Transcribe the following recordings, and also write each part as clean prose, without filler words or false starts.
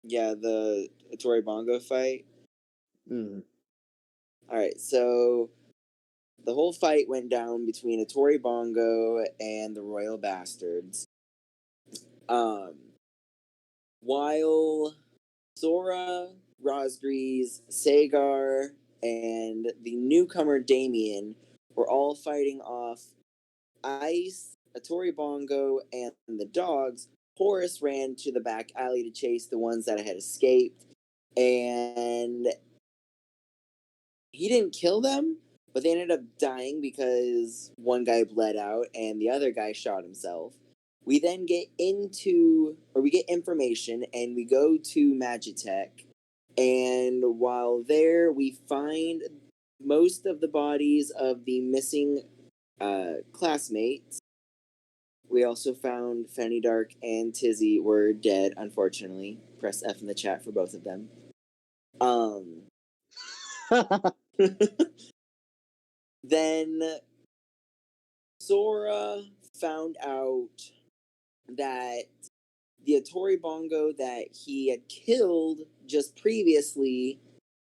Yeah, the Tori Bongo fight. Mm. Alright, so the whole fight went down between Tori Bongo and the Royal Bastards. While Sora, Rosgrees, Sagar, and the newcomer Damien were all fighting off Ice, Tori Bongo, and the dogs, Horace ran to the back alley to chase the ones that had escaped, and he didn't kill them, but they ended up dying because one guy bled out and the other guy shot himself. We then get we get information and we go to Magitech. And while there, we find most of the bodies of the missing classmates. We also found Fanny Dark and Tizzy were dead, unfortunately. Press F in the chat for both of them. Then Sora found out that the Atori Bongo that he had killed just previously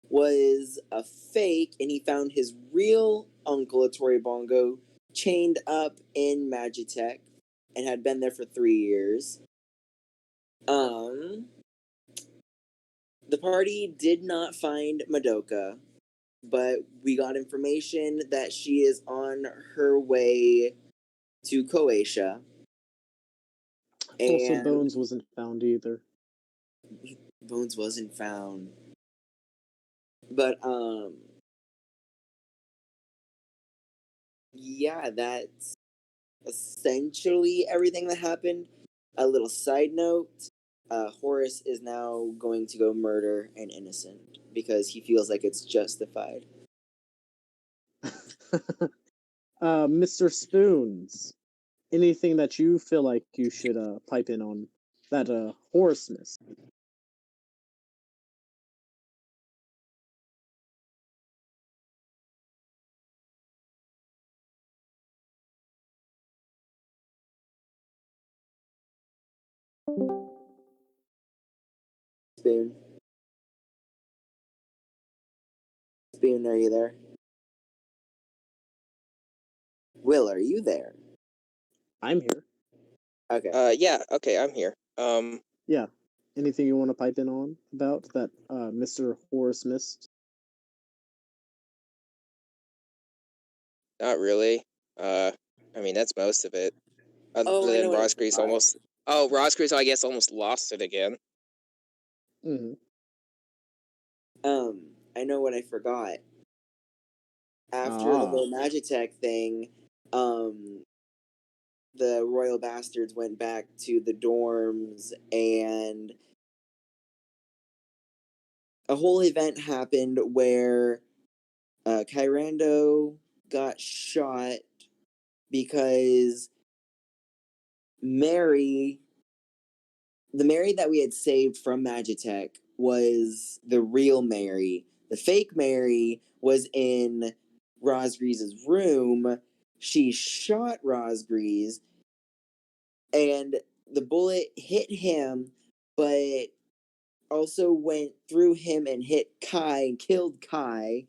was a fake, and he found his real uncle, Atori Bongo, chained up in Magitech and had been there for 3 years. The party did not find Madoka, but we got information that she is on her way to Croatia. Also, And Bones wasn't found either. Bones wasn't found. But, yeah, that's essentially everything that happened. A little side note, Horace is now going to go murder an innocent because he feels like it's justified. Mr. Spoons, anything that you feel like you should pipe in on that Horace missed? Spoon. Spoon, are you there? Will, are you there? I'm here. Okay. Yeah, okay, I'm here. Yeah. Anything you want to pipe in on about that Mr. Horace missed? Not really. I mean, that's most of it. Other I know than what I Rosgrease forgot. Rosgrease, I guess, almost lost it again. Mm-hmm. I know what I forgot. After the whole Magitech thing, the Royal Bastards went back to the dorms and a whole event happened where Kyrando got shot because the Mary that we had saved from Magitech was the real Mary. The fake Mary was in Rosgrease's room. She shot Rosgrease, and the bullet hit him, but also went through him and hit Kai and killed Kai.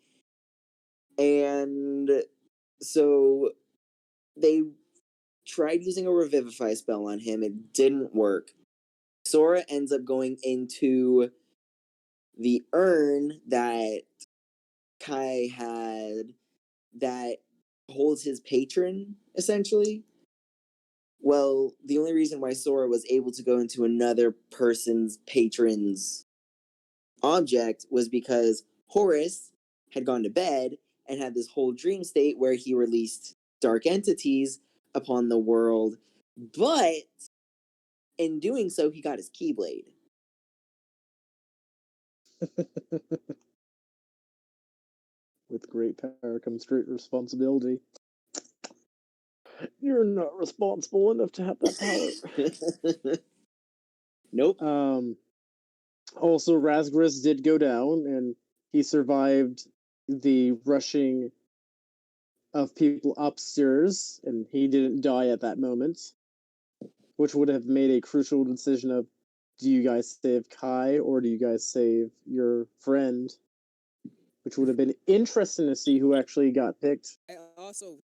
And so they tried using a revivify spell on him. It didn't work. Sora ends up going into the urn that Kai had that holds his patron, essentially. Well, the only reason why Sora was able to go into another person's patron's object was because Horace had gone to bed and had this whole dream state where he released dark entities upon the world, but in doing so, he got his Keyblade. With great power comes great responsibility. You're not responsible enough to have that power. Nope. Also, Razgris did go down, and he survived the rushing of people upstairs, and he didn't die at that moment, which would have made a crucial decision of Do you guys save Kai or do you guys save your friend? Which would have been interesting to see who actually got picked. I also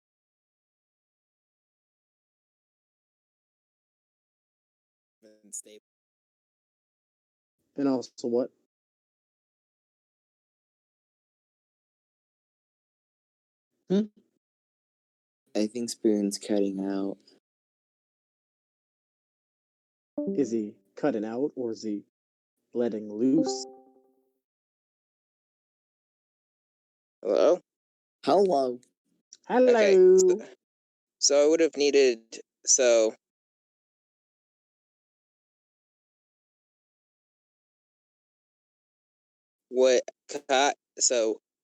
stay. And also what? I think Spoon's cutting out. Is he cutting out or is he letting loose? Hello? Hello. Hello. Okay. So I would have needed so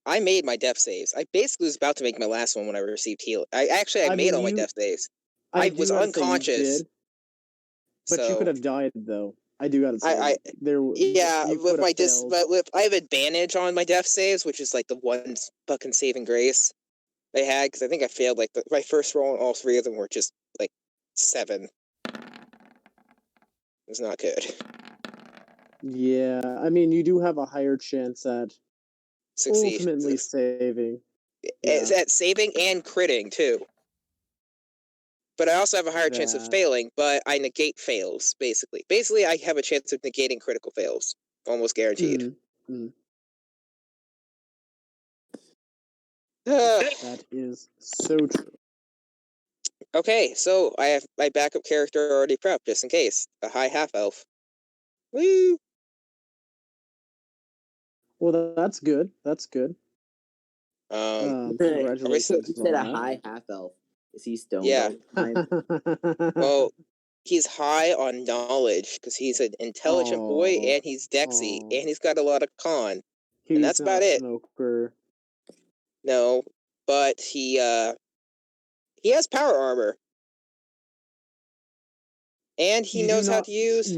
I made my death saves. I basically was about to make my last one when I received heal. I made mean, all my death saves. I was do gotta say you unconscious. did, but you could have died though. I do gotta say you with could my have failed. but with I have advantage on my death saves, which is like the one fucking saving grace they had, because I think I failed like my first roll, and all three of them were just like 7. It was not good. Yeah, I mean, you do have a higher chance at Succeed. ultimately saving. Yeah, At saving and critting too. But I also have a higher chance of failing, but I negate fails, basically. Basically, I have a chance of negating critical fails. Almost guaranteed. That is so true. Okay, so I have my backup character already prepped, just in case. A high half-elf. Woo! Well, that's good. That's good. Congratulations He said on a that. high half elf. Is he stoned Yeah. all the time? Well, he's high on knowledge, because he's an intelligent boy, and he's Dexy, and he's got a lot of con. And that's about it. Smoker. No, but he has power armor. And he knows how to use...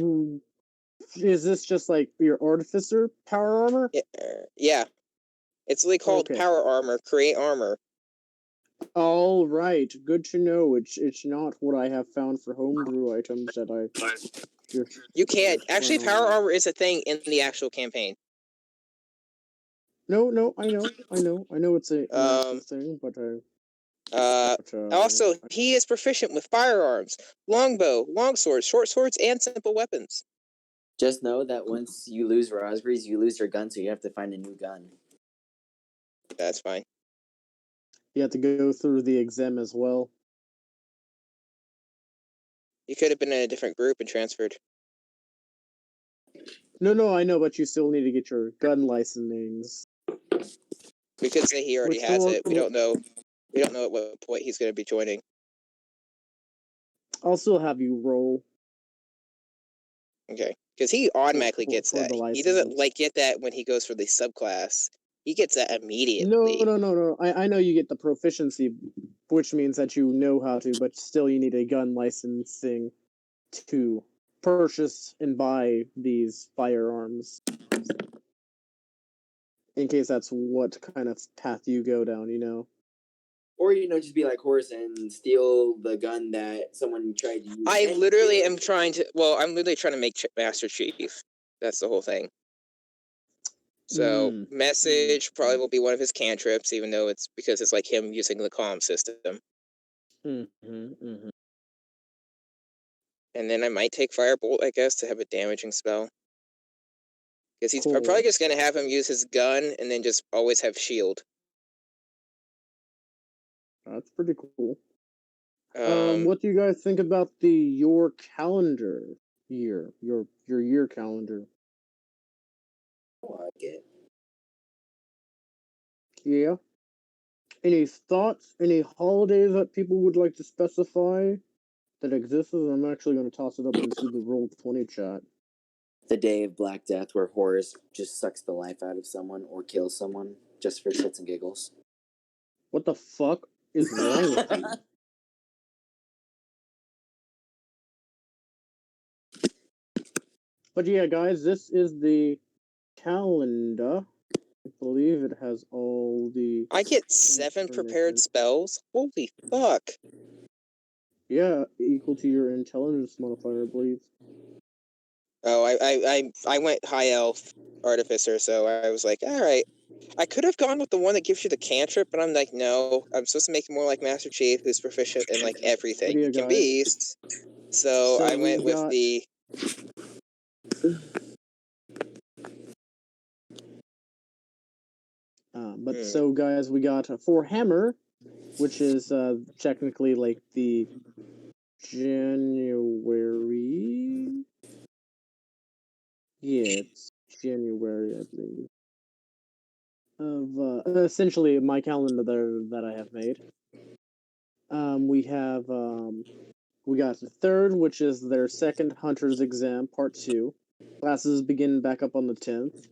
Is this just like your artificer power armor? Yeah. It's really called power armor, create armor. All right, good to know. It's not what I have found for homebrew items that I just. You can't. Actually, power armor is a thing in the actual campaign. No, I know it's an actual thing, but also, he is proficient with firearms, longbow, longswords, short swords, and simple weapons. Just know that once you lose raspberries, you lose your gun, so you have to find a new gun. That's fine. You have to go through the exam as well. You could have been in a different group and transferred. No, I know, but you still need to get your gun licensings. We could say he already has it. We don't know. We don't know at what point he's going to be joining. I'll still have you roll. Okay, because he automatically gets that. He doesn't get that when he goes for the subclass. He gets that immediately. No. I know you get the proficiency, which means that you know how to, but still you need a gun licensing to purchase and buy these firearms. In case that's what kind of path you go down, you know. Or, just be like Horse and steal the gun that someone tried to use. I literally am trying to... Well, I'm literally trying to make Master Chief. That's the whole thing. So, message probably will be one of his cantrips, even though it's because it's like him using the comm system. And then I might take Firebolt, I guess, to have a damaging spell. Because I'm probably just going to have him use his gun and then just always have shield. That's pretty cool. What do you guys think about your calendar year? Your year calendar? I like it. Yeah. Any thoughts? Any holidays that people would like to specify that exists? I'm actually going to toss it up into the Roll20 chat. The Day of Black Death, where Horus just sucks the life out of someone or kills someone just for shits and giggles. What the fuck is wrong with you? But yeah, guys, this is the calendar. I believe it has all the... I get 7 prepared spells? Holy fuck. Yeah, equal to your intelligence modifier, I believe. Oh, I went high elf artificer, so I was like, all right. I could have gone with the one that gives you the cantrip, but I'm like, no, I'm supposed to make it more like Master Chief, who's proficient in like everything Idea he can guys. be. So I we went with got the so guys, we got for hammer, which is technically like the January. Yeah, it's January, I believe. Of essentially my calendar there that I have made. We got the third, which is their second hunter's exam, part 2. Classes begin back up on the 10th.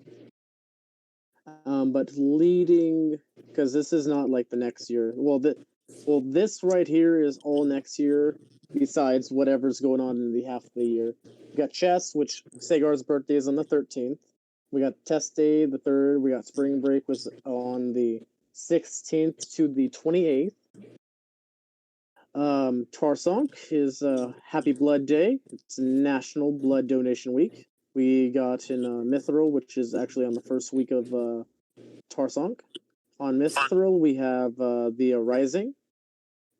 But leading, because this is not like the next year. Well, this right here is all next year, besides whatever's going on in the half of the year. We got chess, which Sagar's birthday is on the 13th. We got test day the 3rd. We got spring break was on the 16th to the 28th. Tarsonk is Happy Blood Day. It's National Blood Donation Week. We got in Mithril, which is actually on the first week of Tarsonk. On Mithril, we have the Rising.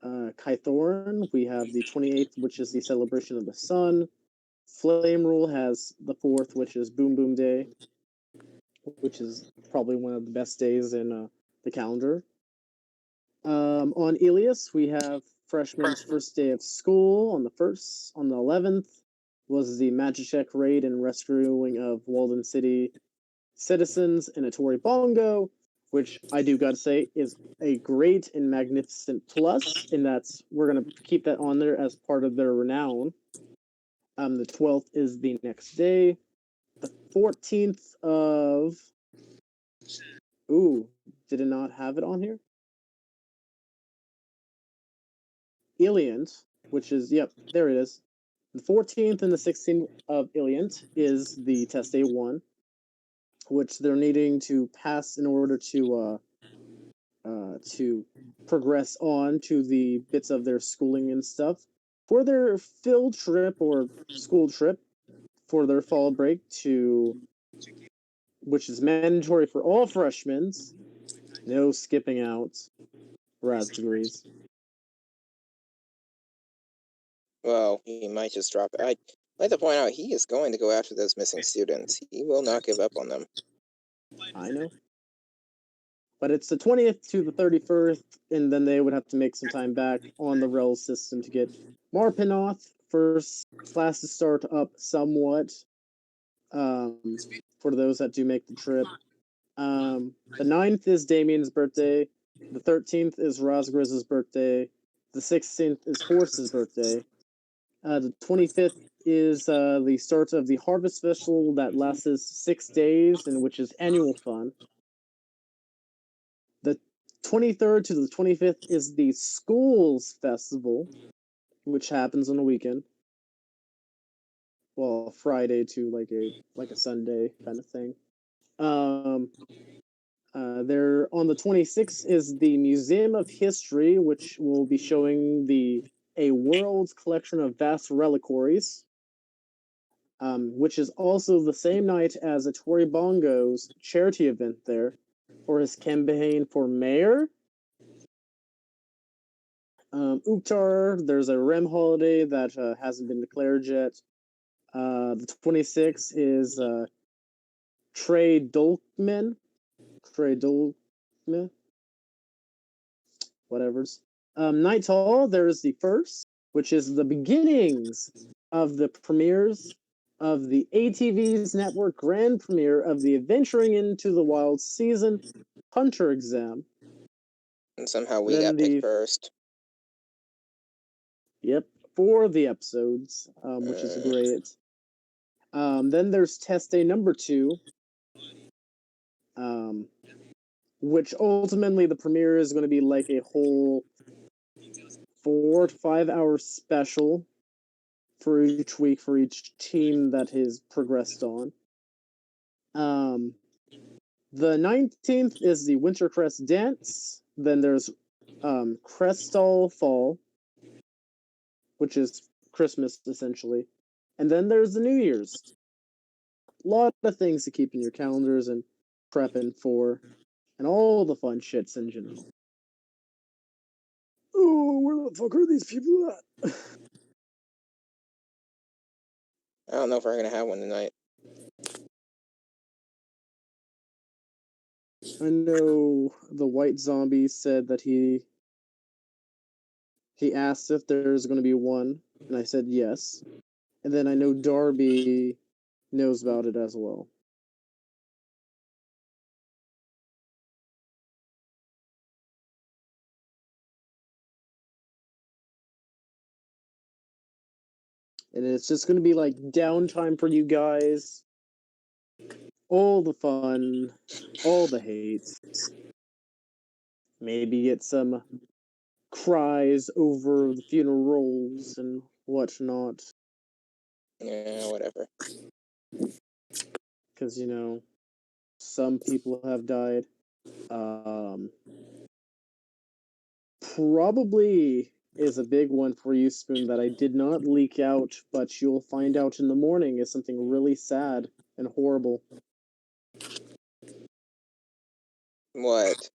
Kythorn, we have the 28th, which is the celebration of the sun. Flame Rule has the 4th, which is Boom Boom Day, which is probably one of the best days in the calendar. On Elias, we have freshman's first day of school on the 1st. On the 11th was the Magicek raid and rescuing of Walden City citizens in a Tory Bongo, which I do gotta say is a great and magnificent plus, in that we're gonna keep that on there as part of their renown. The 12th is the next day. The 14th of... Ooh, did it not have it on here? Iliant, which is, yep, there it is. The 14th and the 16th of Iliant is the test day 1, which they're needing to pass in order to progress on to the bits of their schooling and stuff. For their field trip or school trip for their fall break which is mandatory for all freshmen, no skipping out raspberries. well, he might just drop it. I'd like to point out he is going to go after those missing students. He will not give up on them. I know. But it's the 20th to the 31st, and then they would have to make some time back on the rail system to get Marpinoth. First classes start up somewhat for those that do make the trip. The 9th is Damien's birthday. The 13th is Rosgriz's birthday. The 16th is Horse's birthday. The 25th is the start of the Harvest Festival that lasts 6 days, and which is annual fun. The 23rd to the 25th is the Schools Festival, which happens on a weekend. Well, Friday to like a Sunday kind of thing. There on the 26th is the Museum of History, which will be showing a world's collection of vast reliquaries, which is also the same night as a Tory Bongo's charity event there for his campaign for mayor. Uktar, there's a Rem holiday that hasn't been declared yet. The 26th is Trey Dolkman. Whatever's. Night Hall, there's the 1st, which is the beginnings of the premieres of the ATV's network grand premiere of the Adventuring into the Wild season Hunter exam. And somehow we Then got picked first. Yep, 4 of the episodes, which is great. Then there's test day number 2, which ultimately the premiere is going to be like a whole 4 to 5 hour special for each week for each team that has progressed on. The 19th is the Wintercrest Dance. Then there's Crestall Fall, which is Christmas essentially. And then there's the New Year's. lot of things to keep in your calendars and prepping for, and all the fun shits in general. Oh, where the fuck are these people at? I don't know if we're gonna have one tonight. I know the white zombie said that he asked if there's going to be one, and I said yes. And then I know Darby knows about it as well. And it's just going to be like downtime for you guys. All the fun, all the hate. Maybe get some cries over the funerals and whatnot. Yeah, whatever. Because, you know, some people have died. Probably is a big one for you, Spoon, that I did not leak out, but you'll find out in the morning is something really sad and horrible. What?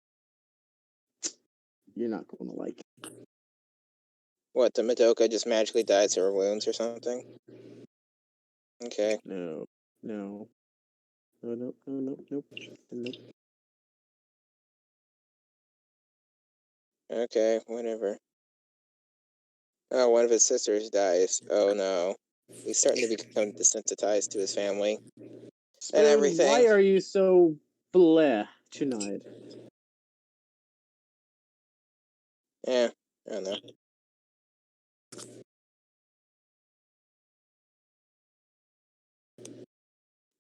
You're not going to like it. What? The Madoka just magically dies of her wounds or something? Okay. No. No. No, nope, no, nope, nope, nope. Okay, whatever. Oh, one of his sisters dies. Oh no. He's starting to become desensitized to his family. Spoon, And everything. why are you so bleh tonight? Yeah, I don't know.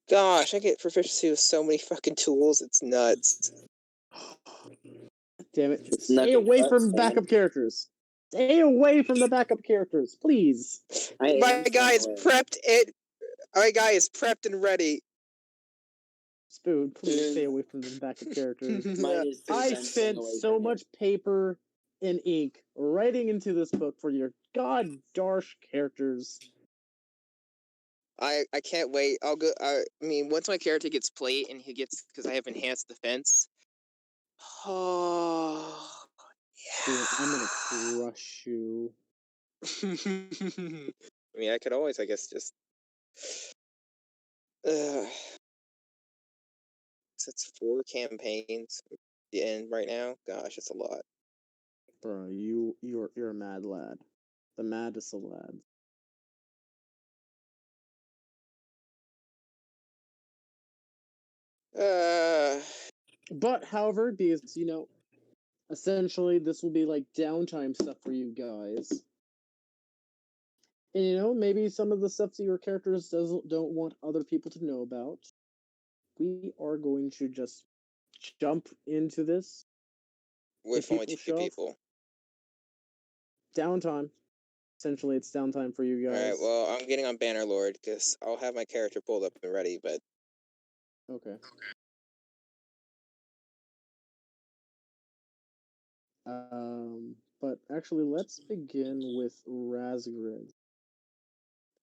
Gosh, I get proficiency with so many fucking tools, it's nuts. Damn it. Stay Nothing away but from Sam. backup characters. Stay away from the backup characters, please. My guy is prepped My guy is prepped and ready. Spoon, please stay away from the backup characters. I spent so much paper and ink writing into this book for your god darsh characters. I can't wait. I'll go. I mean, once my character gets plate and he gets, because I have enhanced defense. Oh, Spoon, I'm gonna crush you. I mean, I could always, I guess, just. So it's 4 campaigns in right now. Gosh, it's a lot. Bro, you're a mad lad. The maddest of lads. But however, because you know, essentially this will be like downtime stuff for you guys. And you know, maybe some of the stuff that your characters don't want other people to know about. We are going to just jump into this. With only 2 people. Downtime. Essentially, it's downtime for you guys. Alright, well, I'm getting on Bannerlord, because I'll have my character pulled up and ready, but... Okay. But actually, let's begin with Razgriz.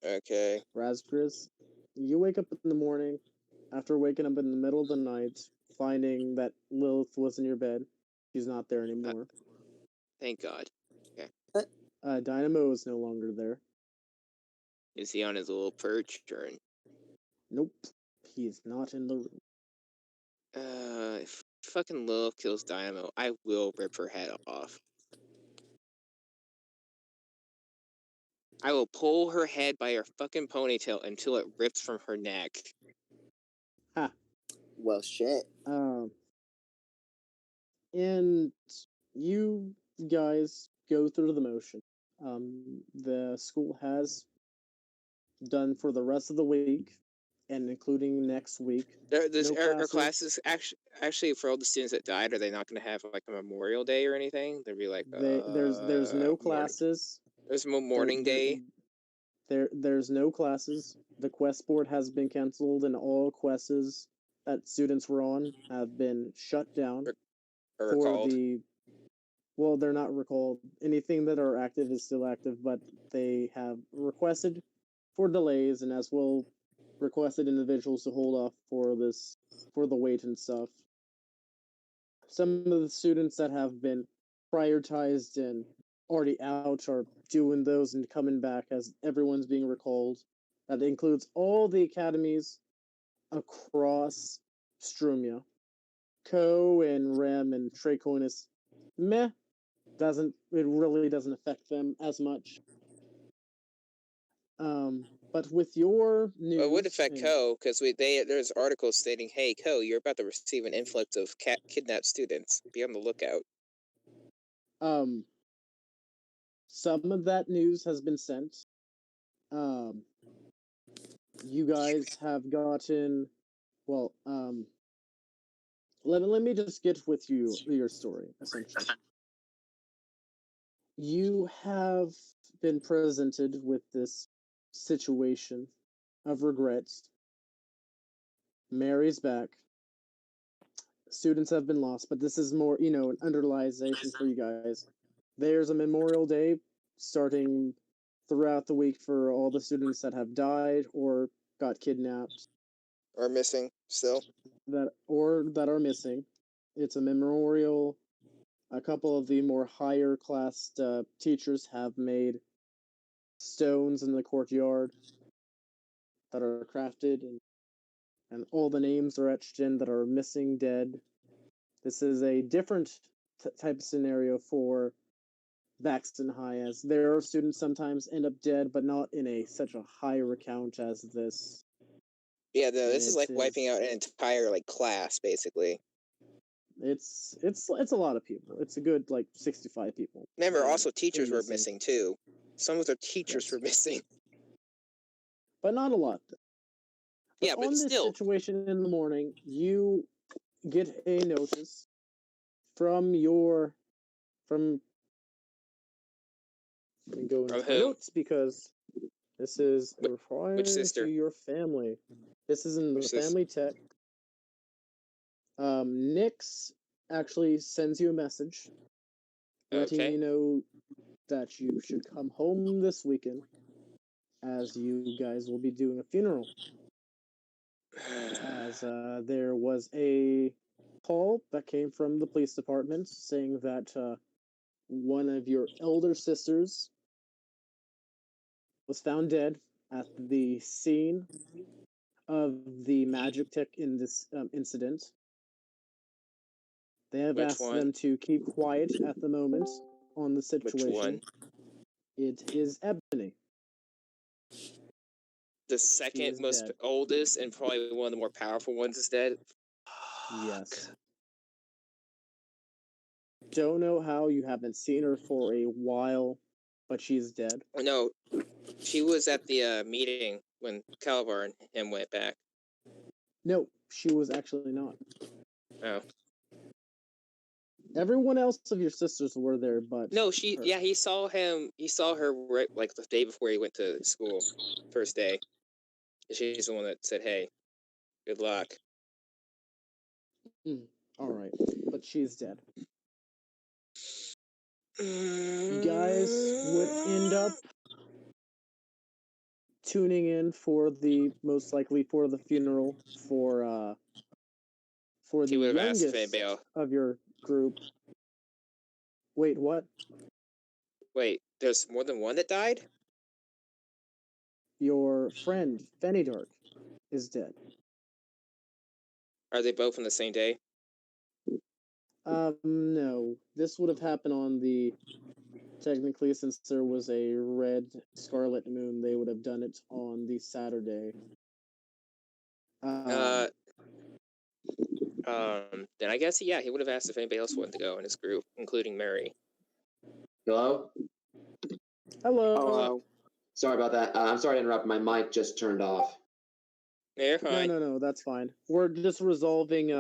Okay. Razgriz, you wake up in the morning, after waking up in the middle of the night, finding that Lilith was in your bed. She's not there anymore. Thank God. Okay. Dynamo is no longer there. Is he on his little perch, or... Nope. He is not in the room. If fucking Lilith kills Dynamo, I will rip her head off. I will pull her head by her fucking ponytail until it rips from her neck. Ha. Well, shit. And you guys go through the motion. The school has done for the rest of the week, and including next week. Our classes actually for all the students that died, are they not going to have like a Memorial Day or anything? They'd be like, there's no classes. There's no morning day. There's no classes. The quest board has been canceled, and all quests that students were on have been shut down. Or recalled. Well, they're not recalled. Anything that are active is still active, but they have requested for delays, and as we'll requested individuals to hold off for the wait and stuff. Some of the students that have been prioritized and already out are doing those and coming back as everyone's being recalled. That includes all the academies across Strumia. Ko and Rem and Traconis, meh, it really doesn't affect them as much. But with your news, Well, it would affect Ko because there's articles stating, "Hey, Ko, you're about to receive an influx of kidnapped students. Be on the lookout." Some of that news has been sent. You guys have gotten well. Let me just get with your story essentially. You have been presented with this situation of regrets. Mary's back. Students have been lost, but this is more, an underliation for you guys. There's a Memorial Day starting throughout the week for all the students that have died or got kidnapped. Or missing still. That are missing. It's a memorial. A couple of the more higher class teachers have made stones in the courtyard that are crafted, and all the names are etched in that are missing, dead. This is a different type of scenario for Baxton High, as their students sometimes end up dead, but not in such a high recount as this. Yeah, this is like wiping out an entire class, basically. It's a lot of people. It's a good 65 people. Remember, also teachers were missing too. Some of their teachers were missing, but not a lot. Yeah, but on this still, situation in the morning, you get a notice from your I'm going to my notes because this is referring to your family. This is in the family text. Nix actually sends you a message letting you know that you should come home this weekend, as you guys will be doing a funeral. As there was a call that came from the police department saying that one of your elder sisters was found dead at the scene of the magic tech in this incident. They have asked them to keep quiet at the moment on the situation. Which one? It is Ebony. The second most oldest and probably one of the more powerful ones is dead. Yes. Don't know how you haven't seen her for a while, but she's dead. No, she was at the meeting when Calabar and him went back. No, she was actually not. Oh. Everyone else of your sisters were there, but no, he saw him. He saw her right the day before he went to school, first day. She's the one that said, "Hey, good luck." All right, but she's dead. You guys would end up tuning in for the funeral for the youngest of your group. Wait, what? Wait, there's more than one that died? Your friend, Fenidark, is dead. Are they both on the same day? No. This would have happened on technically, since there was a red scarlet moon, they would have done it on the Saturday. Then I guess, he would have asked if anybody else wanted to go in his group, including Mary. Hello? Hello. Sorry about that. I'm sorry to interrupt. My mic just turned off. You're fine. No, that's fine. We're just resolving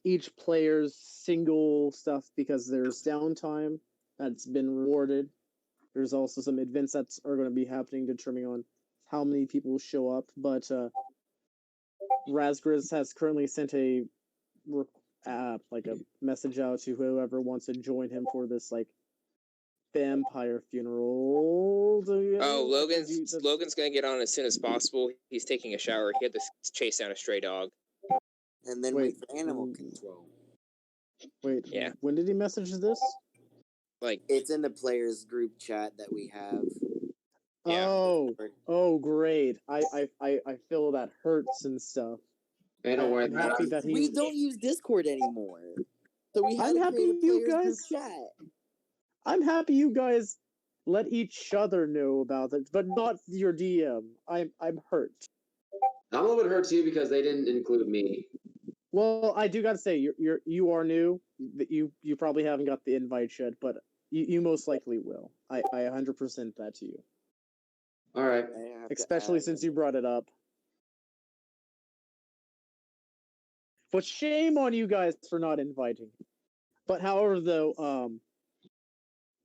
each player's single stuff because there's downtime that's been rewarded. There's also some events that are going to be happening determining on how many people show up, but Razgriz has currently sent a message out to whoever wants to join him for this vampire funeral. Oh, Logan's gonna get on as soon as possible. He's taking a shower. He had to chase down a stray dog. And then Wait, wait for animal control. Wait, Yeah. When did he message this? Like, It's in the players group chat that we have. Yeah. Oh, great. I feel that hurts and stuff. Hey, don't worry I'm about happy it. that he. We don't use Discord anymore. So we had I'm to happy create a you players group guys- chat. I'm happy you guys let each other know about it, but not your DM. I'm hurt. I'm a little bit hurt too because they didn't include me. Well, I do gotta say you are new. You probably haven't got the invite yet, but you most likely will. I 100% that to you. All right. I have to Especially add- since you brought it up. But shame on you guys for not inviting. But however, though,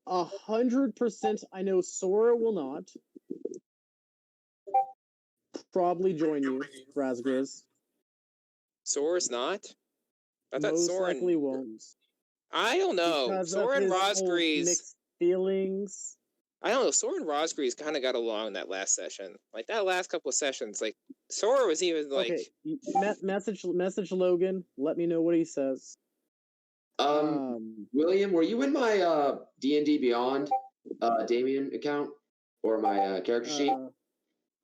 100% I know Sora will not. Probably join you, Razgriz. Sora's not? I thought Most Sora likely won't. I don't know. Because Sora of and his whole Rosgrees. mixed feelings. I don't know. Sora and Rosgrees kind of got along that last session. Like, that last couple of sessions, like, Sora was even like. Okay, message Logan. Let me know what he says. William, were you in my D&D Beyond Damien account or my character sheet?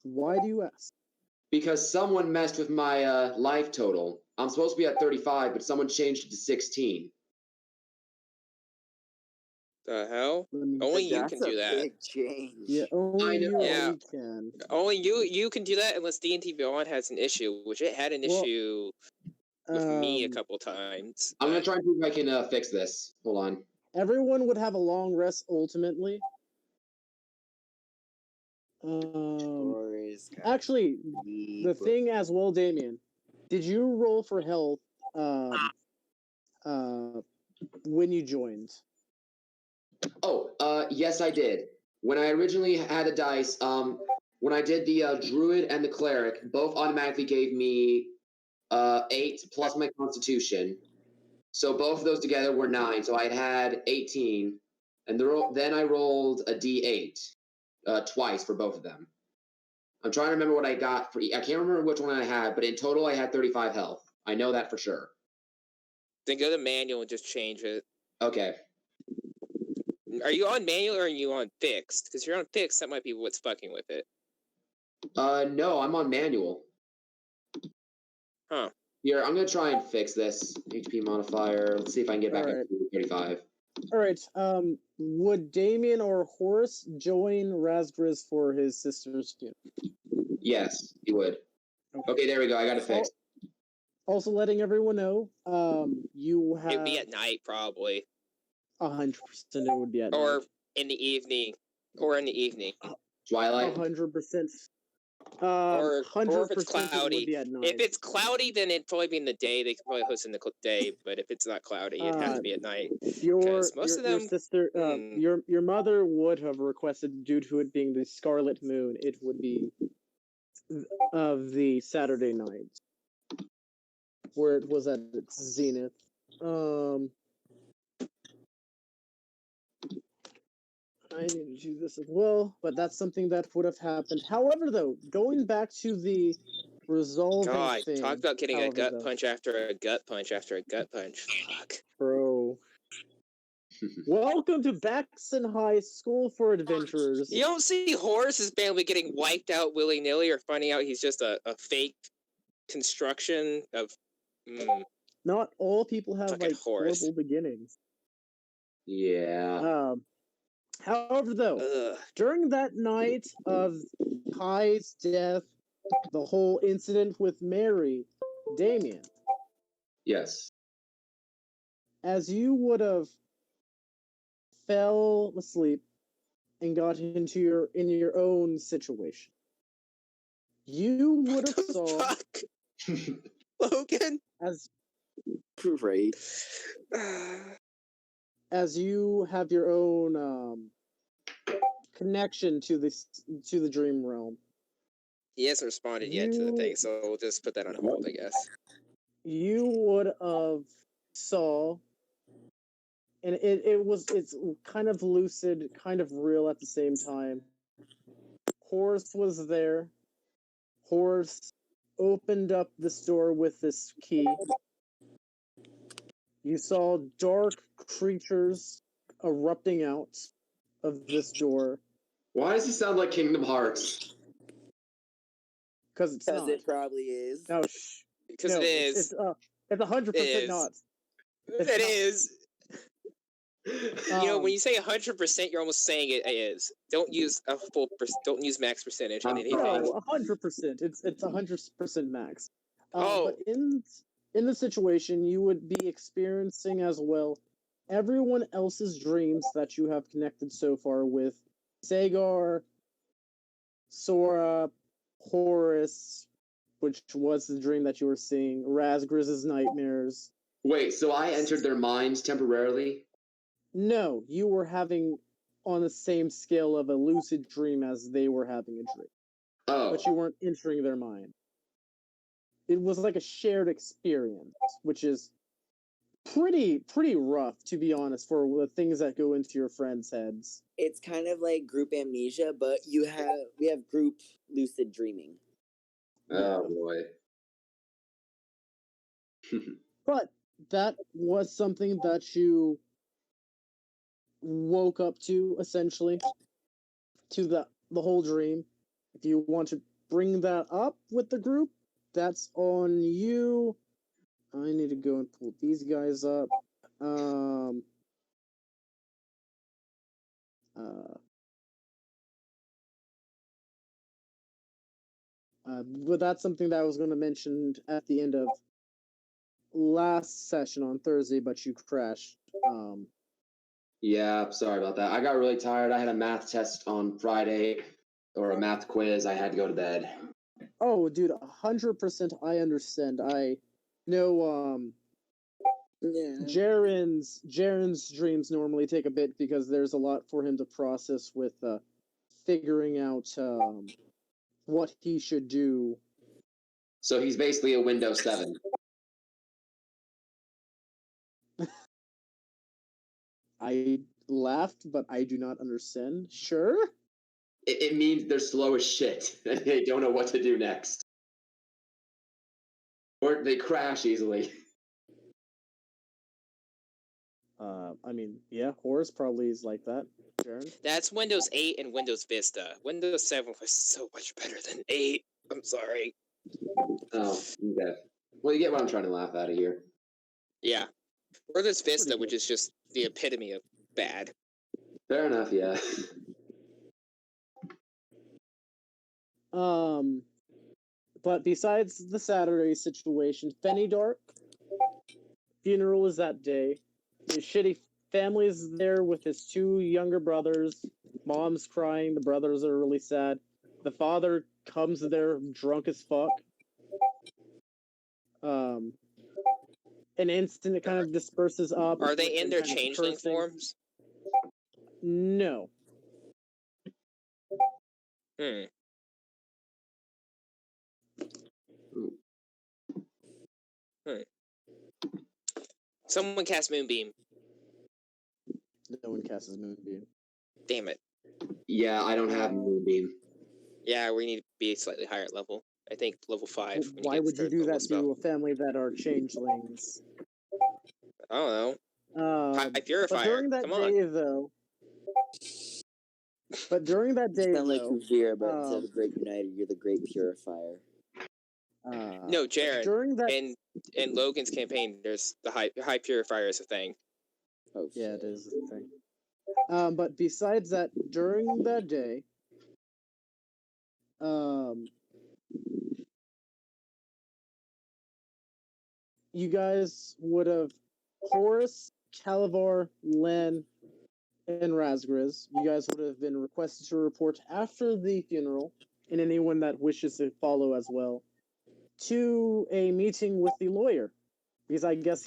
Why do you ask? Because someone messed with my life total. I'm supposed to be at 35, but someone changed it to 16. The hell? Only you can do that. Big change. Yeah, only you Yeah. can. Only you can do that unless D&D Beyond has an issue, which it had an issue with me a couple times. I'm gonna try and see if I can fix this. Hold on. Everyone would have a long rest ultimately. Actually, the thing as well, Damien, did you roll for health when you joined? Oh, yes, I did. When I originally had a dice, when I did the druid and the cleric, both automatically gave me 8 plus my constitution. So both of those together were 9. So I had 18, and then I rolled a d8 twice for both of them. I'm trying to remember what I got for. I can't remember which one I had, but in total I had 35 health. I know that for sure. Then go to manual and just change it. Okay. Are you on manual or are you on fixed? Because if you're on fixed, that might be what's fucking with it. No, I'm on manual. Huh. Here, I'm gonna try and fix this HP modifier. Let's see if I can get back up to 35. All right. Would Damien or Horace join Razgriz for his sister's funeral? Yes, he would. Okay, there we go. I got it fixed. Also, letting everyone know, you have. It'd be at night, probably. 100% it would be at night. Or in the evening. Twilight? 100%. Or 100% if it's cloudy. It would be at night. If it's cloudy, then it'd probably be in the day. They could probably host in the day. But if it's not cloudy, it'd have to be at night. Your sister, your mother would have requested, due to it being the scarlet moon, it would be of the Saturday night, where it was at its zenith. I need to do this as well, but that's something that would have happened. However, though, going back to the resolving thing... talk about getting a gut punch after a gut punch after a gut punch. Fuck. Bro. Welcome to Baxton High School for Adventurers. You don't see Horace's family getting wiped out willy-nilly or finding out he's just a fake construction of... Not all people have, like, Horace. horrible beginnings. Yeah. However, though, during that night of Kai's death, the whole incident with Mary, Damien. Yes. As you would have fell asleep and got into your own situation, you would have saw Logan as right. As you have your own connection to the dream realm. He hasn't responded yet to the thing, so we'll just put that on hold, I guess. You would have saw and it's kind of lucid, kind of real at the same time. Horus was there. Horus opened up this door with this key. You saw dark creatures erupting out of this door. Why does he sound like Kingdom Hearts? Because it's Because not. it probably is. No, Because no, it is. It's 100% not. It is. Um, When you say 100%, you're almost saying it is. Don't use don't use max percentage on anything. No, 100%. It's 100% max. Oh. But in the situation, you would be experiencing as well everyone else's dreams that you have connected so far with Sagar, Sora, Horus, which was the dream that you were seeing, Razgriz's nightmares. Wait, so I entered their minds temporarily? No, you were having on the same scale of a lucid dream as they were having a dream. Oh. But you weren't entering their mind. It was like a shared experience, which is pretty rough, to be honest, for the things that go into your friends' heads. It's kind of like group amnesia, but we have group lucid dreaming. Oh boy. But that was something that you woke up to, essentially, to the whole dream. If you want to bring that up with the group, that's on you. I need to go and pull these guys up. But that's something that I was going to mention at the end of last session on Thursday, but you crashed. Yeah, sorry about that. I got really tired. I had a math test on Friday, or a math quiz. I had to go to bed. Oh, dude, 100% I understand. I know, Yeah. Jaren's dreams normally take a bit because there's a lot for him to process with figuring out what he should do. So he's basically a Windows 7. I laughed, but I do not understand. Sure? It means they're slow as shit, and they don't know what to do next. Or they crash easily. I mean, yeah, Horus probably is like that. Jaren? That's Windows 8 and Windows Vista. Windows 7 was so much better than 8. I'm sorry. Oh, okay. Well, you get what I'm trying to laugh out of here. Yeah. Windows Vista, which is just the epitome of bad. Fair enough, yeah. But besides the Saturday situation, Fenny Dark funeral is that day. His shitty family is there with his two younger brothers. Mom's crying. The brothers are really sad. The father comes there drunk as fuck. An instant it kind of disperses up. Are they in their kind of changeling cursing. forms? No. Someone cast Moonbeam. No one casts Moonbeam. Damn it. Yeah, I don't have Moonbeam. Yeah, we need to be slightly higher level. I think level 5. Why would you do that to a family that are changelings? I don't know. High Purifier. But during that day, though. But during that day, Sound like though. Kuvira, but instead of Great United, you're the Great Purifier. No, Jared. During that, in Logan's campaign, there's the high purifier is a thing. Oh, yeah, it is a thing. But besides that, during that day, you guys would have Horus, Calavar, Len, and Razgriz. You guys would have been requested to report after the funeral, and anyone that wishes to follow as well, to a meeting with the lawyer. Because I guess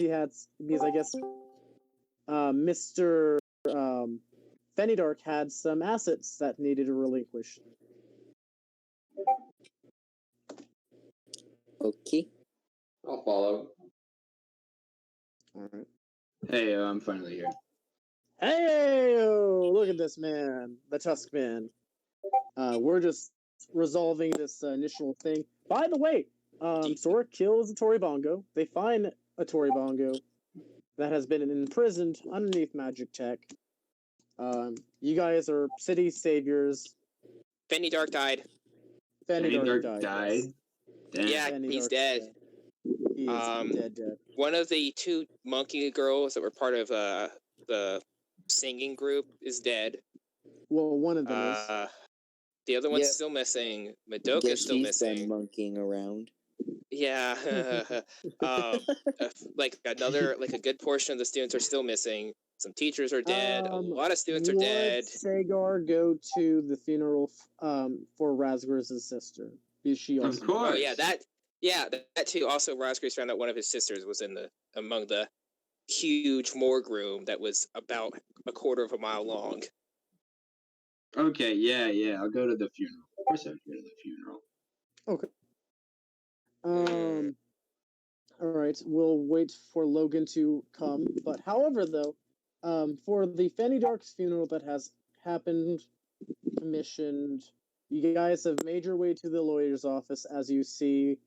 Mr. Fenidark had some assets that needed to relinquish. Okay. I'll follow. All right. Hey, I'm finally here. Hey, look at this man, the Tusk Man. We're just resolving this initial thing. By the way, Sora kills a Toribongo. They find a Toribongo that has been imprisoned underneath magic tech. You guys are city saviors. Fenny Dark died. Fanny Dark Dark died. Yes. Damn. Yeah, Fanny he's Dark's dead. He is dead. One of the two monkey girls that were part of the singing group is dead. Well, one of them is. The other one's Yep. still missing. Madoka's Guess still she's been missing. monkeying around. Yeah. Like a good portion of the students are still missing. Some teachers are dead. A lot of students are dead. Would Sagar go to the funeral for Razgur's sister? Is she also? Of course. Oh yeah, that too. Also, Rosgrace found out one of his sisters was among the huge morgue room that was about a quarter of a mile long. Okay, yeah. I'll go to the funeral. Of course, I'll go to the funeral. Okay. All right. We'll wait for Logan to come. But however, though, for the Fanny Dark's funeral that has happened, commissioned, you guys have made your way to the lawyer's office as you see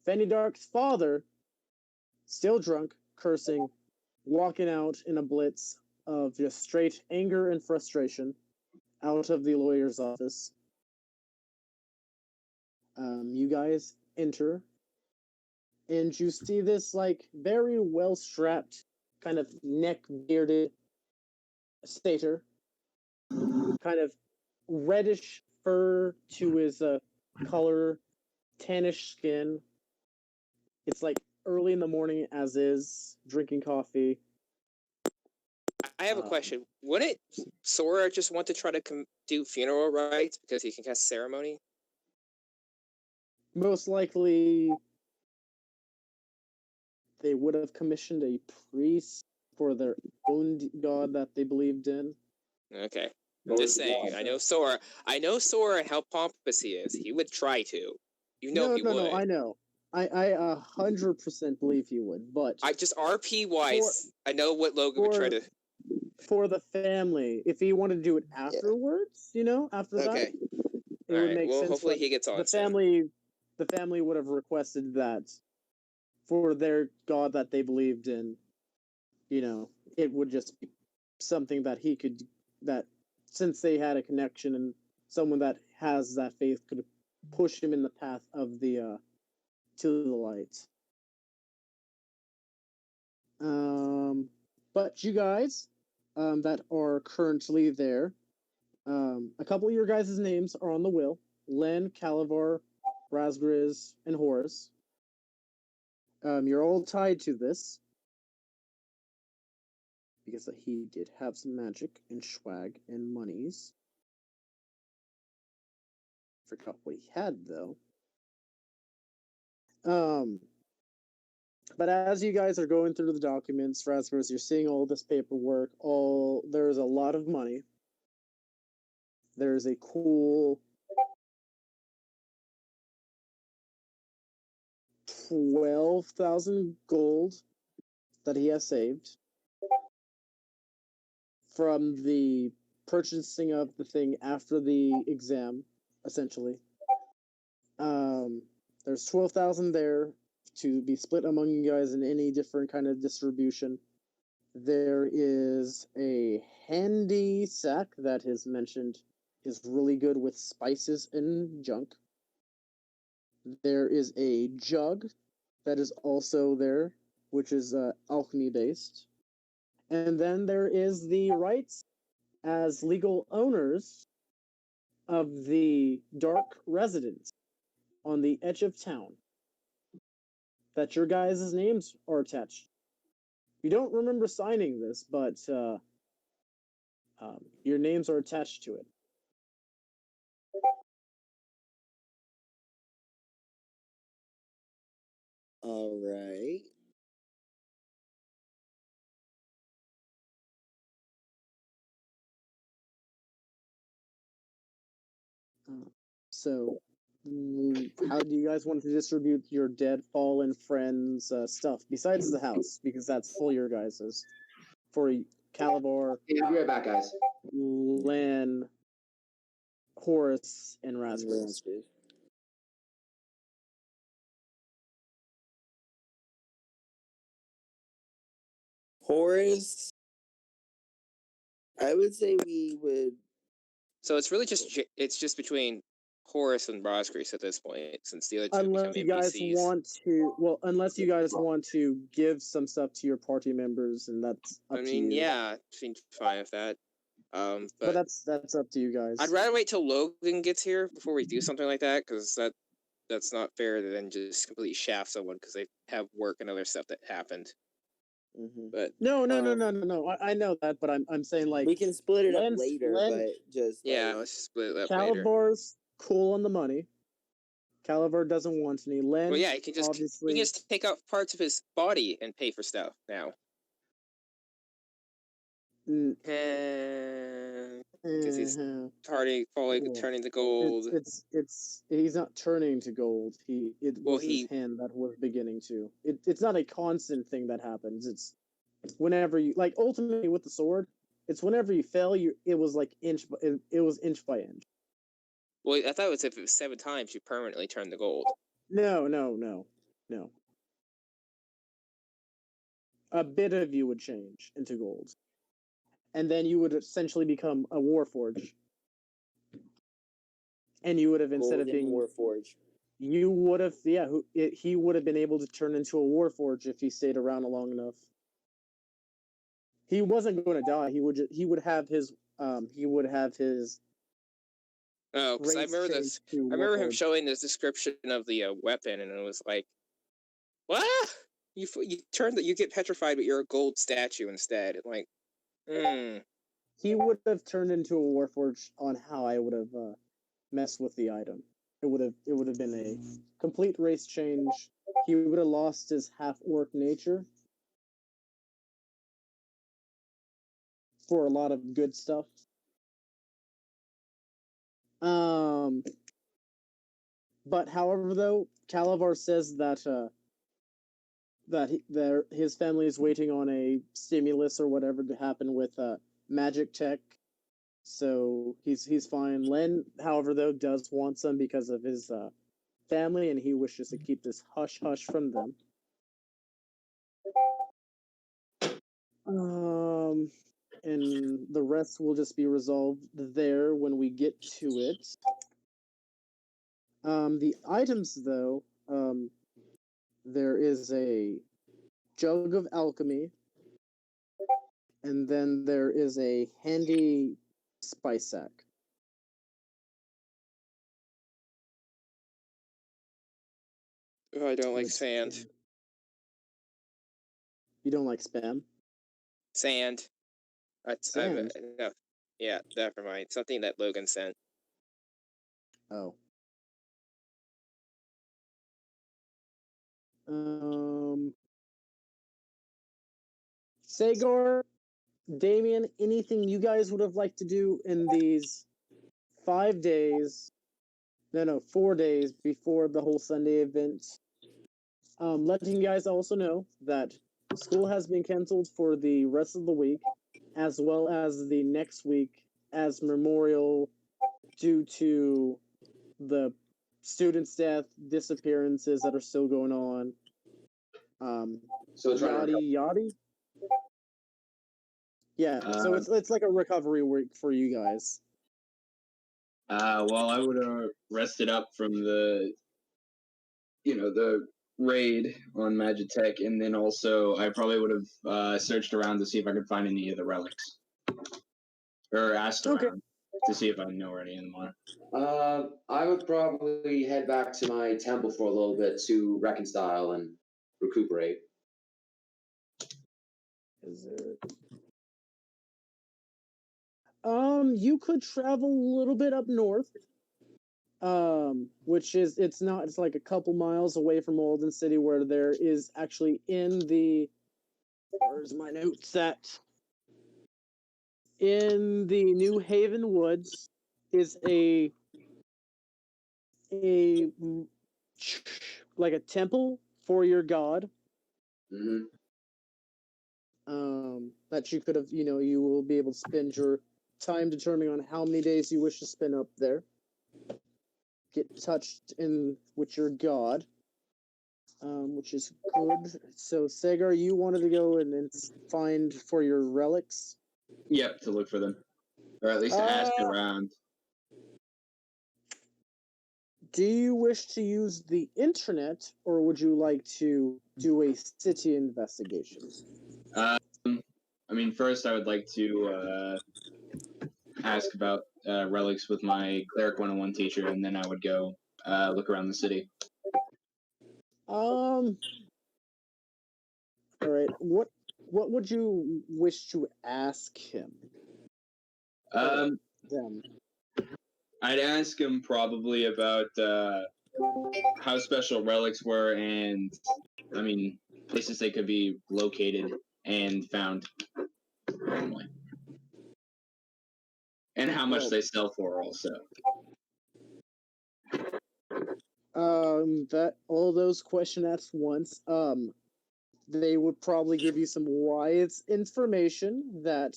Fanny Dark's father, still drunk, cursing, walking out in a blitz of just straight anger and frustration out of the lawyer's office. You guys enter, and you see this like very well strapped, kind of neck bearded satyr, kind of reddish fur to his color, tannish skin. It's like early in the morning, as is, drinking coffee. I have a question. Wouldn't Sora just want to try to do funeral rites because he can cast ceremony? Most likely, they would have commissioned a priest for their own god that they believed in. Okay. I'm just saying. I know Sora and how pompous he is. He would try to. He would. No, I know. I 100% believe he would, but I just RP wise, I know what Logan would try to. For the family, if he wanted to do it afterwards, after that, it would make sense. Hopefully he gets on. The family would have requested that for their god that they believed in. It would just be something that he could, that since they had a connection and someone that has that faith could push him in the path of the to the light. But you guys that are currently there, a couple of your guys' names are on the will: Len, Calavar, Razgriz, and Horus. You're all tied to this because he did have some magic and swag and monies. Forgot what he had though. But as you guys are going through the documents, Razgriz, you're seeing all this paperwork. There's a lot of money. There's a cool 12,000 gold that he has saved from the purchasing of the thing after the exam, essentially. There's 12,000 there to be split among you guys in any different kind of distribution. There is a handy sack that is mentioned is really good with spices and junk. There is a jug that is also there, which is alchemy based. And then there is the rights as legal owners of the dark residence on the edge of town that your guys' names are attached. You don't remember signing this, but your names are attached to it. All right. So, how do you guys want to distribute your dead, fallen friends' stuff besides the house? Because that's full your guys's. For Calabar, Yeah, I'll be right back, guys. Len, Horus, and Raspberries. Horus, I would say we would. So it's really just between Horus and Rosgrease at this point, since the other two Unless become you guys NPCs. unless you guys want to give some stuff to your party members, and that's up to you. Yeah, seems fine with that. But But that's up to you guys. I'd rather wait till Logan gets here before we do something like that, because that's not fair to then just completely shaft someone because they have work and other stuff that happened. Mm-hmm. But No. I know that, but I'm saying like we can split it up Len's- later, Len- but just yeah, like, let's split it up later. Calabar's cool on the money. Calabar doesn't want any. Len, Well, yeah, he can obviously just take out parts of his body and pay for stuff now. Because he's turning to gold. It's he's not turning to gold. His hand that was beginning to. It's not a constant thing that happens. It's whenever you like ultimately with the sword. It's whenever you fell. It was like inch by inch. Well, I thought if it was 7 times, you permanently turn to gold. No. A bit of you would change into gold. And then you would essentially become a Warforge. And you would have, instead of being Warforge, you would have, he would have been able to turn into a Warforge if he stayed around long enough. He wasn't going to die. He would have his. Oh, because I remember this. I remember him showing this description of the weapon, and it was like, "What? You get petrified, but you're a gold statue instead." Like, He would have turned into a Warforge on how I would have messed with the item. It would have been a complete race change. He would have lost his half-orc nature for a lot of good stuff. But however, though, Calabar says that his family is waiting on a stimulus or whatever to happen with magic tech, so he's fine. Len, however, though, does want some because of his family, and he wishes to keep this hush hush from them. And the rest will just be resolved there when we get to it. The items, though, there is a jug of alchemy, and then there is a handy spice sack. Oh, I don't like sand. You don't like spam? Sand. Sand? No. Yeah, never mind. Something that Logan sent. Oh. Sagar, Damien, anything you guys would have liked to do in these 4 days before the whole Sunday event? Letting you guys also know that school has been canceled for the rest of the week, as well as the next week as memorial due to the students' death, disappearances that are still going on. So yada. Yeah, so it's like a recovery week for you guys. Well, I would have rested up from the raid on Magitech, and then also I probably would have searched around to see if I could find any of the relics, or asked around to see if I know where any of them are. I would probably head back to my temple for a little bit to reconcile and recuperate. Is it? You could travel a little bit up north. Which is it's like a couple miles away from Walden City, where there is actually where's my notes at? In the New Haven woods is a like a temple for your god. Mm-hmm. that you could have, you will be able to spend your time determining on how many days you wish to spend up there. Get touched in with your god, which is good. So, Sagar, you wanted to go and find for your relics? Yep, to look for them. Or at least ask around. Do you wish to use the internet, or would you like to do a city investigation? I mean, first I would like to ask about relics with my Cleric 101 teacher, and then I would go look around the city. All right. What would you wish to ask him? Them. Them. I'd ask him probably about how special relics were, and I mean places they could be located and found normally, and how much they sell for also. That all those questions at once. They would probably give you some wise information that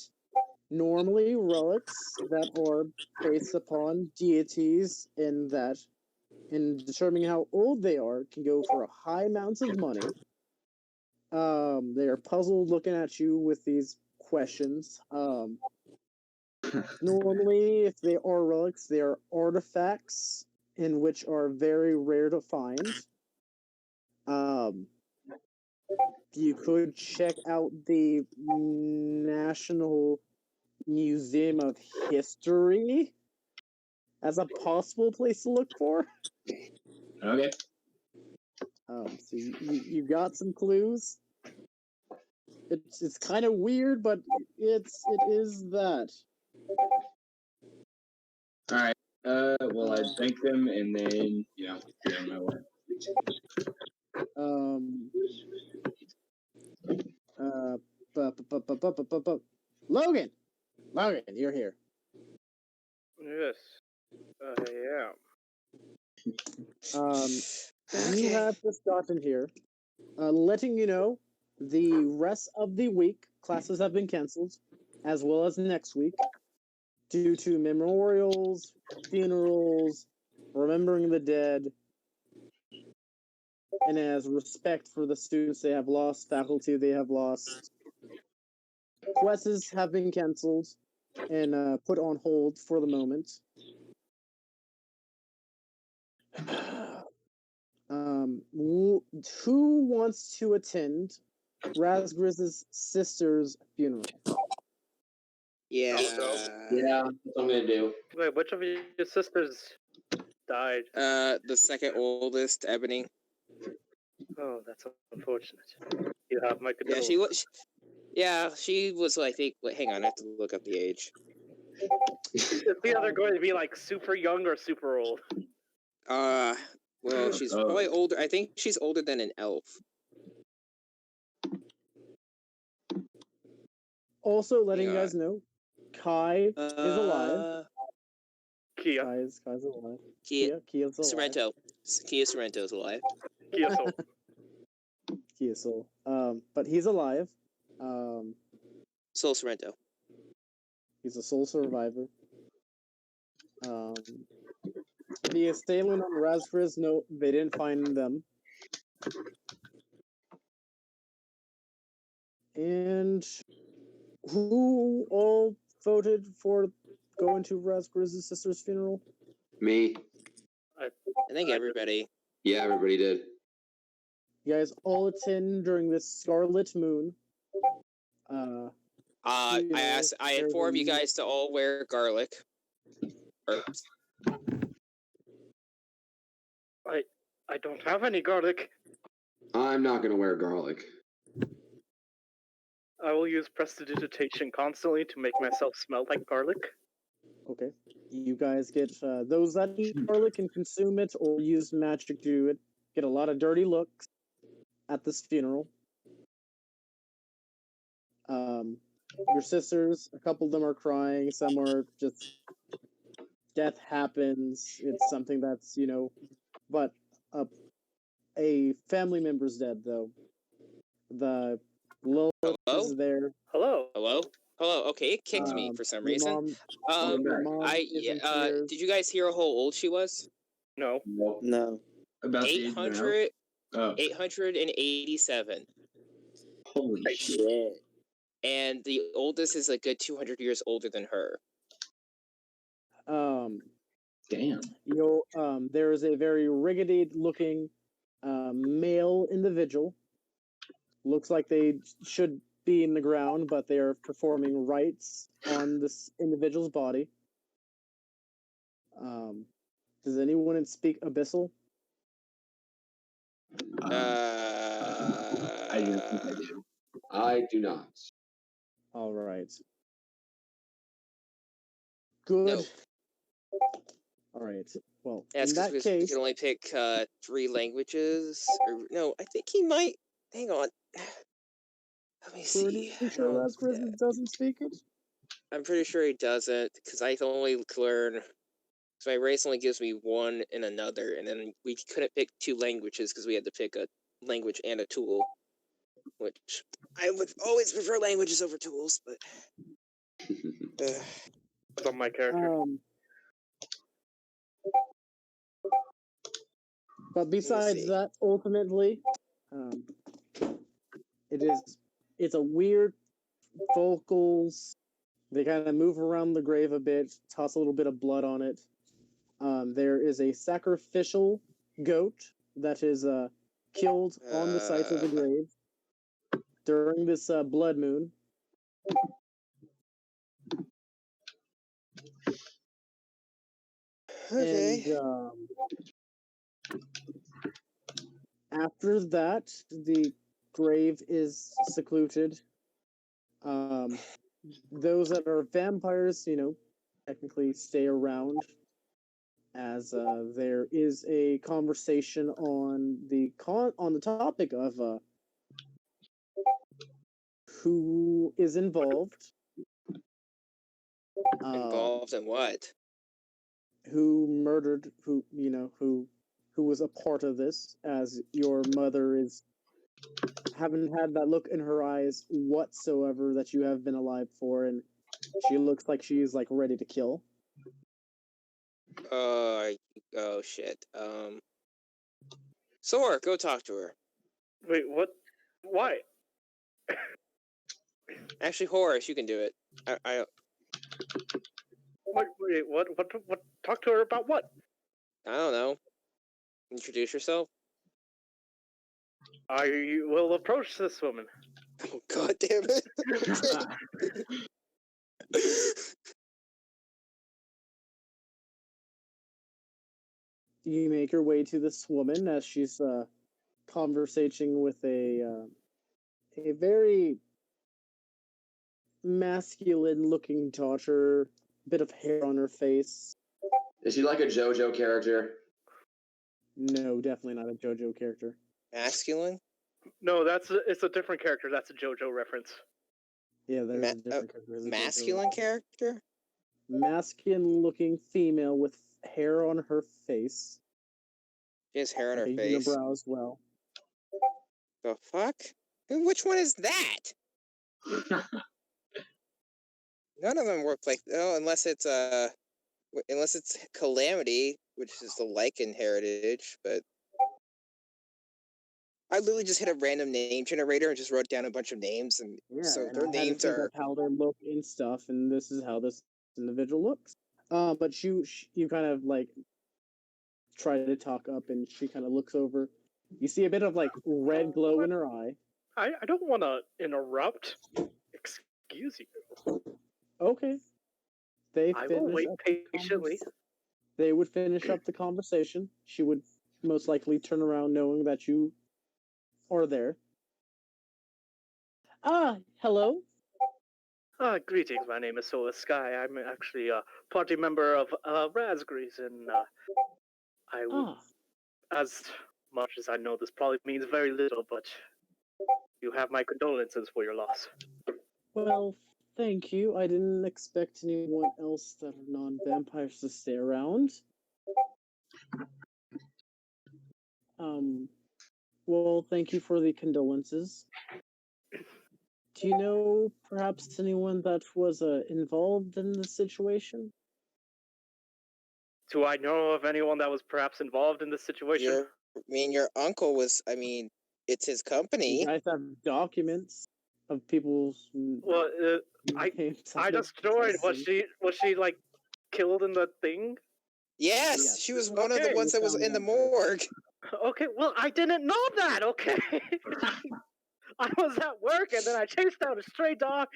normally relics that are based upon deities and that in determining how old they are can go for high amounts of money. They are puzzled looking at you with these questions. Normally, if they are relics, they are artifacts in which are very rare to find. You could check out the National Museum of History as a possible place to look for. Okay. So you got some clues. It's kind of weird, but it is that. All right. Well, I'd thank them and then get on my way. Logan, you're here. Yes, I am. You have just gotten here, letting you know the rest of the week classes have been canceled, as well as next week, due to memorials, funerals, remembering the dead, and as respect for the students they have lost, faculty they have lost. Classes have been canceled and put on hold for the moment. Who wants to attend Razgriz's sister's funeral? Yeah. Yeah, that's what I'm gonna do. Wait, which of your sisters died? The second oldest, Ebony. Oh, that's unfortunate. You have my Yeah, condolences. she was. Yeah, she was. I think. Wait, hang on, I have to look up the age. Is the other going to be like super young or super old? Well, she's probably older. I think she's older than an elf. Also, letting you guys know, Kai is alive. Kia. Kai's alive. Kia's alive. Sorrento. Kia Sorrento's alive. Kia Soul. Kia Soul. But he's alive. Soul Sorrento. He's a soul survivor. The assailant on Razgriz, no, they didn't find them. And who all voted for going to Razgriz's sister's funeral? Me. I think everybody. Yeah, everybody did. You guys all attend during this Scarlet Moon. I had 4 of you guys to all wear garlic. I don't have any garlic. I'm not gonna wear garlic. I will use prestidigitation constantly to make myself smell like garlic. Okay. You guys get those that eat garlic and consume it or use magic to do it. Get a lot of dirty looks at this funeral. Your sisters, a couple of them are crying. Some are just death happens. It's something that's but a family member's dead though. The Lilith Hello? is there. Hello. Hello? Okay, it kicked me for some Your reason. mom, Um, your mom isn't here. did you guys hear how old she was? No. Nope. No. About the age of the house? 800, Oh, 887. holy shit. Shit. And the oldest is a good 200 years older than her. Damn. There is a very riggedy-looking male individual. Looks like they should be in the ground, but they are performing rites on this individual's body. Does anyone speak Abyssal? I don't think I do. I do not. All right. Good. No. All right. Well, That's in that because we case, can only pick 3 languages. Or, no, I think he might. Hang on. Let me see. pretty sure No, Raspberry doesn't speak it. I'm pretty sure he doesn't, because I can only learn. So my race only gives me one and another, and then we couldn't pick 2 languages because we had to pick a language and a tool. Which I would always prefer languages over tools, but That's on my character. But besides that, ultimately, it's a weird vocals. They kind of move around the grave a bit, toss a little bit of blood on it. There is a sacrificial goat that is killed on the site of the grave during this blood moon. Okay. And after that, the grave is secluded. Those that are vampires, technically stay around, as there is a conversation on the topic of who is involved. Involved in what? Who murdered who was a part of this, as your mother haven't had that look in her eyes whatsoever that you have been alive for, and she looks like she's like ready to kill. Oh shit. Sora, go talk to her. Wait, what? Why? Actually, Horace, you can do it. Wait, what? What? Talk to her about what? I don't know. Introduce yourself. I will approach this woman. Oh, God damn it. You make your way to this woman as she's conversating with a very masculine-looking daughter, bit of hair on her face. Is she like a JoJo character? No, definitely not a JoJo character. Masculine? No, it's a different character. That's a JoJo reference. Yeah, there's a different character. Masculine character? Masculine-looking female with hair on her face. She has hair on her face. Unibrow as well. The fuck? Which one is that? None of them work like unless it's Calamity, which is the Lycan heritage, but I literally just hit a random name generator and just wrote down a bunch of names, and so their names are how they look and stuff, and this is how this individual looks. But you kind of like try to talk up, and she kind of looks over. You see a bit of like red glow in her eye. I don't want to interrupt. Excuse you. Okay. I will wait patiently. They would finish up the conversation. She would most likely turn around knowing that you are there. Hello. Greetings. My name is Solar Sky. I'm actually a party member of Raspberries, and I would, as much as I know this probably means very little, but you have my condolences for your loss. Well, thank you. I didn't expect anyone else that are non-vampires to stay around. Well, thank you for the condolences. Do you know perhaps anyone that was involved in this situation? Do I know of anyone that was perhaps involved in this situation? Your uncle was. It's his You company. guys have documents of people's Well, names. I just joined. Was she like killed in the thing? Yes, Yes. she was one of the Okay. ones that was in the morgue. Okay, well, I didn't know that. Okay, I was at work and then I chased down a stray dog.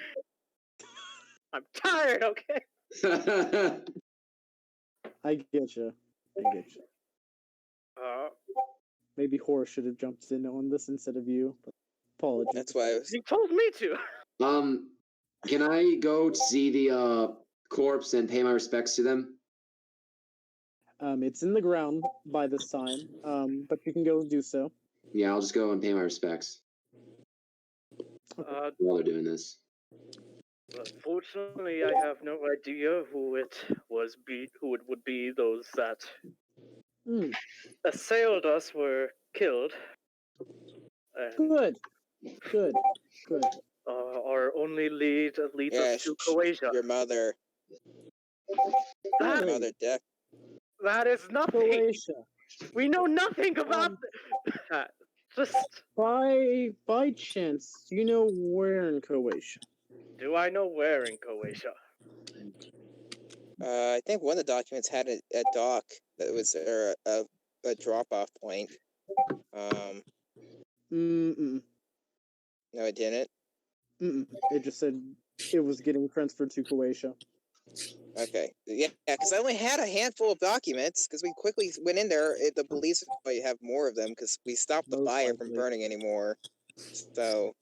I'm tired. Okay. I get you. Maybe Horace should have jumped in on this instead of you. But apologies. That's why I was. You told me to. Can I go see the corpse and pay my respects to them? It's in the ground by this time. But you can go do so. Yeah, I'll just go and pay my respects while they're doing this. Unfortunately, I have no idea who it would be. Those that assailed us were killed. And Good. our only lead leads us to Croatia. Your mother. That, Your mother death. that is nothing. Croatia. We know nothing about that. Just by chance, do you know where in Croatia? do I know where in Croatia? I think one of the documents had a dock that was a drop-off point. No, it didn't. It just said it was getting transferred to Croatia. Okay, yeah, because I only had a handful of documents because we quickly went in there. The police probably have more of them because we stopped the fire from burning anymore. So,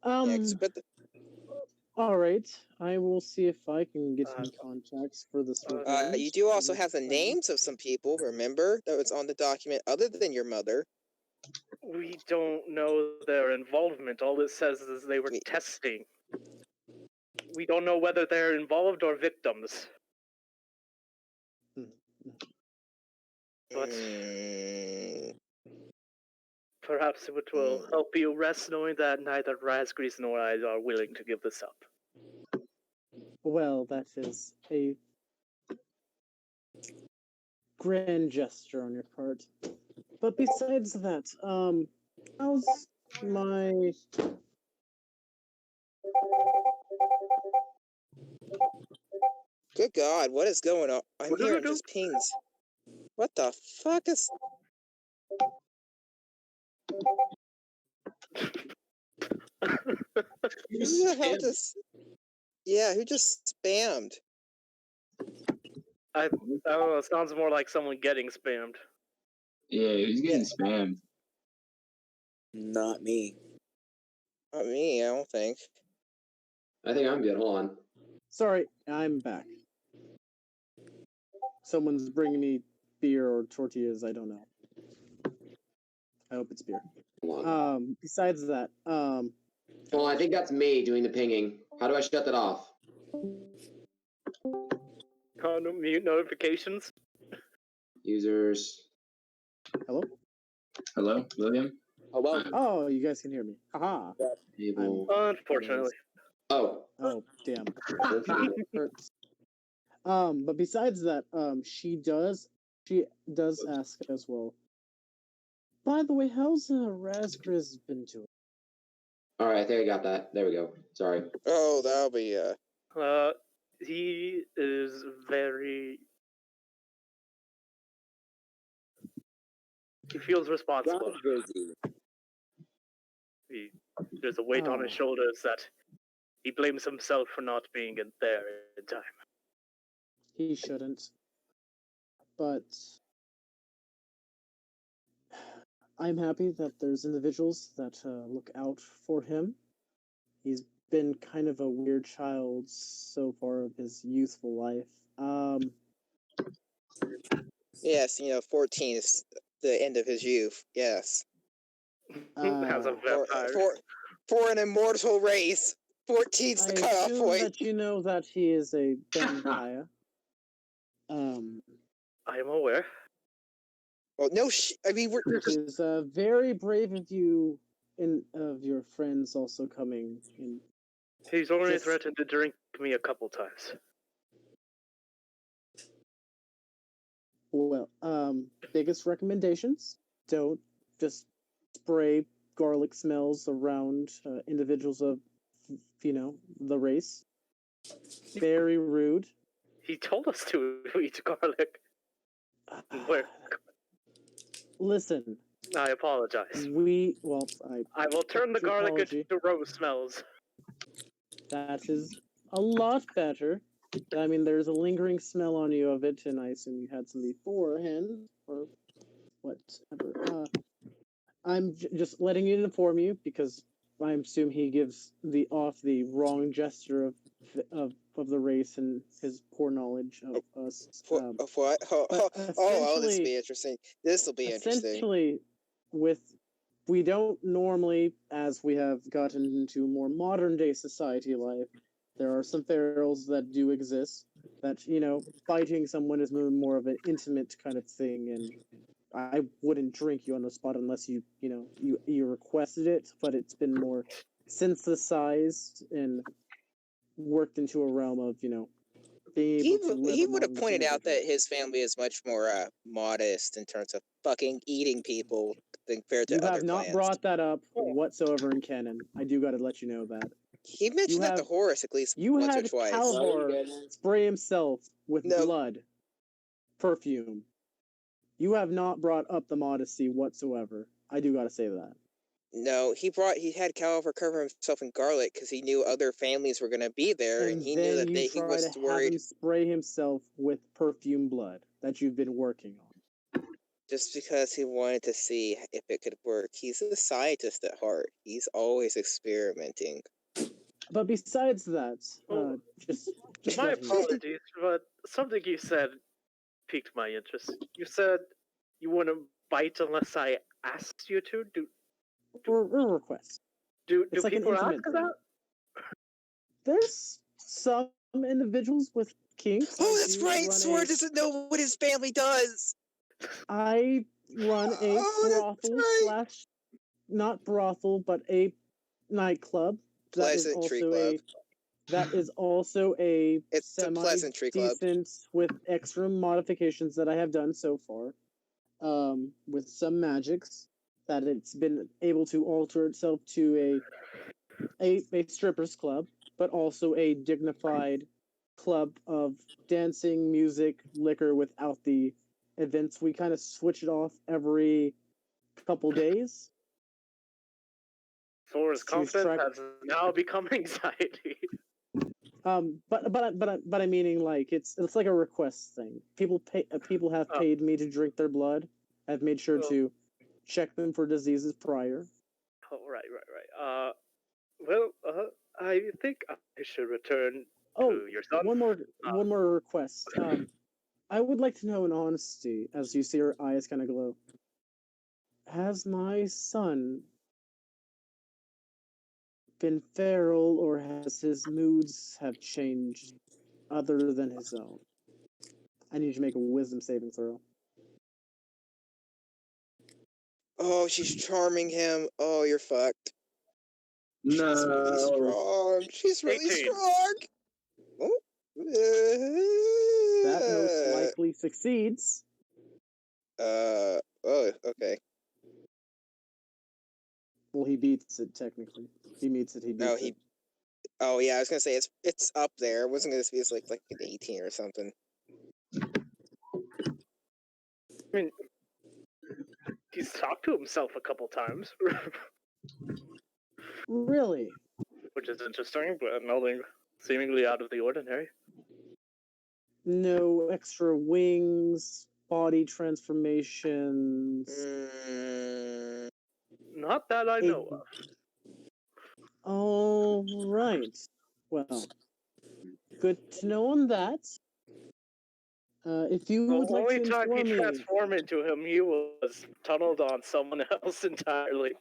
all right, I will see if I can get some contacts for this. You do also have the names of some people. Remember that was on the document, other than your mother. We don't know their involvement. All it says is they were testing. We don't know whether they're involved or victims. But perhaps it will help you rest knowing that neither Razgrees nor I are willing to give this up. Well, that is a grand gesture on your part. But besides that, how's my... Good God, what is going on? I'm hearing just pings. What the fuck is... Who the hell just... Yeah, who just spammed? I don't know, it sounds more like someone getting spammed. Yeah, who's getting spammed? Not me. Not me, I don't think. I think I'm good. Hold on. Sorry, I'm back. Someone's bringing me beer or tortillas, I don't know. I hope it's beer. Besides that, well, I think that's me doing the pinging. How do I shut that off? Mute notifications. Users. Hello? Hello, William? Hello? Oh, you guys can hear me. Haha. Unfortunately. Oh, damn. Hurts. But besides that, she does ask as well. By the way, how's Razgriz been doing? All right, there you got that. There we go. Sorry. Oh, that'll be he is very... He feels responsible. There's a weight on his shoulders that he blames himself for not being there in time. He shouldn't. But I'm happy that there's individuals that look out for him. He's been kind of a weird child so far of his youthful life. Yes, 14 is the end of his youth. Yes. As a vampire. For an immortal race, 14's the cutoff point. That you know that he is a vampire. I am aware. Well, no, I mean, It is very brave of you and of your friends also coming in He's only threatened to drink me a couple times. Well, biggest recommendations: don't just spray garlic smells around individuals of, the race. Very rude. He told us to eat garlic. Listen. I apologize. I will turn the garlic apology. into rose smells. That is a lot better. I mean, there's a lingering smell on you of it, and I assume you had some beforehand, or whatever. I'm just letting you inform you, because I assume he gives the wrong gesture of the race and his poor knowledge of us. Of what? Oh, this will be interesting. This will be interesting. Essentially, we don't normally, as we have gotten into more modern day society life, there are some ferals that do exist, that, fighting someone is more of an intimate kind of thing, and I wouldn't drink you on the spot unless you requested it, but it's been more synthesized and worked into a realm of, being able to live. He would have pointed out that his family is much more modest in terms of fucking eating people compared to other clans. You have not brought that up whatsoever in canon. I do got to let you know that. He mentioned that to Horus at least once or twice. Calvor spray himself with blood perfume. You have not brought up the modesty whatsoever. I do got to say that. No, he had Calvor cover himself in garlic because he knew other families were going to be there, and he knew that he was worried. Have him spray himself with perfume blood that you've been working on. Just because he wanted to see if it could work. He's a scientist at heart. He's always experimenting. But besides that, just my apologies, but something you said piqued my interest. You said you wouldn't bite unless I asked you to. Or request. Do people ask that? There's some individuals with kinks. Oh, that's right. Sora doesn't know what his family does. I run a brothel / not brothel, but a nightclub. Pleasantry club. That is also a it's a pleasantry club with extra modifications that I have done so far. With some magics that it's been able to alter itself to a strippers club, but also a dignified club of dancing, music, liquor without the events. We kind of switch it off every couple days. Sora's confidence has now become anxiety. But I'm meaning, like, it's like a request thing. People have paid me to drink their blood. I've made sure to check them for diseases prior. Oh, right. I think I should return to your son. One more request. I would like to know in honesty, as you see her eyes kind of glow, has my son been feral, or has his moods have changed other than his own? I need you to make a wisdom saving throw. Oh, she's charming him. Oh, you're fucked. No. She's really strong. She's really 18. strong. Oh. That most likely succeeds. Oh, okay. Well, he beats it, technically. He meets it, he beats it. Oh, yeah, I was gonna say, it's up there. It wasn't gonna be like an 18 or something. I mean, he's talked to himself a couple times. Really? Which is interesting, but nothing seemingly out of the ordinary. No extra wings, body transformations. Not that I know of. All right. Well, good to know on that. If you would like to inform me... The only time he transformed into him, he was tunneled on someone else entirely.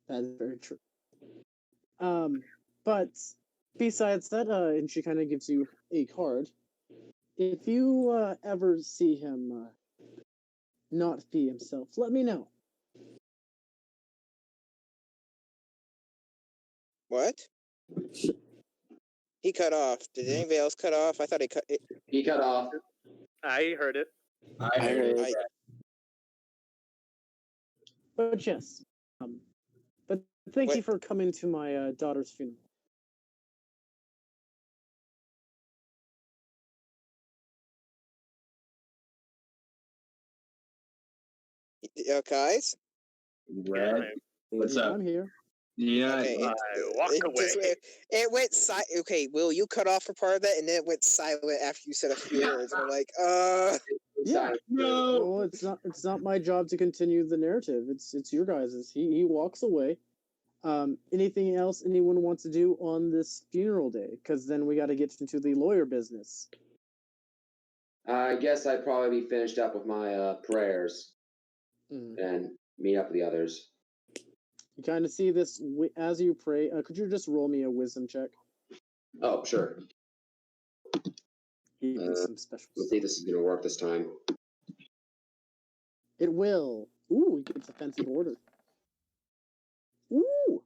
That is very true. But besides that, and she kind of gives you a card. If you ever see him not be himself, let me know. What? He cut off. Did anybody else cut off? I thought he cut. He cut off. I heard it. I heard it. But yes, but thank What- you for coming to my daughter's funeral. Guys? Red. What's Yeah, up? I'm here. Yeah. Okay, I walk away. It went silent. Okay, Will, you cut off for part of that, and then it went silent after you said a few words. And I'm like, Yeah. No. Well, it's not my job to continue the narrative. It's your guys's. He walks away. Anything else anyone wants to do on this funeral day? Because then we got to get into the lawyer business. I guess I'd probably be finished up with my prayers and meet up with the others. You kind of see this as you pray. Could you just roll me a wisdom check? Oh, sure. Give me some special. Let's see if this is going to work this time. It will. Ooh, it's a fancy border. Ooh.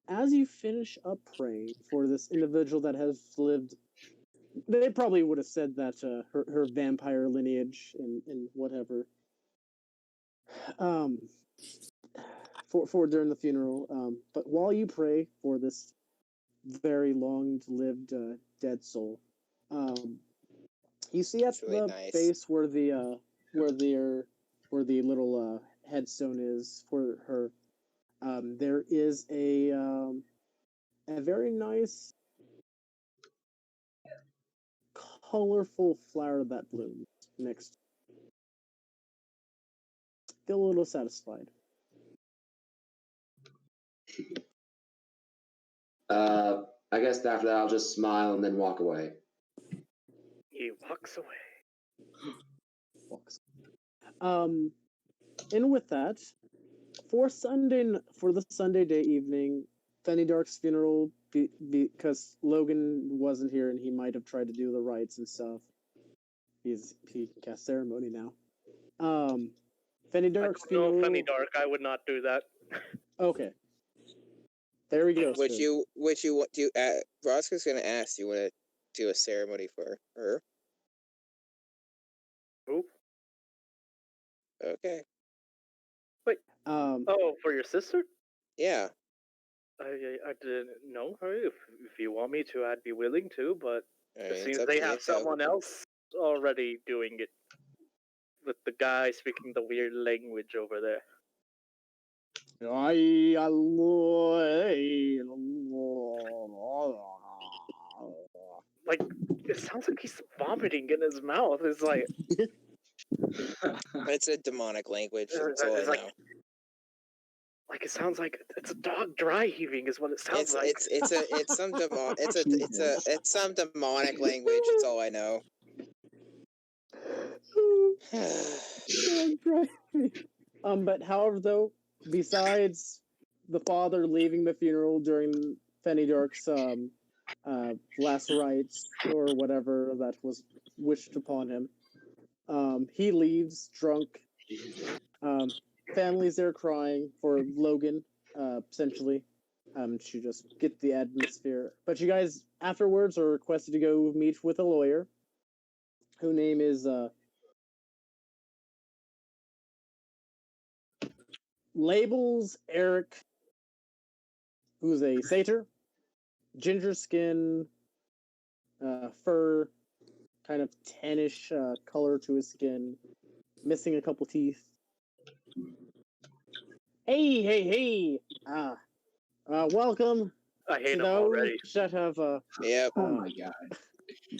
As you finish up praying for this individual that has lived, they probably would have said that her vampire lineage and whatever. For during the funeral. But while you pray for this very long-lived dead soul, you see at That's really the nice. base where the little headstone is for her. There is a very nice, colorful flower that blooms next. Feel a little satisfied. I guess after that I'll just smile and then walk away. He walks away. Walks. And with that, for the Sunday day evening, Fanny Dark's funeral, because Logan wasn't here and he might have tried to do the rites and stuff. He can cast ceremony now. Fanny Dark's funeral. No, Fanny Dark. I would not do that. Okay. There we go. Would you do? Roscoe's gonna ask you want to do a ceremony for her. Who? Okay. Wait. Oh, for your sister? Yeah. I didn't know her. If you want me to, I'd be willing to. But I mean, it seems it's up they to have you, so- someone else already doing it. With the guy speaking the weird language over there. Like, it sounds like he's vomiting in his mouth. It's like It's a demonic language. That's all I it's like, know. Like, it sounds like it's a dog dry heaving is what it sounds like. It's some demonic language. That's all I know. But however, though, besides the father leaving the funeral during Fanny Dark's last rites or whatever that was wished upon him, he leaves drunk. Family's there crying for Logan, essentially, to just get the atmosphere. But you guys afterwards are requested to go meet with a lawyer, whose name is Labels Eric, who's a satyr, ginger skin, fur, kind of tannish color to his skin, missing a couple teeth. Hey! Welcome I hate to him already. those that have Yep. Oh my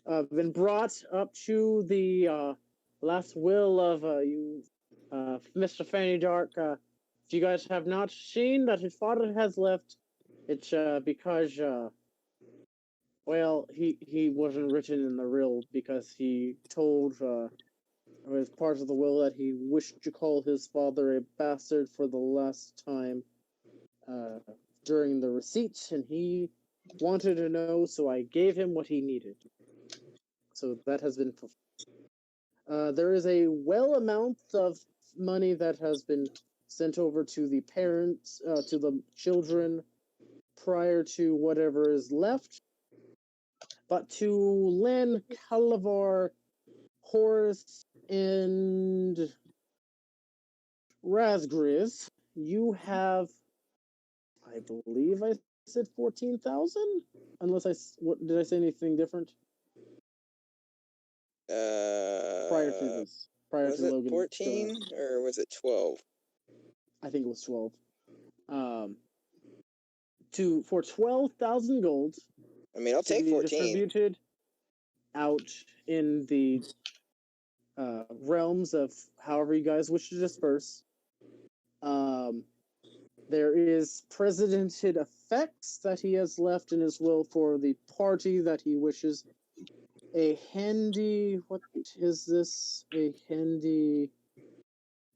god. been brought up to the last will of you, Mr. Fanny Dark. If you guys have not seen that his father has left, it's because well, he wasn't written in the will because he told as part of the will that he wished to call his father a bastard for the last time during the receipt, and he wanted to know, so I gave him what he needed. So that has been fulfilled. There is a well amount of money that has been sent over to the parents, to the children, prior to whatever is left. But to Len, Calavar, Horus, and Razgriz, you have, I believe I said 14,000? Unless did I say anything different? Prior to this. Prior was to it Logan 14 or was it 12? I think it was 12. For 12,000 gold. I mean, I'll to take be 14. distributed out in the realms of however you guys wish to disperse. There is presidented effects that he has left in his will for the party that he wishes. A handy, what is this? A handy,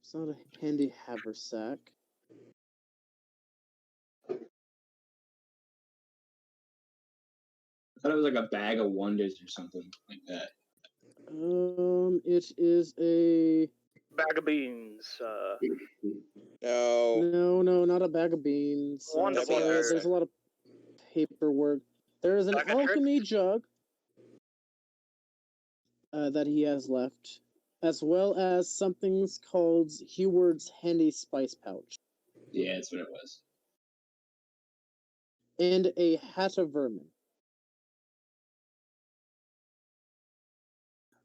it's not a handy haversack. I thought it was like a bag of wonders or something like that. It is a... Bag of beans. No. No, not a bag of beans. Wonderful. There's a lot of paperwork. There is an Bag of alchemy tricks? jug that he has left, as well as something called Heward's Handy Spice Pouch. Yeah, that's what it was. And a hat of vermin.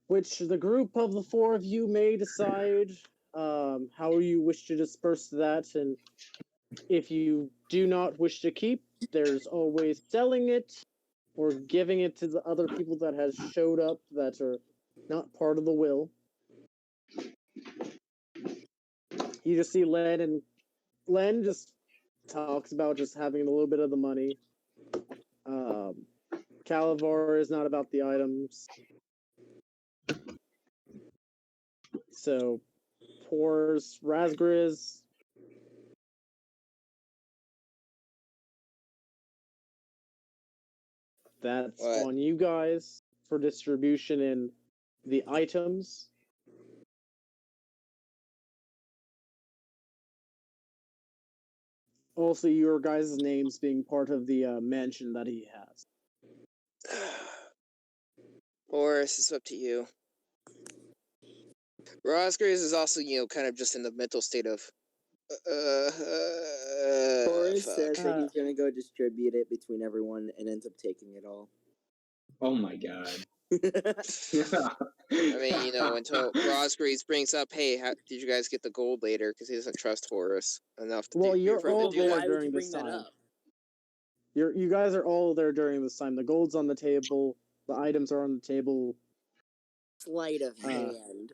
Which the group of the four of you may decide how you wish to disperse that, and if you do not wish to keep, there's always selling it or giving it to the other people that has showed up that are not part of the will. You just see Len just talks about just having a little bit of the money. Calavar is not about the items. So, pours Razgriz. That's What? on you guys for distribution in the items. Also, your guys' names being part of the mansion that he has. Horace, it's up to you. Rosgreaves is also, kind of just in the mental state of, Horace fuck. says that he's gonna go distribute it between everyone and ends up taking it all. Oh my god. I mean, until Rosgreaves brings up, hey, how did you guys get the gold later? Because he doesn't trust Horace enough to Well, do you're for him to all do there that. Why would during you this bring that time. up? You guys are all there during this time. The gold's on the table. The items are on the table. Sleight of hand.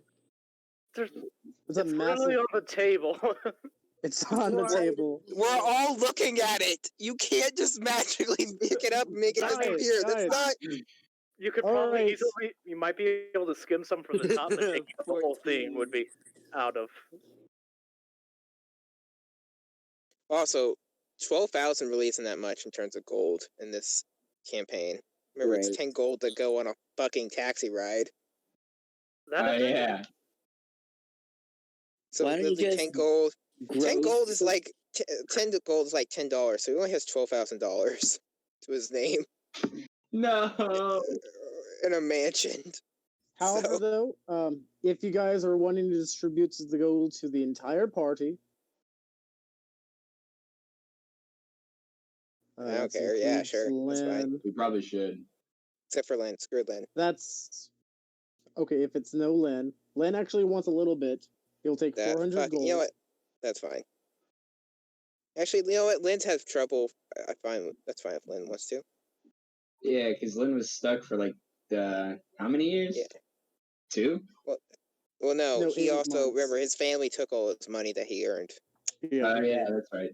It's a It's massive. literally on the table. It's on the Why- table. We're all looking at it. You can't just magically pick it up and make it Guys, disappear. That's guys. not. You could All probably right. easily, you might be able to skim some from the top, but taking the whole 14. thing would be out of. Also, 12,000 really isn't that much in terms of gold in this campaign. Remember, Right. it's 10 gold to go on a fucking taxi ride. That is yeah. So Why don't you literally just 10 gold. 10 gold is gross- like 10 gold is like $10. So he only has $12,000 to his name No. in a mansion. However, though, if you guys are wanting to distribute the gold to the entire party, I don't care. Yeah, sure. That's fine. We probably should. Except for Len. Screw Len. That's okay. If it's no Len actually wants a little bit. He'll take 400 gold. You know what? That's fine. Actually, you know what? Len's has trouble. That's fine if Len wants to. Yeah, because Lynn was stuck for like how many years? Yeah. 2? Well, no. He 8 also months. remember his family took all his money that he earned. Yeah. Yeah, that's right.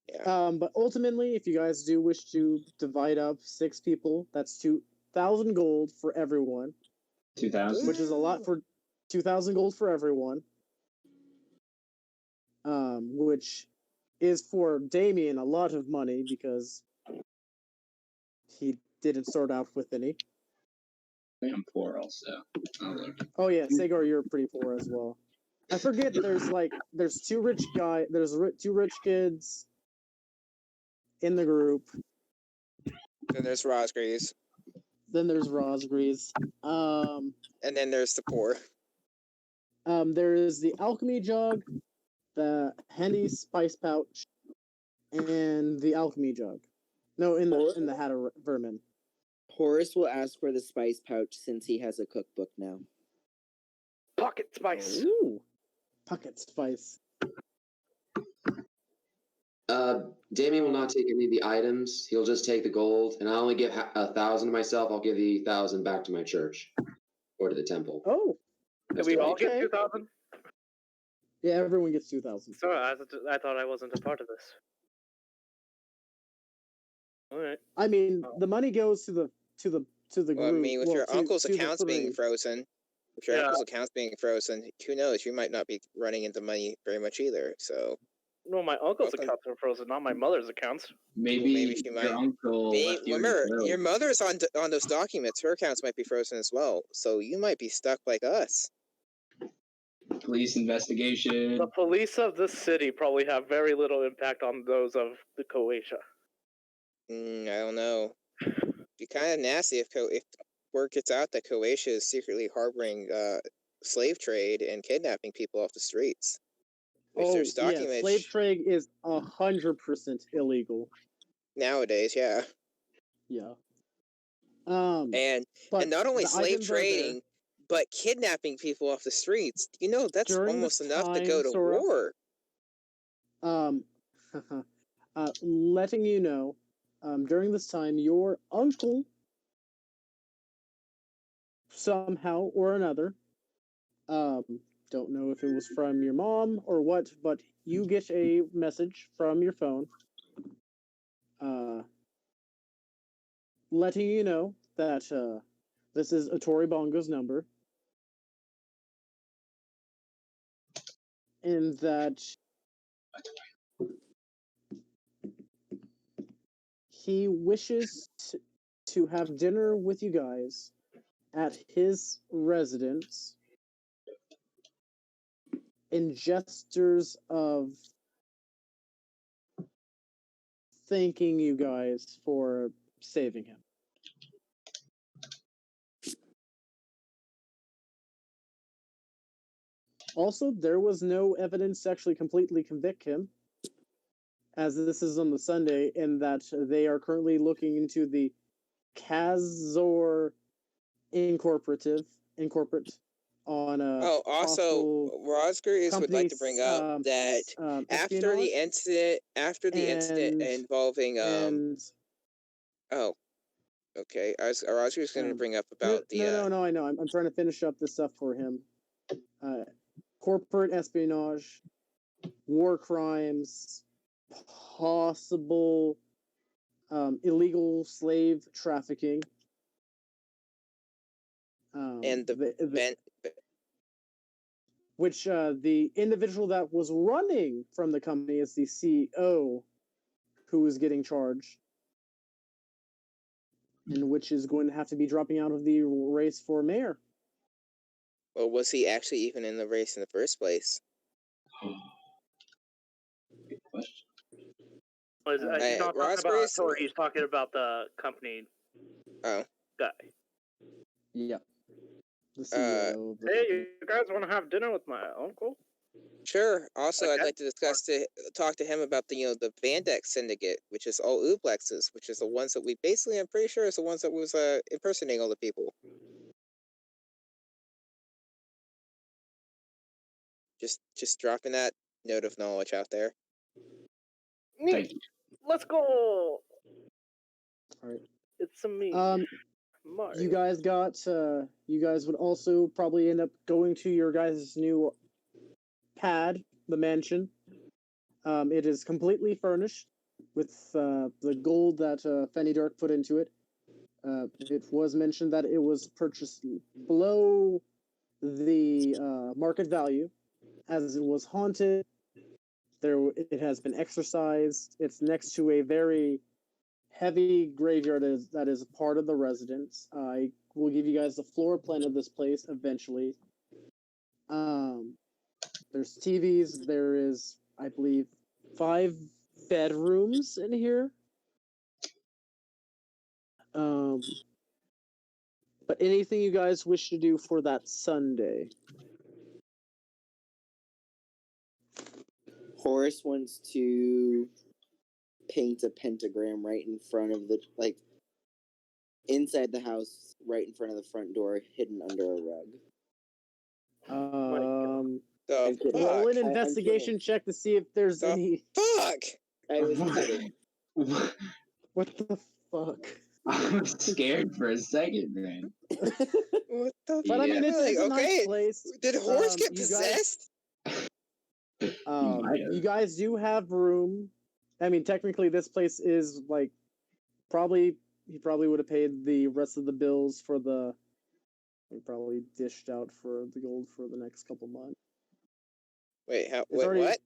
Yeah. But ultimately, if you guys do wish to divide up 6 people, that's 2,000 gold for everyone, 2,000. which is a lot for 2,000 gold for everyone. Which is for Damien a lot of money because he didn't start out with any. I'm poor also. Oh, look. Oh yeah, Sagar, you're pretty poor as well. I forget there's 2 rich there's 2 rich kids in the group. Then there's Rosgreaves. Then there's Rosgrees. And then there's the poor. There is the alchemy jug, the Henny spice pouch, and the alchemy jug. No, in the hat of vermin. Horace will ask for the spice pouch since he has a cookbook now. Pocket spice. Ooh, pocket spice. Damien will not take any of the items. He'll just take the gold, and I only give 1,000 to myself. I'll give the 1,000 back to my church or to the temple. Oh, Did we all get okay. 2,000? Yeah, everyone gets 2,000. Sorry, I thought I wasn't a part of this. All right. I mean, the money goes to the group. Well, I mean, with your uncle's accounts being three. frozen, who knows? You might not be running into money very much either. So, No, my uncle's accounts are frozen, not my mother's accounts. Maybe she your might. uncle left you in Remember, the your mother's on those documents. Her accounts might be frozen as well. So you might be stuck like us. police investigation. The police of this city probably have very little impact on those of the Croatia. I don't know. It'd be kind of nasty if word gets out that Croatia is secretly harboring slave trade and kidnapping people off the streets. If there's documents, slave trade is 100% illegal nowadays. Yeah. Yeah. And not only slave trading, but kidnapping people off the streets. You know, that's almost enough to go to war. Letting you know, during this time, your uncle, somehow or another, don't know if it was from your mom or what, but you get a message from your phone, letting you know that this is Atori Bongo's number, and that he wishes to have dinner with you guys at his residence in gestures of thanking you guys for saving him. Also, there was no evidence to actually completely convict him, as this is on the Sunday, and that they are currently looking into the Kazor Incorporate on also, Rosgreaves would like to bring up that after the incident involving okay, Rosgreaves was going to bring up about No, I know. I'm trying to finish up this stuff for him. Corporate espionage, war crimes, possible illegal slave trafficking, and which the individual that was running from the company is the CEO, who is getting charged, and which is going to have to be dropping out of the race for mayor. Well, was he actually even in the race in the first place? Good question. He's not talking about Tori, he's talking about the company guy. Yeah. The CEO. Hey, you guys want to have dinner with my uncle? Sure. Also, I'd like to talk to him about the Vandex syndicate, which is all Ublexes, which is the ones that we basically, I'm pretty sure, is the ones that was impersonating all the people. Just dropping that note of knowledge out there. Thank you. Let's go. All right. It's a me. You guys you guys would also probably end up going to your guys' new pad, the mansion. It is completely furnished with the gold that Fenny Dark put into it. It was mentioned that it was purchased below the market value, as it was haunted. It has been exorcised. It's next to a very heavy graveyard that is a part of the residence. I will give you guys the floor plan of this place eventually. There's TVs. There is, I believe, 5 bedrooms in here. But anything you guys wish to do for that Sunday? Horace wants to paint a pentagram right in front of the, like, inside the house, right in front of the front door, hidden under a rug. The kidding. Roll an fuck? investigation check to see if there's The any. fuck? I was kidding. What the fuck? I'm scared for a second, man. What the? But I mean, it's Like, a okay. nice place. Did Horse get you guys- possessed? Might have. You guys do have room. I mean, technically, this place is like he probably would have paid the rest of the bills for the. He probably dished out for the gold for the next couple months. Wait, how? It's Wait, already- what?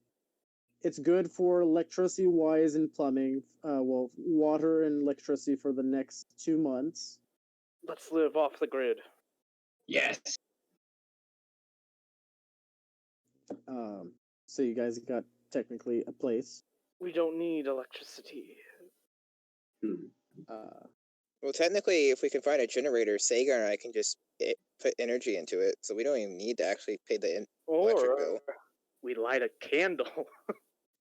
It's good for electricity wise and plumbing. Well, water and electricity for the next 2 months. Let's live off the grid. Yes. So you guys got technically a place. We don't need electricity. Well, technically, if we can find a generator, Sega and I can just put energy into it, so we don't even need to actually pay the electric bill. We light a candle.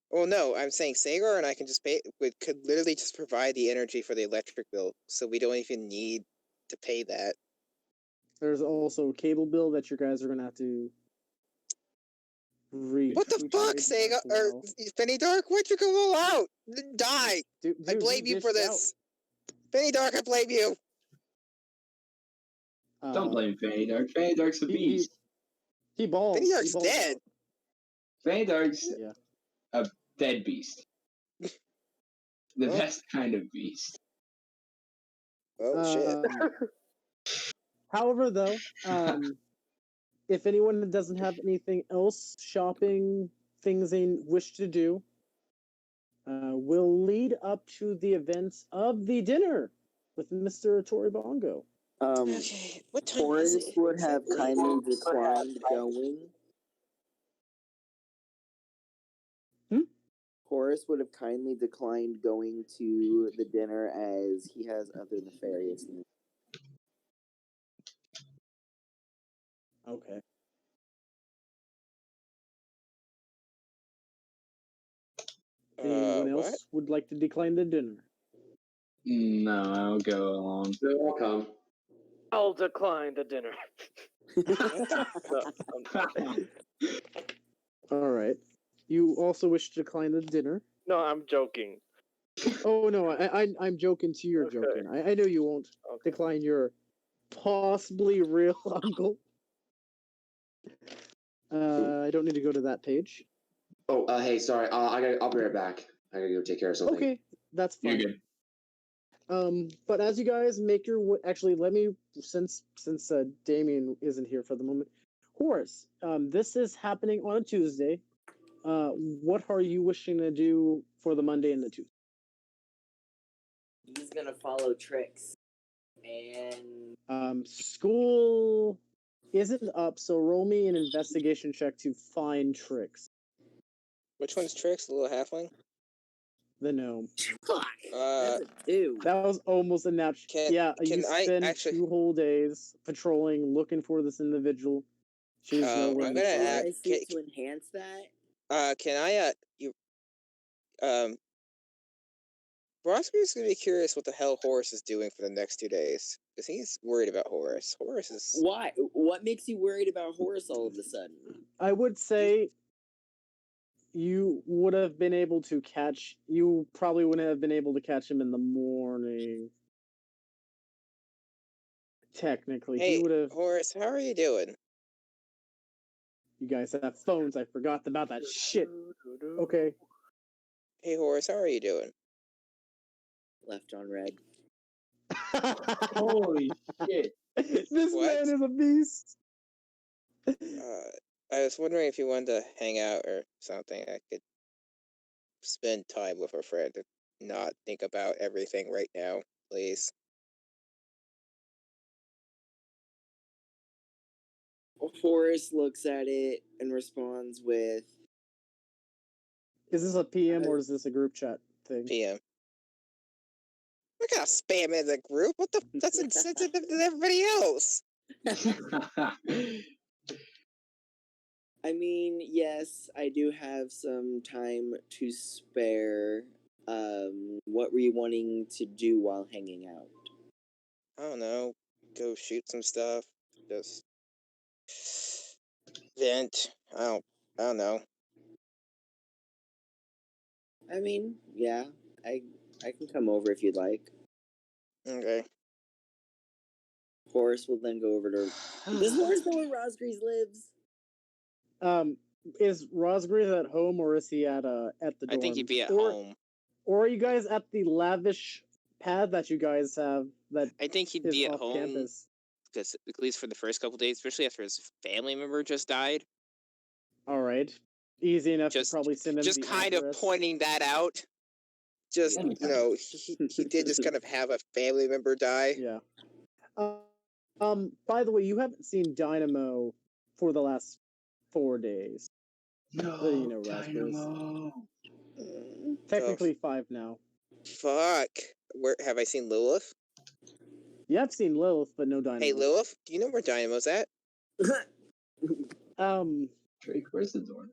Well, no, I'm saying Sagar and I can just pay. We could literally just provide the energy for the electric bill, so we don't even need to pay that. There's also a cable bill that you guys are gonna have to read. What the fuck, Sega or Penny Dark? Why'd you go all out? Die! I blame you for this. Penny Dark, I blame you. Don't blame Fanny Dark. Fanny Dark's a beast. He balls. Penny Dark's dead. Fanny Dark's a dead beast. The best kind of beast. Oh shit. However, though, if anyone doesn't have anything else, shopping things they wish to do, will lead up to the events of the dinner with Mr. Toribongo. Okay, what time Horace is it? would have kindly declined going. Horace would have kindly declined going to the dinner as he has other nefarious needs. Okay. Anyone else would like to decline the dinner? No, I'll go along. I'll come. I'll decline the dinner. All right. You also wish to decline the dinner? No, I'm joking. Oh no, I'm joking to your joking. I know you won't decline your possibly real uncle. I don't need to go to that page. Oh, hey, sorry. I'll be right back. I gotta go take care of something. Okay, that's fine. You're good. But as you guys make your way, actually, let me since Damien isn't here for the moment, Horace. This is happening on a Tuesday. What are you wishing to do for the Monday and the Tuesday? He's gonna follow tricks. And School isn't up, so roll me an investigation check to find Trix. Which one's Trix? The little halfling? The gnome. fuck. That's a 2. That was almost a natural. You spend 2 whole days patrolling, looking for this individual. She's nowhere. I'm gonna I see to enhance that. Can I Roscoe's gonna be curious what the hell Horace is doing for the next 2 days. Because he's worried about Horace. Horace is... Why? What makes you worried about Horace all of a sudden? I would say you would have been able to catch... You probably wouldn't have been able to catch him in the morning. Technically. Hey, he would have... Horace, how are you doing? You guys have phones. I forgot about that shit. Okay. Hey, Horace, how are you doing? Left on red. Holy shit. This What? man is a beast. I was wondering if you wanted to hang out or something. I could spend time with a friend and not think about everything right now, please. Horace looks at it and responds with, Is this a PM or is this a group chat thing? PM. We're gonna spam in the group. What the? That's insensitive to everybody else. I mean, yes, I do have some time to spare. What were you wanting to do while hanging out? I don't know. Go shoot some stuff. Just vent. I don't know. I mean, yeah, I can come over if you'd like. Okay. Horace will then go over to. Does Horace know where Rosgrees lives? Is Rosgreaves at home or is he at the dorm? I think he'd be at home. Or are you guys at the lavish pad that you guys have that I think he'd is be at off home campus? because at least for the first couple days, especially after his family member just died. All right, easy enough Just- to probably send him Just the kind address. of pointing that out. Just he did just kind of have a family member die. Yeah. By the way, you haven't seen Dynamo for the last 4 days. No, So, you know, Raspberries. Dynamo. Technically 5 now. Fuck. Where have I seen Lilith? You have seen Lilith, but no Dynamo. Hey Lilith, do you know where Dynamo's at? Drake, where's the door?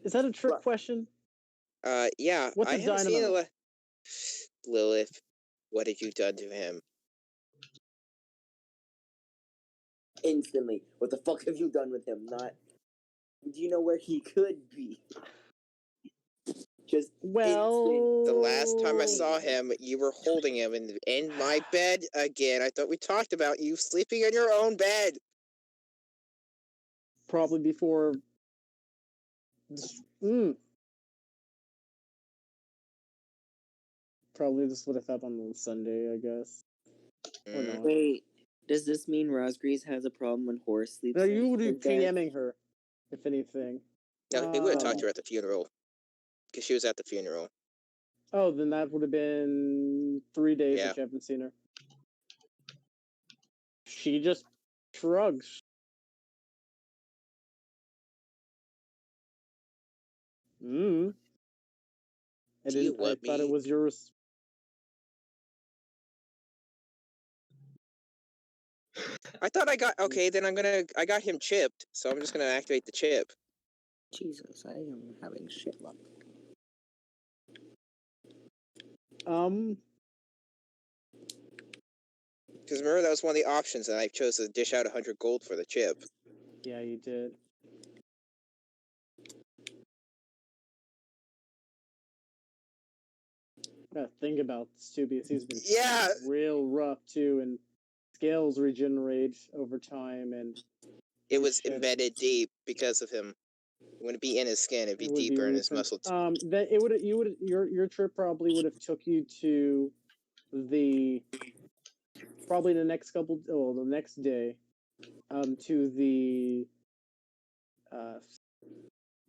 Is that a trick What? question? Yeah. What's I a haven't seen Dynamo? Lilith, what have you done to him? Instantly. What the fuck have you done with him? Not. Do you know where he could be? Just Well, The last time I saw him, you were holding him in my bed again. I thought we talked about you sleeping in your own bed. probably before. Probably this would have happened on Sunday, I guess. Or not. Wait, does this mean Rosgreaves has a problem when Horace sleeps? No, in you would be his bed? PMing her, if anything. No, he would have talked to her at the funeral. Because she was at the funeral. Oh, then that would have been 3 days Yeah. that you haven't seen her. She just shrugs. I Do you didn't. I want thought it me? was yours. I thought I got okay. Then I got him chipped, so I'm just gonna activate the chip. Jesus, I am having shit luck. Because remember that was one of the options, and I chose to dish out 100 gold for the chip. Yeah, you did. Gotta think about this too, because he's been Yeah. real rough too, and scales regenerate over time, and It was shit. embedded deep because of him. It wouldn't be in his skin; it'd be It would deeper be in his different. muscle. That it would your trip probably would have took you to the the next day,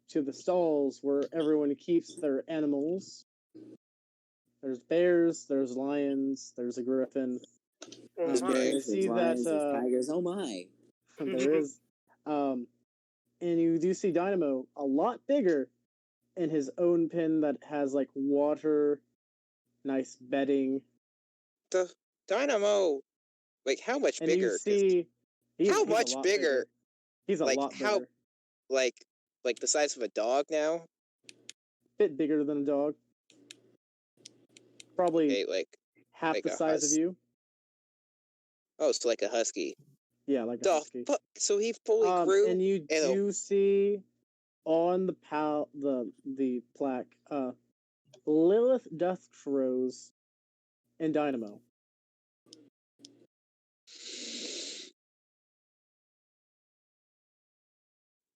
to the stalls where everyone keeps their animals. There's bears, there's lions, there's a griffin. There's Okay. bears, See there's lions, that, there's tigers. Oh my! there is, and you do see Dynamo a lot bigger in his own pen that has like water, nice bedding. The Dynamo, like how much And bigger? you see, he's How a much lot bigger? He's a Like, lot how- bigger. Like the size of a dog now? Bit bigger than a dog. Probably Okay, like half like the a size of you. oh, it's like a husky. Yeah, like a The husky. fuck? So he fully grew. And you do see on the the plaque, Lilith Dustrose and Dynamo.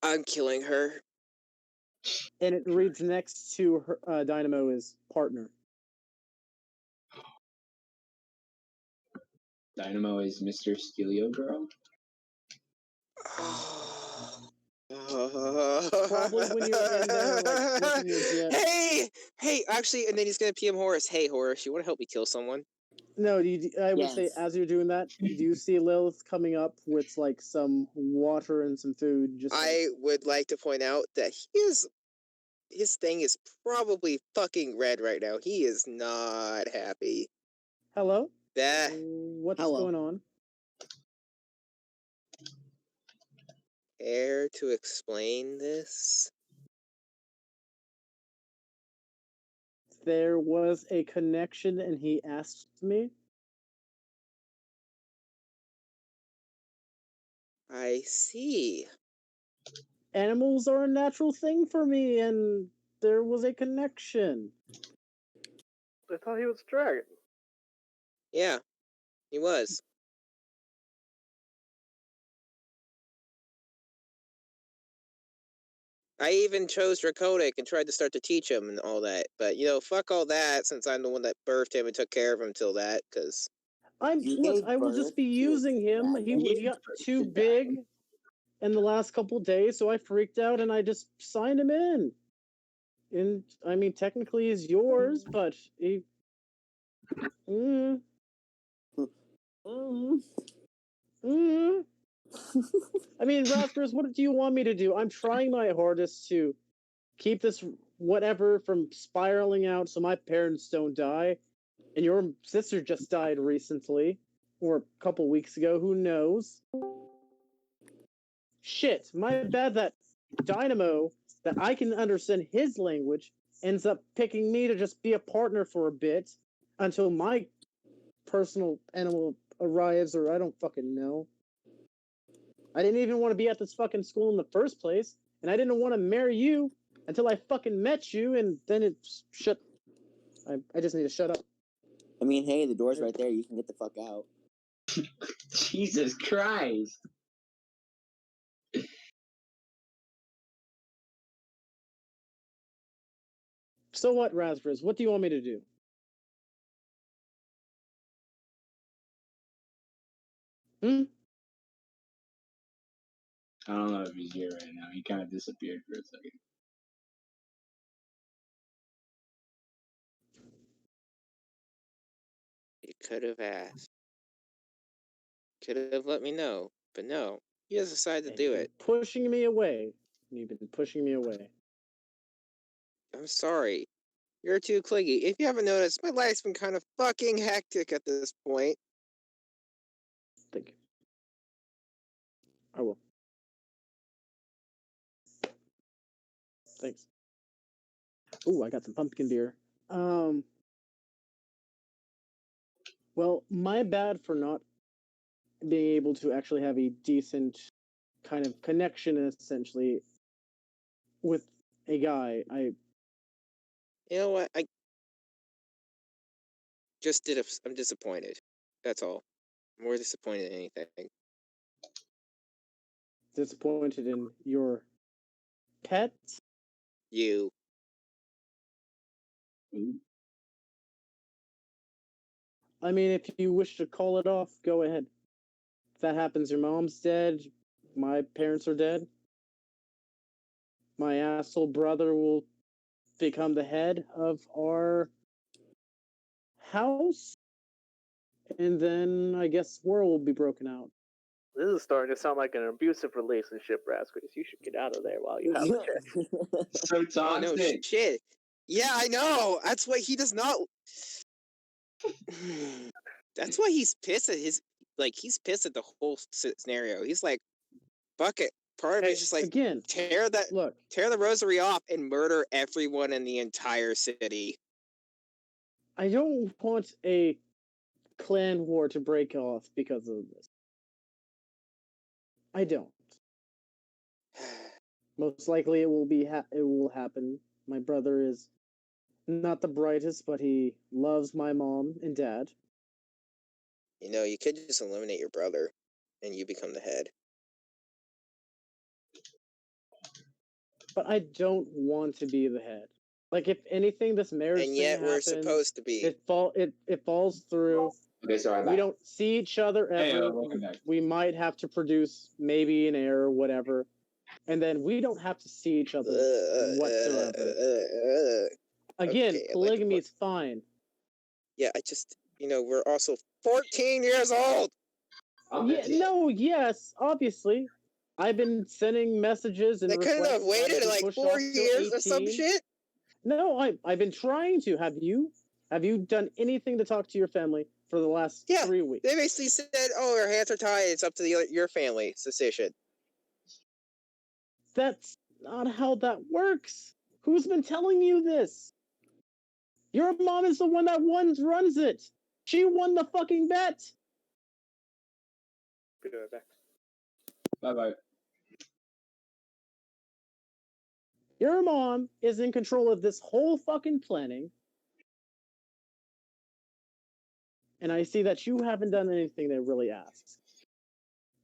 I'm killing her. And it reads next to her, Dynamo is partner. Dynamo is Mr. Steelio Girl. Probably when you're in there, like, flipping your jet. Hey, actually, and then he's gonna PM Horace. Hey, Horace, you want to help me kill someone? No, I would say Yes. as you're doing that, do you see Lilith coming up with like some water and some food? Just I would like to point out that he is his thing is probably fucking red right now. He is not happy. Hello? That What's Hello. going on? care to explain this? There was a connection and he asked me. I see. Animals are a natural thing for me, and there was a connection. I thought he was a dragon. Yeah, he was. I even chose Draconic and tried to start to teach him and all that. But, fuck all that, since I'm the one that birthed him and took care of him till that, because... You Look, gave I will just birth be to a using him. dragon? He got too big in the last couple of days, so I freaked out and I just signed him in. And, I mean, technically he's yours, but he... Mm. I mean, Raskers, what do you want me to do? I'm trying my hardest to keep this whatever from spiraling out so my parents don't die. And your sister just died recently, or a couple weeks ago, who knows? Shit, my bad that Dynamo, that I can understand his language, ends up picking me to just be a partner for a bit until my personal animal arrives, or I don't fucking know. I didn't even want to be at this fucking school in the first place, and I didn't want to marry you until I fucking met you, and then it shut. I just need to shut up. I mean, hey, the door's right there. You can get the fuck out. Jesus Christ. So what, Raspberries? What do you want me to do? I don't know if he's here right now. He kind of disappeared for a second. You could have asked. Could have let me know. But no, he has decided to do it. Pushing me away. You've been pushing me away. I'm sorry. You're too clingy. If you haven't noticed, my life's been kind of fucking hectic at this point. Thank you. I will. Thanks. Ooh, I got some pumpkin beer. Well, my bad for not being able to actually have a decent kind of connection, essentially, with a guy. You know what? I just did. I'm disappointed. That's all. More disappointed than anything. Disappointed in your pet. You. I mean, if you wish to call it off, go ahead. If that happens, your mom's dead, my parents are dead. My asshole brother will become the head of our house, and then I guess war will be broken out. This is starting to sound like an abusive relationship, Raskers. You should get out of there while you have a chance. So Oh no, toxic. shit. Yeah, I know. That's why he does not. That's why he's pissed at he's pissed at the whole scenario. He's like, fuck it. Part of it's just like, again, tear the rosary off and murder everyone in the entire city. I don't want a clan war to break off because of this. I don't. Most likely, it will happen. My brother is not the brightest, but he loves my mom and dad. You could just eliminate your brother, and you become the head. But I don't want to be the head. Like, if anything, this marriage And thing yet we're happens, supposed to be. It falls through. Okay, sorry. We don't see each other ever. welcome back. We might have to produce maybe an heir or whatever, and then we don't have to see each other whatsoever. Again, Okay, polygamy is fine. Yeah, I just, we're also 14 years old! I'm Yeah, 15. no, yes, obviously. I've been sending messages and They couldn't have requests that waited it be like pushed 4 off till years or some 18. shit. No, I've been trying to. Have you? Have you done anything to talk to your family for the last Yeah, 3 weeks? they basically said, "Oh, our hands are tied. It's up to your family's decision." That's not how that works. Who's been telling you this? Your mom is the one that runs it. She won the fucking bet. Be right back. Bye-bye. Your mom is in control of this whole fucking planning. And I see that you haven't done anything that really asks.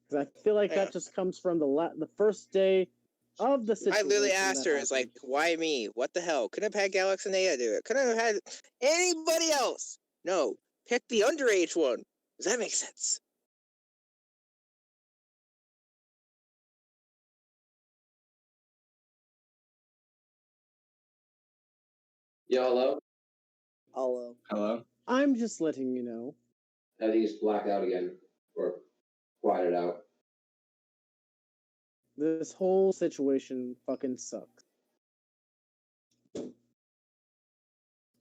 Because I feel like that just comes from the first day of the situation. I literally asked her, "It's like, why me? What the hell? Couldn't have had Galax and Naya do it. Couldn't have had anybody else. No, pick the underage one. Does that make sense?" Yo, hello? Hello? I'm just letting you know. I think he's blacked out again. Or quieted out. This whole situation fucking sucks.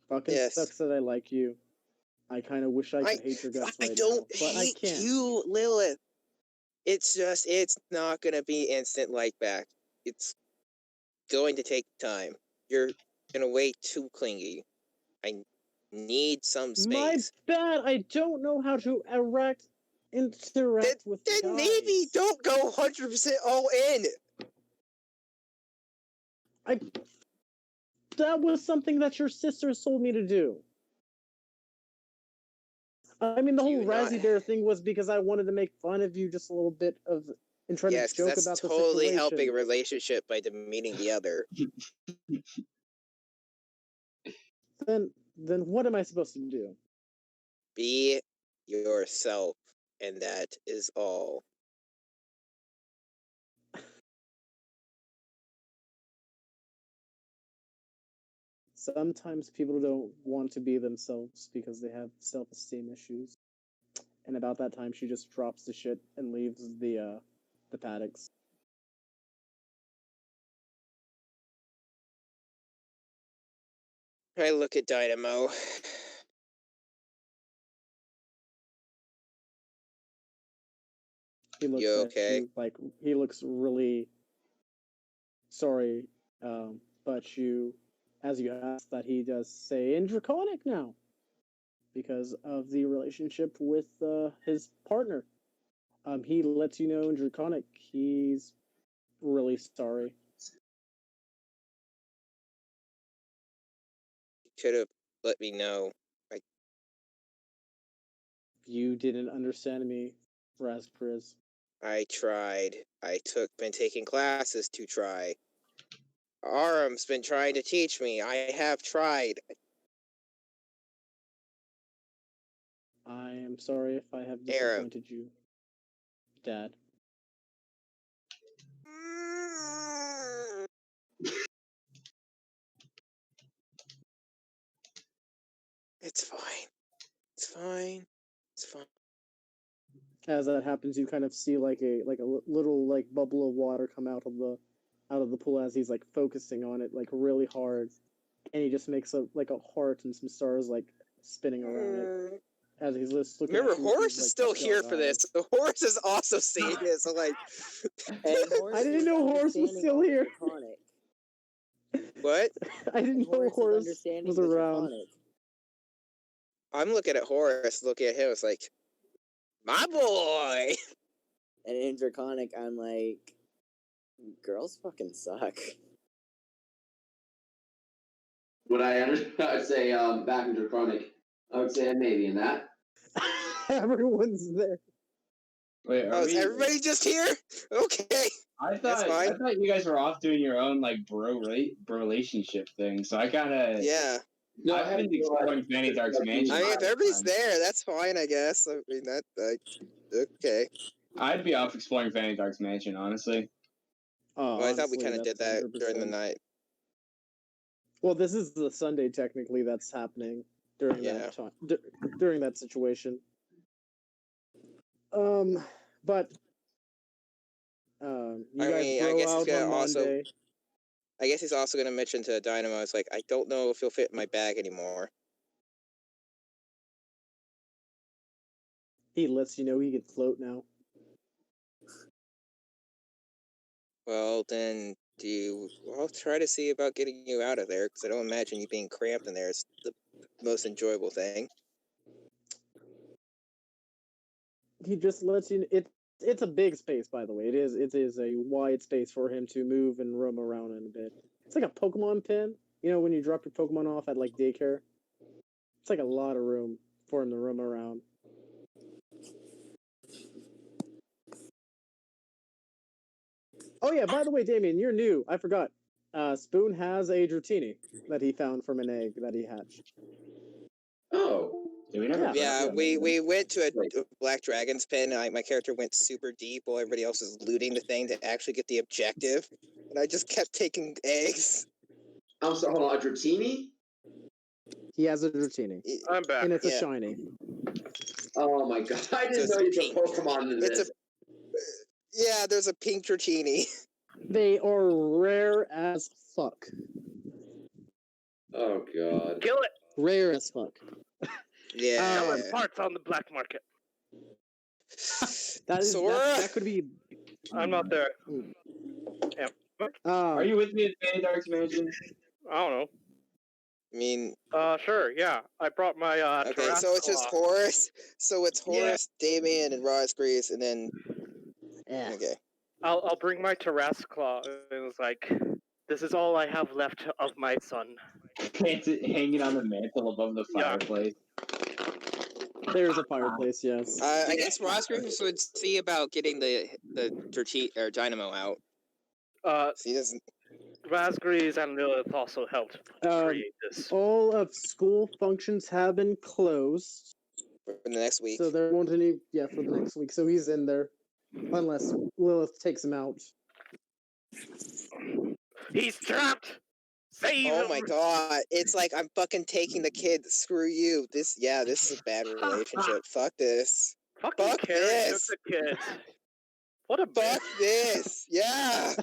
Fucking sucks that I like you. I kind of wish I could hate your guts right now, but I can't. You, Lilith. It's not going to be instant like back. It's going to take time. You're going to way too clingy. I need some space. My bad. I don't know how to interact with guys. Then maybe don't go 100% all in. That was something that your sisters told me to do. I mean, the whole Razzie Bear thing was because I wanted to make fun of you just a little bit and try to joke about the situation. Yes, that's totally helping a relationship by demeaning the other. Then what am I supposed to do? Be yourself, and that is all. Sometimes people don't want to be themselves because they have self-esteem issues. And about that time, she just drops the shit and leaves the paddocks. I look at Dynamo. He looks he looks really sorry, but as you asked, that he does say in Draconic now because of the relationship with his partner. He lets you know in Draconic he's really sorry. He could have let me know. You didn't understand me, Razgriz. I tried. Been taking classes to try. Aram's been trying to teach me. I have tried. I am sorry if I have disappointed you, Dad. It's fine. It's fine. It's fine. As that happens, you kind of see like a little like bubble of water come out of the pool as he's like focusing on it like really hard, and he just makes a heart and some stars like spinning around it as he's just looking. Remember, at Horace is still here for this. The Horace is also seeing this. So like, I didn't know Horace was still here. What? I didn't know Horace was around. I'm looking at Horace, looking at him. It's like, my boy. And in Draconic, I'm like, girls fucking suck. Would I would say back in Draconic, I would say maybe in that. Everyone's there. Wait, is everybody just here? Okay. I thought you guys were off doing your own like bro relationship thing. So I kind of No, I've been exploring Fanny Dark's mansion. I mean, if everybody's there, that's fine, I guess. I mean, okay. I'd be off exploring Fanny Dark's mansion, honestly. Oh, well, I thought we kind of did that 100%. During the night. Well, this is the Sunday technically that's happening during that time, during that situation. But You guys bro out on Monday. I guess he's also going to mention to Dynamo, it's like, I don't know if he'll fit in my bag anymore. He lets you know he can float now. Well, then, I'll try to see about getting you out of there, because I don't imagine you being cramped in there is the most enjoyable thing. He just lets you. It's a big space, by the way. It is a wide space for him to move and roam around in a bit. It's like a Pokemon pen. You know when you drop your Pokemon off at like daycare. It's like a lot of room for him to roam around. Oh yeah, by the way, Damien, you're new. I forgot. Spoon has a Dratini that he found from an egg that he hatched. Oh. Yeah, we went to a Black Dragon's pen, and my character went super deep while everybody else was looting the thing to actually get the objective. And I just kept taking eggs. I'm sorry, hold on, a Dratini? He has a Dratini. I'm back. And it's a shiny. Oh my god, I didn't know you could Pokemon in this. Yeah, there's a pink Dratini. They are rare as fuck. Oh god. Kill it! Rare as fuck. Yeah. Selling parts on the black market. That could be. I'm not there. Yeah. Are you with me at Fanny Dark's mansion? I don't know. I mean, sure, yeah. I brought my okay, so it's just Horace. So it's Horace, Damien, and Rosgreaves, and then okay. I'll bring my Terrasclaw, and it's like, this is all I have left of my son. It's hanging on the mantle above the fireplace. There's a fireplace, yes. I guess Rosgreaves would see about getting the Dynamo out. So he doesn't. Raspberries and Lilith also helped create this. All of school functions have been closed for the next week. So there won't any for the next week. So he's in there. Unless Lilith takes him out. He's trapped! Save him! Oh my god. It's like I'm fucking taking the kid. Screw you. This is a bad relationship. Fuck this. Fuck this. The kid. What a fuck this. Yeah.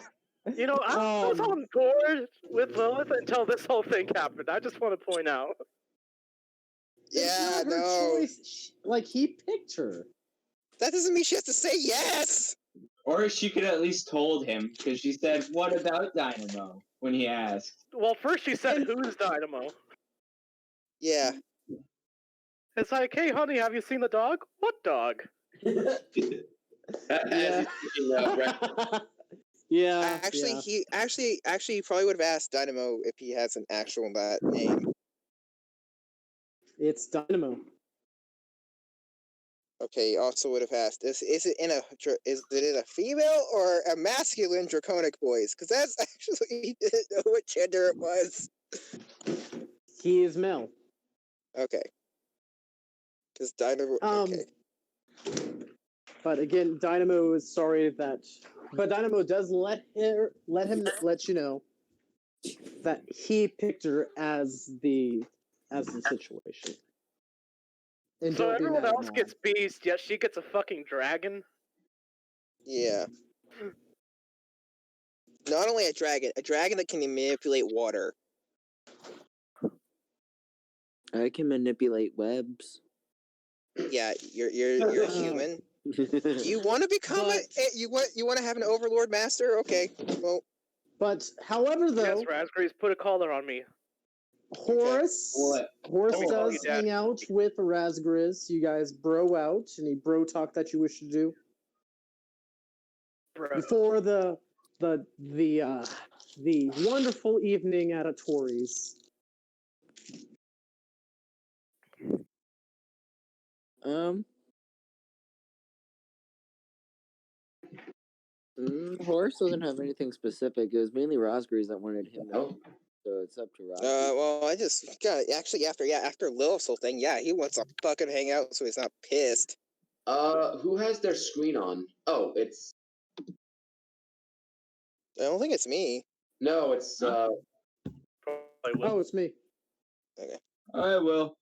You know, I was on board with Lilith until this whole thing happened. I just want to point out. Yeah, no. Choice. Like, he picked her. That doesn't mean she has to say yes. Or she could at least told him, because she said, "What about Dynamo?" when he asked. Well, first she said, "Who's Dynamo?" Yeah. It's like, "Hey, honey, have you seen the dog?" "What dog?" Yeah. He probably would have asked Dynamo if he has an actual name. It's Dynamo. Okay, he also would have asked, is it in a female or a masculine draconic voice? Because that's actually, he didn't know what gender it was. He is male. Okay. Because Dynamo. Okay. But again, Dynamo is sorry that. But Dynamo does let you know that he picked her as the situation. And so everyone else gets beast, yet she gets a fucking dragon? Yeah. Not only a dragon that can manipulate water. I can manipulate webs. Yeah, you're human. Do you want to become you want to have an overlord master? Okay, well. But however, though, yes, Raspberries, put a collar on me. Horace does hang out with Razgriz. You guys bro out. Any bro talk that you wish to do before the wonderful evening at a Tories. Horace doesn't have anything specific. It was mainly Rosgreaves that wanted him out. So it's up to Rosgreaves. Well, I just got actually after Lilith's whole thing, he wants to fucking hang out so he's not pissed. Who has their screen on? Oh, it's. I don't think it's me. No, it's Oh, it's me. Okay. I will.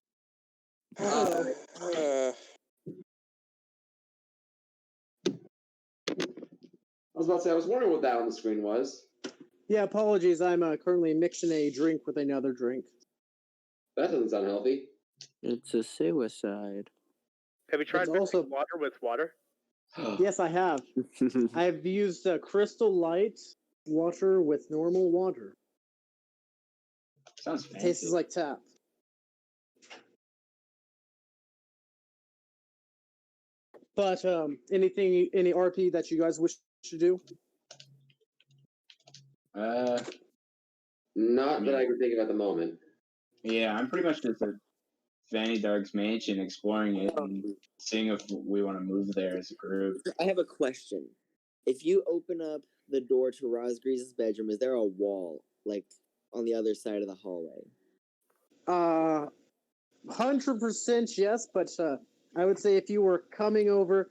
was about to say, I was wondering what that on the screen was. Yeah, apologies. I'm currently mixing a drink with another drink. That doesn't sound healthy. It's a suicide. Have you tried It's mixing also- water with water? Yes, I have. I've used Crystal Light water with normal water. Sounds It fancy. tastes like tap. But any RP that you guys wish to do? Not that I can think of at the moment. Yeah, I'm pretty much just at Fanny Dark's mansion, exploring it and seeing if we want to move there as a group. I have a question. If you open up the door to Rosgrease's bedroom, is there a wall, like, on the other side of the hallway? 100% yes, but I would say if you were coming over,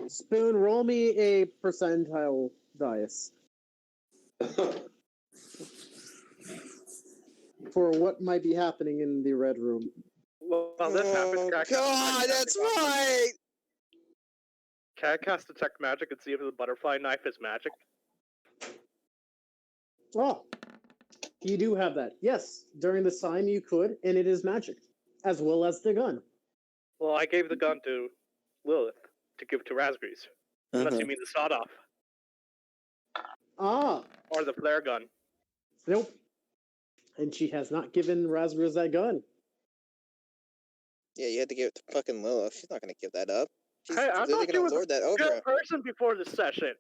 Spoon, roll me a percentile dice for what might be happening in the red room. Well, this happens. Oh, God, that's right! Can I cast Detect Magic and see if the butterfly knife is magic? Oh, you do have that. Yes, during this time you could, and it is magic, as well as the gun. Well, I gave the gun to Lilith to give to Raspberries. Unless you mean the sawed-off. Ah, Or the flare gun. nope. And she has not given Raspberries that gun. Yeah, you had to give it to fucking Lilith. She's not gonna give that up. She's Hey, I literally thought you gonna was lord that a over good her. person before this session.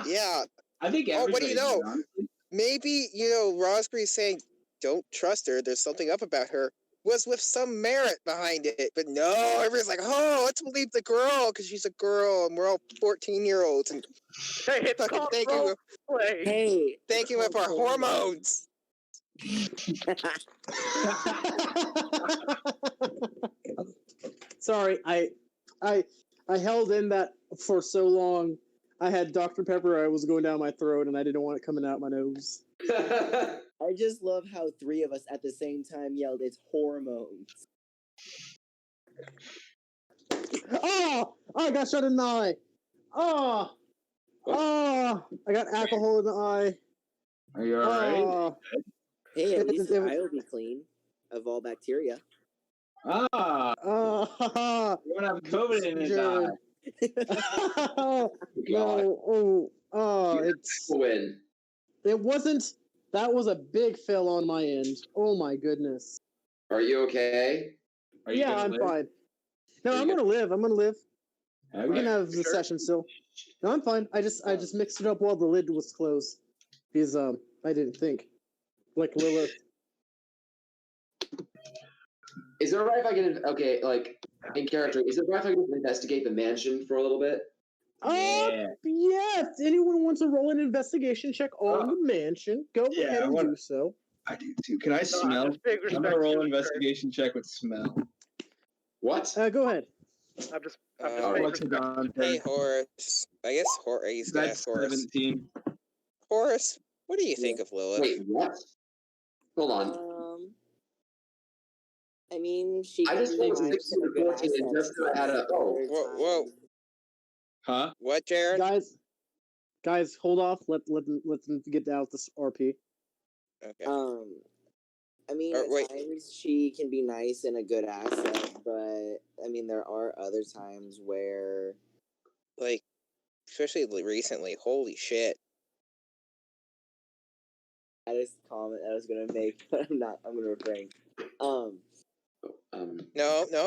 Yeah, I think Oh, what do everybody you know? did, honestly. maybe, Rosberry saying, don't trust her, there's something up about her, was with some merit behind it. But no, everybody's like, oh, let's believe the girl, because she's a girl, and we're all 14-year-olds, and Hey, it's fucking called thank you, roleplay. Hey! thank you with our hormones. Sorry, I held in that for so long. I had Dr. Pepper. I was going down my throat, and I didn't want it coming out my nose. I just love how three of us at the same time yelled, "It's hormones." Oh! I got shot in the eye. Oh! Oh! I got alcohol in the eye. Are you alright? Oh! Hey, at It- least it- your eye will be clean of all bacteria. Ah! Oh! You don't have COVID in his eye. No! Oh! You It's win. it wasn't. That was a big fail on my end. Oh my goodness. Are you okay? Are you Yeah, gonna I'm live? fine. No, Are you I'm gonna live. I'm gonna live. Okay. We can have the Sure. session still. No, I'm fine. I just mixed it up while the lid was closed because I didn't think like Lilith. Is it alright if I can, okay, like, in character, is it alright if I can investigate the mansion for a little bit? Yeah. Yeah. If anyone wants to roll an investigation check on the mansion, go Yeah, ahead I and wanna- do so. I do too. Can I No, smell? just big I'm respect gonna roll to an the investigation check with smell. What? Go ahead. I'm just Oh, big What's it respect. on? Hey, Horace. I guess he's gonna That's ask Horace. 17. Horace, what do you think of Lilith? Wait, what? Hold on. I mean, she I can just be rolled a nice 16 and a good 14 and just asset. had a. Oh. Whoa. Huh? What, Jared? Guys, hold off. Let them get out this RP. Okay. I mean, Or at wait. times she can be nice and a good asset, but I mean, there are other times where Like, especially recently, holy shit. that is a comment I was gonna make, but I'm not. I'm gonna refrain. No,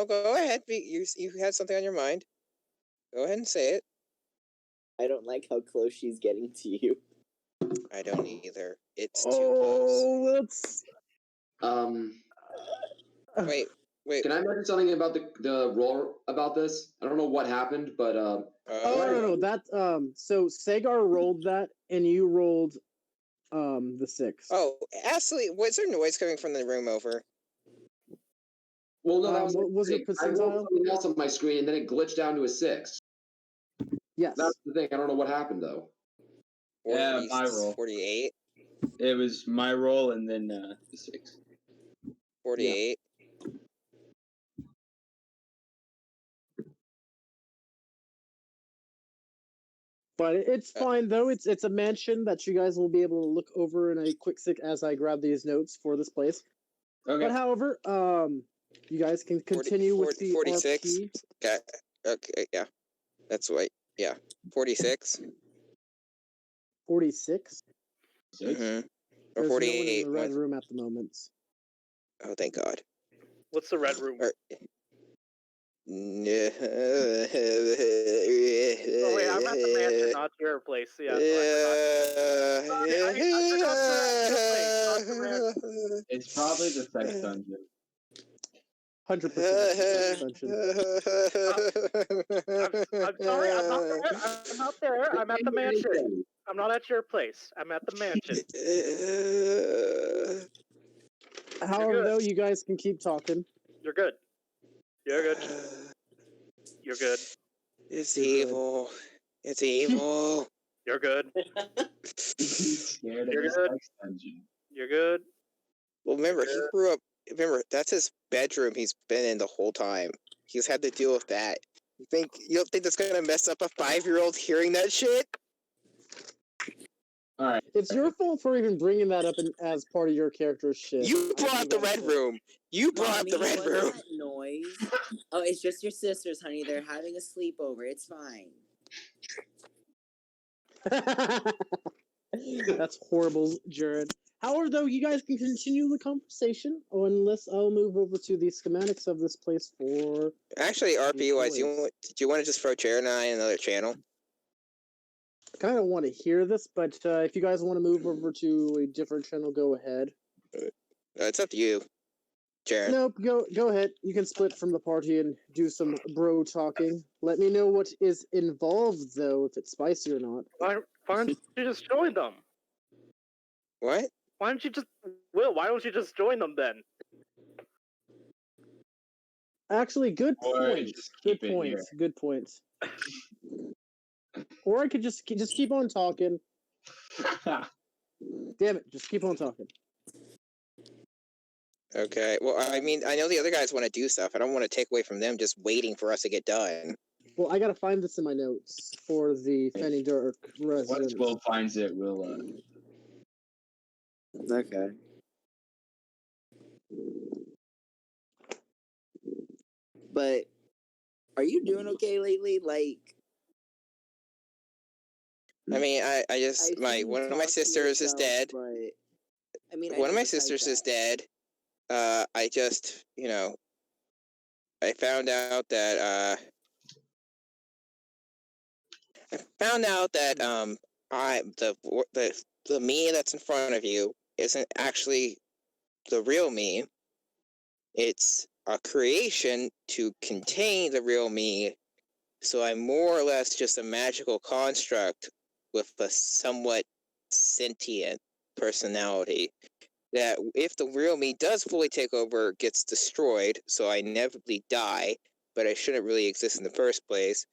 go ahead. You had something on your mind. Go ahead and say it. I don't like how close she's getting to you. I don't either. It's too close. Oh, that's. Wait. Can I mention something about the roll about this? I don't know what happened, but Oh no, that so Sagar rolled that and you rolled the 6. Oh, Ashley, was there noise coming from the room over? well, no, that was what was your I rolled percentile? something else on my screen and then it glitched down to a 6. Yes. That's the thing. I don't know what happened though. Yeah, my roll. 48. It was my roll and then the 6. 48. But it's fine though. It's a mansion that you guys will be able to look over in a quick sec as I grab these notes for this place. Okay. But however, you guys can continue with the 46. RP. Okay, yeah. That's right. Yeah. 46. 46. 6? Mm-hmm. Or There's no one in 48. the red room at the moment. Oh, thank God. What's the red room? Or- Oh wait, I'm at the mansion, not your place. Yeah. I forgot you're at your place, not the mansion. It's probably the sex dungeon. 100% dungeon. I'm sorry, I'm not there. I'm at the mansion. I'm not at your place. I'm at the mansion. However, though, you guys can keep talking. You're good. You're good. You're good. It's You're evil. It's evil. You're good. He's scared of You're the good. sex dungeon. You're good. Well, remember, he grew up. Remember, that's his bedroom he's been in the whole time. He's had to deal with that. You don't think that's gonna mess up a 5-year-old hearing that shit? All right. It's your fault for even bringing that up as part of your character's shit. You brought the red room. You brought Mommy, the red what's room. that noise? Oh, it's just your sisters, honey. They're having a sleepover. It's fine. That's horrible, Jared. However, though, you guys can continue the conversation, unless I'll move over to the schematics of this place for... Actually, RP-wise, do you want to just throw Jared and I in another channel? I kind of want to hear this, but if you guys want to move over to a different channel, go ahead. It's up to you, Jared. Nope, go ahead. You can split from the party and do some bro talking. Let me know what is involved, though, if it's spicy or not. Why don't you just join them? What? Why don't you just... Will, why don't you just join them then? Actually, good Or point. just Good keep it point. Good point. Or I could just keep on talking. Damn it, just keep on talking. Okay. Well, I mean, I know the other guys want to do stuff. I don't want to take away from them just waiting for us to get done. Well, I gotta find this in my notes for the Fanny Dirk Once residence. Will finds it, we'll Okay. But are you doing okay lately? Like, I mean, I just one of my sisters is dead. But I mean, One of my sisters is dead. I just, I found out that the me that's in front of you isn't actually the real me. It's a creation to contain the real me. So I'm more or less just a magical construct with a somewhat sentient personality. That if the real me does fully take over, gets destroyed, so I inevitably die, but I shouldn't really exist in the first place.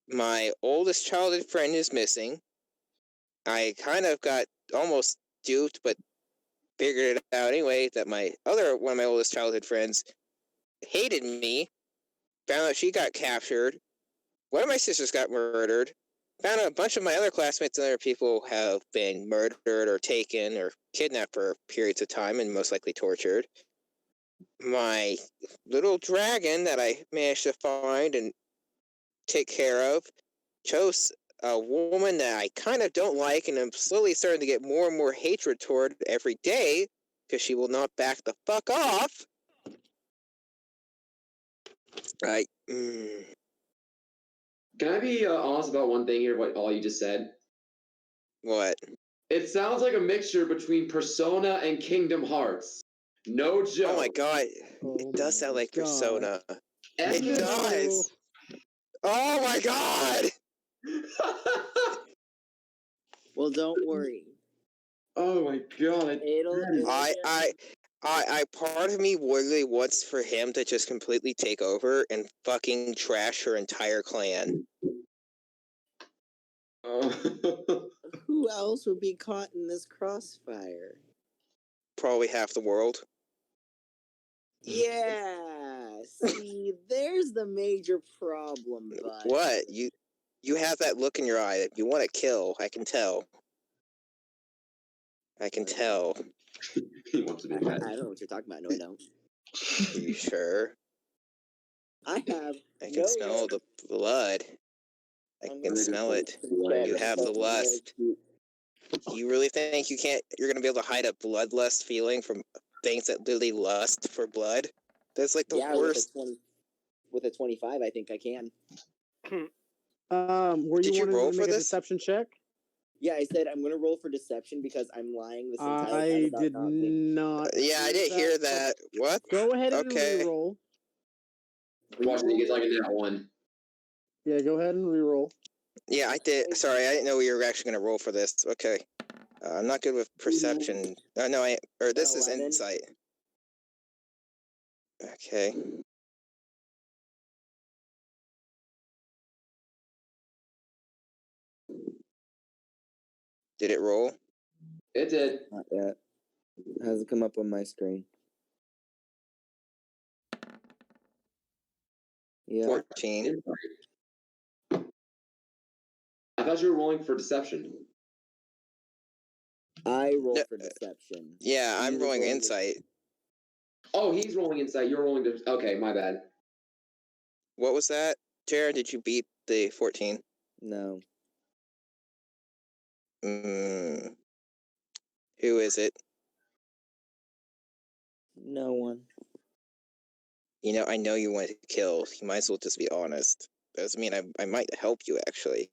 My oldest childhood friend is missing. I kind of got almost duped, but figured it out anyway, that one of my oldest childhood friends hated me, found out she got captured, one of my sisters got murdered, found out a bunch of my other classmates and other people have been murdered or taken or kidnapped for periods of time and most likely tortured. My little dragon that I managed to find and take care of chose a woman that I kind of don't like, and I'm slowly starting to get more and more hatred toward every day because she will not back the fuck off. Can I be honest about one thing here? What all you just said? What? It sounds like a mixture between Persona and Kingdom Hearts. No joke. Oh my god! It does sound like Persona. It does. Oh my god! Well, don't worry. Oh my god! I part of me really wants for him to just completely take over and fucking trash her entire clan. Who else would be caught in this crossfire? Probably half the world. Yeah. See, there's the major problem, bud. What? You You have that look in your eye that you want to kill. I can tell. I can tell. He wants to be I bad. don't know what you're talking about. No, I don't. Are you sure? I have. I can smell the blood. I can smell it. You have the lust. You really think you're gonna be able to hide a bloodlust feeling from things that literally lust for blood? That's like the worst. With a 25, I think I can. Were Did you you wanting roll to for make a this? deception check? Yeah, I said I'm gonna roll for deception because I'm lying this entire time I about did not being. not. Yeah, I didn't hear that. What? Go ahead and Okay. reroll. Watch it, he gets like a nat 1. Yeah, go ahead and reroll. Yeah, I did. Sorry, I didn't know you were actually gonna roll for this. Okay. I'm not good with perception. No, this is 11. insight. Okay. Did it roll? It did. Not yet. It hasn't come up on my screen. Yeah. 14. I thought you were rolling for deception. I rolled No, for deception. Yeah, He I'm was rolling rolling insight. Oh, he's rolling insight. You're rolling. Okay, my bad. What was that? Jared, did you beat the 14? No. Who is it? No one. You know, I know you want to kill. You might as well just be honest. Doesn't mean I might help you, actually.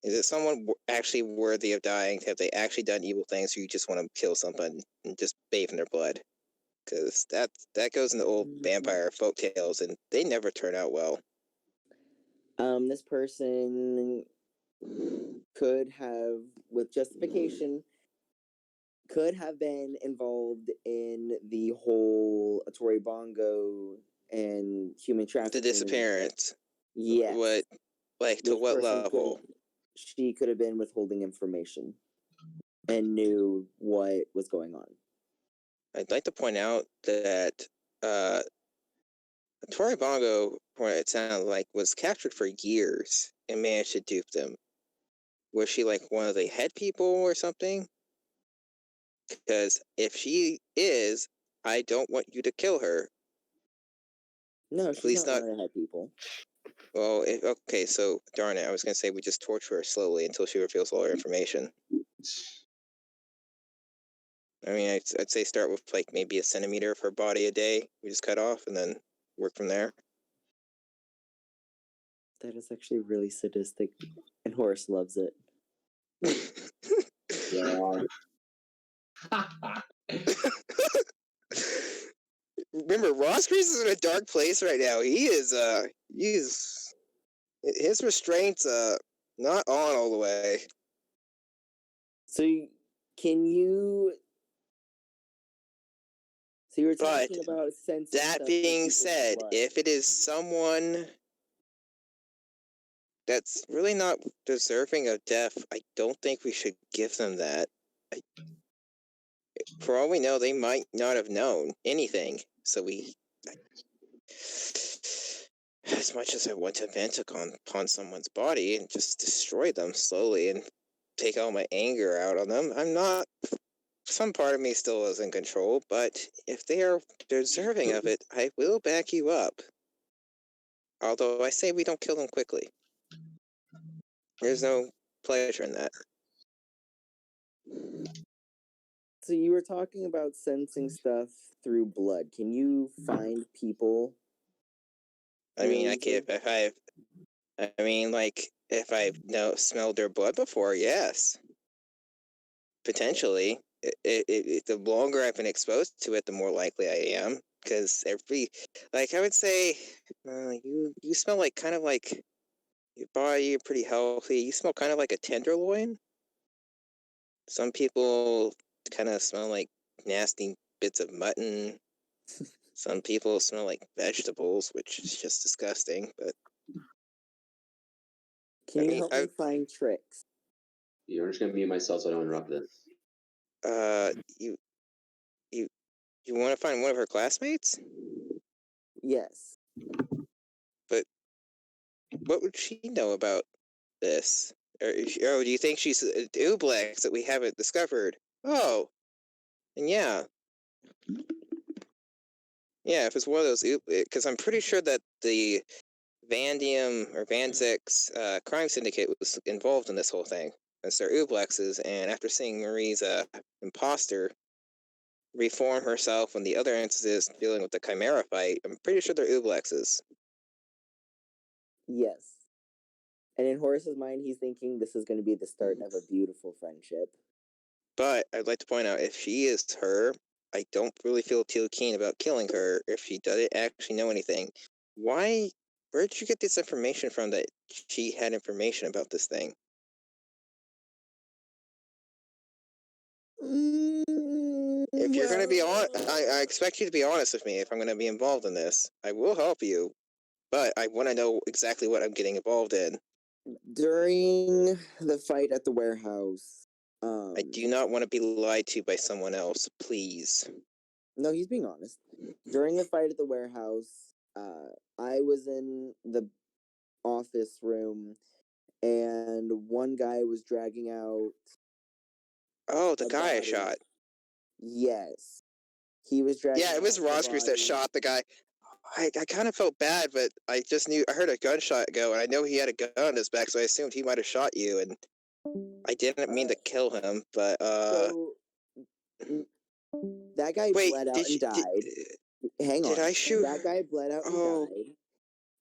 Is it someone actually worthy of dying? Have they actually done evil things, or you just want to kill someone and just bathe in their blood? Because that goes in the old vampire folk tales, and they never turn out well. This person could have, with justification, could have been involved in the whole Atori Bongo and human trafficking. The disappearance. Yes. What, like, to what level? She could have been withholding information and knew what was going on. I'd like to point out that Tori Bongo, from what it sounded like, was captured for years and managed to dupe them. Was she like one of the head people or something? Because if she is, I don't want you to kill her. No, she's Please not one of the head people. Well, okay, so darn it, I was going to say we just torture her slowly until she reveals all her information. I mean, I'd say start with like maybe a centimeter of her body a day. We just cut off and then work from there. That is actually really sadistic, and Horace loves it. Yeah. Remember, Ross Grease is in a dark place right now. His restraints not on all the way. So can you? So you were talking about sensing. That being said, if it is someone that's really not deserving of death, I don't think we should give them that. For all we know, they might not have known anything. So as much as I want to vent upon someone's body and just destroy them slowly and take all my anger out on them, I'm not. Some part of me still is in control, but if they are deserving of it, I will back you up. Although I say we don't kill them quickly. There's no pleasure in that. So you were talking about sensing stuff through blood. Can you find people? I mean, if I've smelled their blood before, yes. Potentially. The longer I've been exposed to it, the more likely I am. Because I would say, you smell like kind of like your body, you're pretty healthy. You smell kind of like a tenderloin. Some people kind of smell like nasty bits of mutton. Some people smell like vegetables, which is just disgusting. But can you help me find tricks? You're just gonna mute myself so I don't interrupt this. You want to find one of her classmates? Yes. But What would she know about this? Or do you think she's an Ublex that we haven't discovered? Oh, and yeah, if it's one of those, because I'm pretty sure that the Vandium or Vanzik's crime syndicate was involved in this whole thing. It's their Ublexes, and after seeing Marie's imposter reform herself when the other instances dealing with the Chimera fight, I'm pretty sure they're Ublexes. Yes. And in Horace's mind, he's thinking this is going to be the start of a beautiful friendship. But I'd like to point out, if she is her, I don't really feel too keen about killing her if she doesn't actually know anything. Why? Where did you get this information from that she had information about this thing? If you're going to be on, I expect you to be honest with me if I'm going to be involved in this. I will help you, but I want to know exactly what I'm getting involved in. During the fight at the warehouse, I do not want to be lied to by someone else, please. No, he's being honest. During the fight at the warehouse, I was in the office room, and one guy was dragging out. Oh, the guy I body. shot. Yes, he was dragging. Yeah, it was Rosgreaves that shot the guy. I kind of felt bad, but I just knew I heard a gunshot go, and I know he had a gun on his back, so I assumed he might have shot you, and I didn't mean to kill him, but So that guy bled out and died. Hang on. Did I shoot? That guy bled out and died.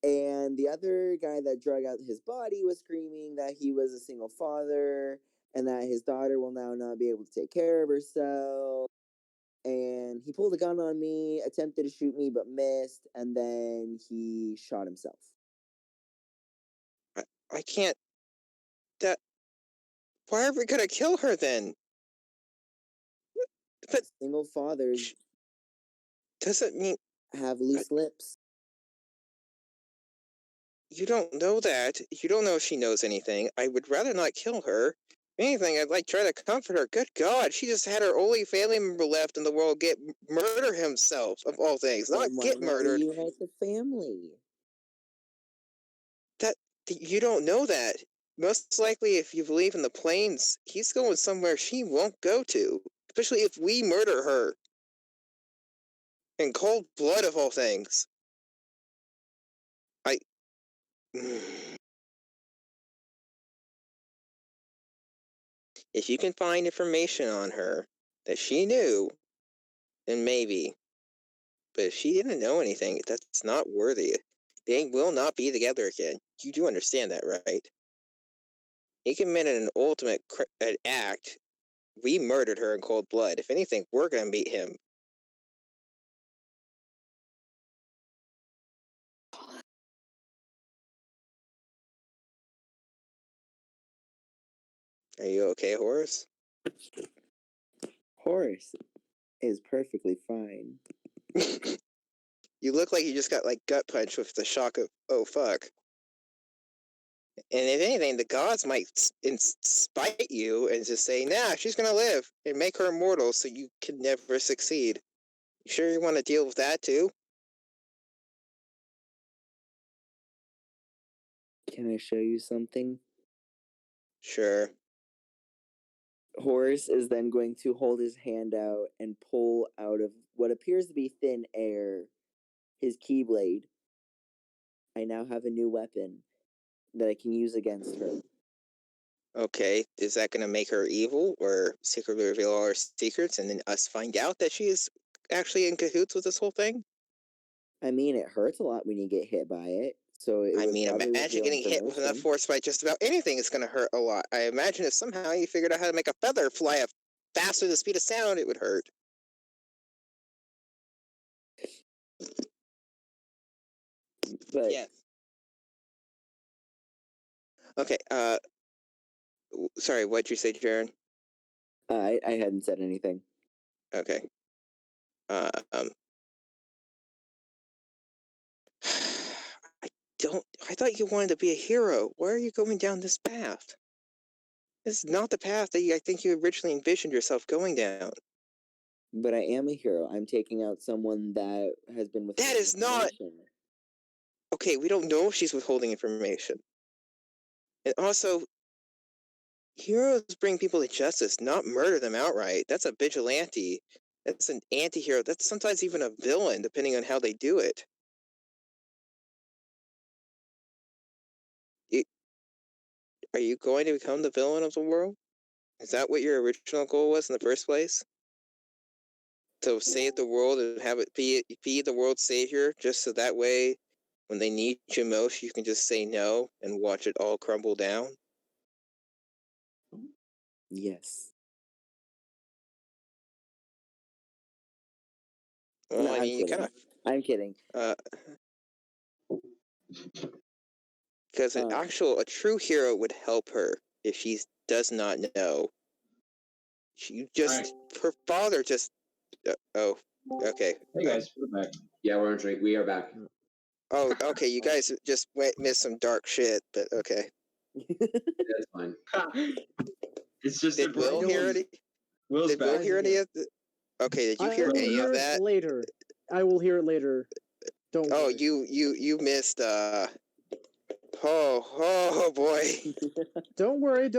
And the other guy that drug out his body was screaming that he was a single father and that his daughter will now not be able to take care of herself. And he pulled a gun on me, attempted to shoot me, but missed, and then he shot himself. I can't... Why are we gonna kill her then? But single fathers doesn't mean have loose lips. You don't know that. You don't know if she knows anything. I would rather not kill her. If anything, I'd try to comfort her. Good God, she just had her only family member left in the world murder himself, of all things. Then Not get murdered. Reunite the family. That you don't know that. Most likely, if you believe in the planes, he's going somewhere she won't go to. Especially if we murder her. In cold blood, of all things. If you can find information on her that she knew, then maybe. But if she didn't know anything, that's not worthy. They will not be together again. You do understand that, right? He committed an ultimate act. We murdered her in cold blood. If anything, we're going to beat him. Are you okay, Horace? Horace is perfectly fine. You look like you just got gut punched with the shock of, oh fuck. And if anything, the gods might spite you and just say, nah, she's gonna live, and make her immortal so you can never succeed. You sure you want to deal with that too? Can I show you something? Sure. Horace is then going to hold his hand out and pull out of what appears to be thin air his keyblade. I now have a new weapon that I can use against her. Okay, is that going to make her evil or secretly reveal all her secrets and then us find out that she is actually in cahoots with this whole thing? I mean, it hurts a lot when you get hit by it. So it would imagine getting hit with enough force by just about anything is going to hurt a lot. I imagine if somehow you figured out how to make a feather fly faster than the speed of sound, it would hurt. But yeah. Okay, sorry, what'd you say, Jaron? I hadn't said anything. Okay. I thought you wanted to be a hero. Why are you going down this path? This is not the path that I think you originally envisioned yourself going down. But I am a hero. I'm taking out someone that has been with. That is not. Okay, we don't know if she's withholding information. And also, heroes bring people to justice, not murder them outright. That's a vigilante. That's an anti-hero. That's sometimes even a villain, depending on how they do it. Are you going to become the villain of the world? Is that what your original goal was in the first place? To save the world and have it be the world's savior, just so that way, when they need you most, you can just say no and watch it all crumble down? Yes. Well, No, I I'm mean, you kidding. kind I'm kidding. of, because a true hero would help her if she does not know. Her father just. Okay. Hey guys, we're back. Yeah, we are back. Oh, okay. You guys just missed some dark shit, but okay. That's fine. It's just Did Will hear any? Will's Did Will back. hear any of the? Okay. Did you hear any of that? Later. I will hear it later. Don't. Oh, worry. you missed. Oh boy. Don't worry.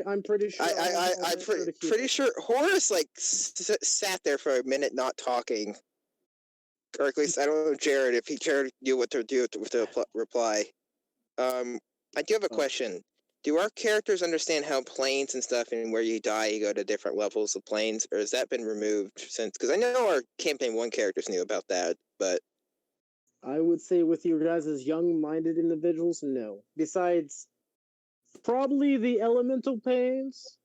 I'm pretty sure. I'm pretty sure Horace like sat there for a minute not talking. Or at least I don't know Jared if Jared knew what to do with the reply. I do have a question. Do our characters understand how planes and stuff and where you die you go to different levels of planes, or has that been removed since? Because I know our campaign 1 characters knew about that, but I would say with you guys as young-minded individuals, no. Besides, probably the elemental pains.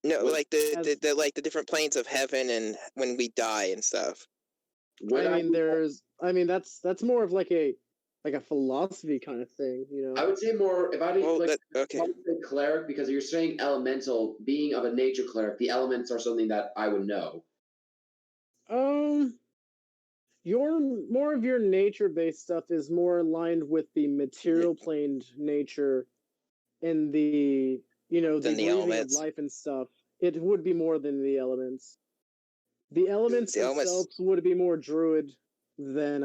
no, like the different planes of heaven and when we die and stuff. That's more of like a philosophy kind of thing, you know. I would say more if I didn't okay. I would say cleric, because you're saying elemental, being of a nature cleric, the elements are something that I would know. Your more of your nature-based stuff is more aligned with the material planed nature and the the breathing elements. of life and stuff. It would be more than the elements. The elements themselves would be more druid than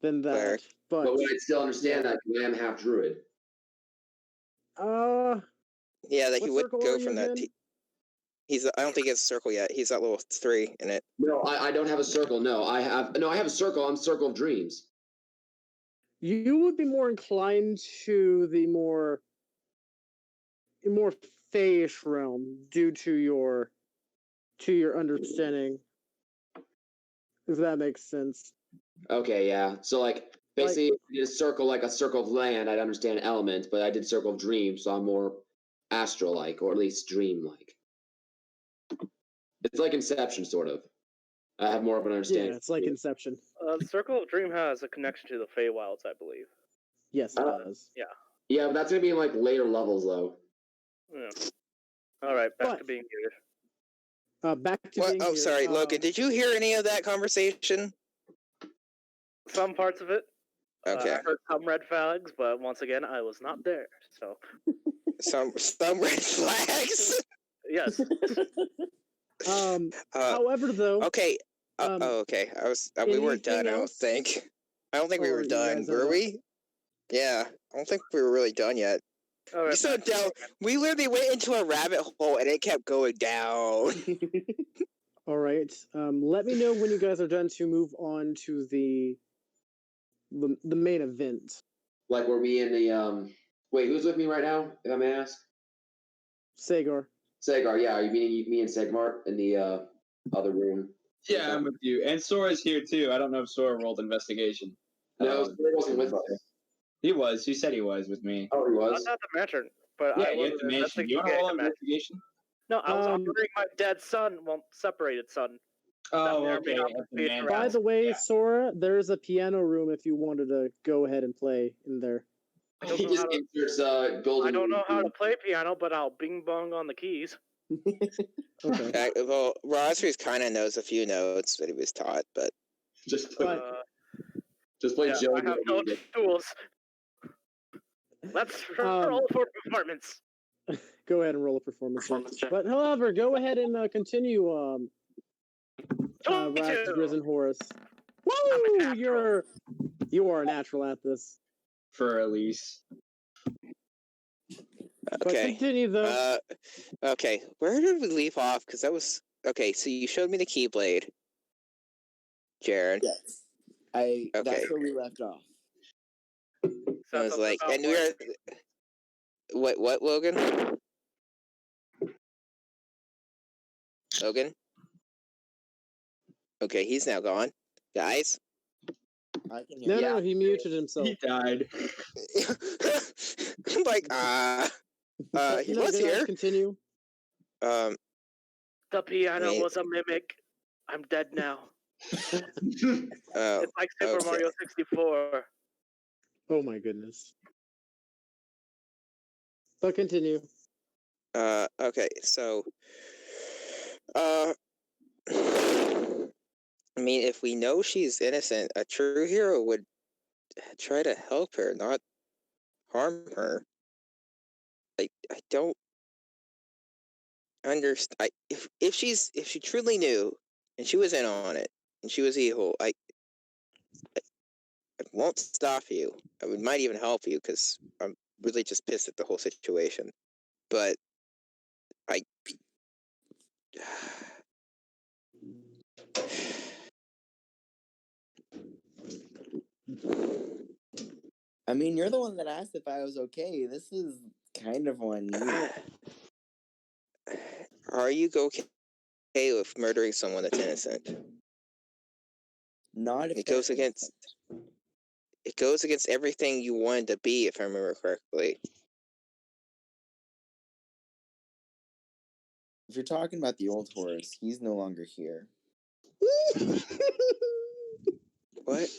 that. Cleric. But would I still understand that because I am half druid? Yeah, that he would go from that. I don't think he has a circle yet. He's at level 3 in it. No, I don't have a circle. No, I have a circle. I'm Circle of Dreams. You would be more inclined to the more fayish realm due to your understanding, if that makes sense. Okay, yeah. So like basically, if you did a circle like a circle of land, I'd understand elements, but I did Circle of Dreams, so I'm more astral-like, or at least dream-like. It's like Inception, sort of. I have more of an understanding. Yeah, it's like Inception. The Circle of Dream has a connection to the Feywilds, I believe. Yes, it does. Yeah. Yeah, but that's gonna be in like later levels, though. Yeah. All right, back to being muted. Back to being muted. Sorry, Logan. Did you hear any of that conversation? Some parts of it. Okay. I heard some red flags, but once again, I was not there. So some red flags. Yes. However, though. Okay. Okay. We weren't done. Else? I don't think we were done. Were we? Yeah. I don't think we were really done yet. Right, you said down. We literally went into a rabbit hole and it kept going down. All right. Let me know when you guys are done to move on to the main event. Like, were we in the Wait, who's with me right now? If I may ask. Sagar. Sagar, yeah. Are you meeting me and Sagmart in the other room? Yeah, I'm with you. And Sora's here too. I don't know if Sora rolled investigation. No, Sora wasn't with us. He was. He said he was with me. Oh, he was? Not the mansion, but yeah, I you have to mention. You want to roll investigation? No, I was honoring my dead son, separated son. Oh, okay. By the way, Sora, there's a piano room if you wanted to go ahead and play in there. He just inserts golden. I don't know how to play piano, but I'll bing bong on the keys. Okay. Well, Rosries kind of knows a few notes that he was taught, but just play Joe. I have no tools. Let's roll for performance. Go ahead and roll a performance check. But however, go ahead and continue. Raz, Grizz, and Horace. Woo! You are a natural at this. For Elise. But Okay. continue though. Okay. Where did we leave off? Because that was okay. So you showed me the Keyblade, Jared. Yes. Okay. That's where we left off. I was like, and we are. What, Logan? Logan? Okay, he's now gone. Guys? I can hear. No, he muted himself. He died. I'm like, he was here. Continue. The piano Wait. was a mimic. I'm dead now. Oh, It's like Super okay. Mario 64. Oh my goodness. But continue. Okay, so, I mean, if we know she's innocent, a true hero would try to help her, not harm her. I don't understand. If she truly knew and she was in on it and she was evil, I won't stop you. I might even help you because I'm really just pissed at the whole situation. But I. I mean, you're the one that asked if I was okay. This is kind of on you. Are you okay with murdering someone that's innocent? Not if It goes against everything you wanted to be, if I remember correctly. If you're talking about the old Horace, he's no longer here. What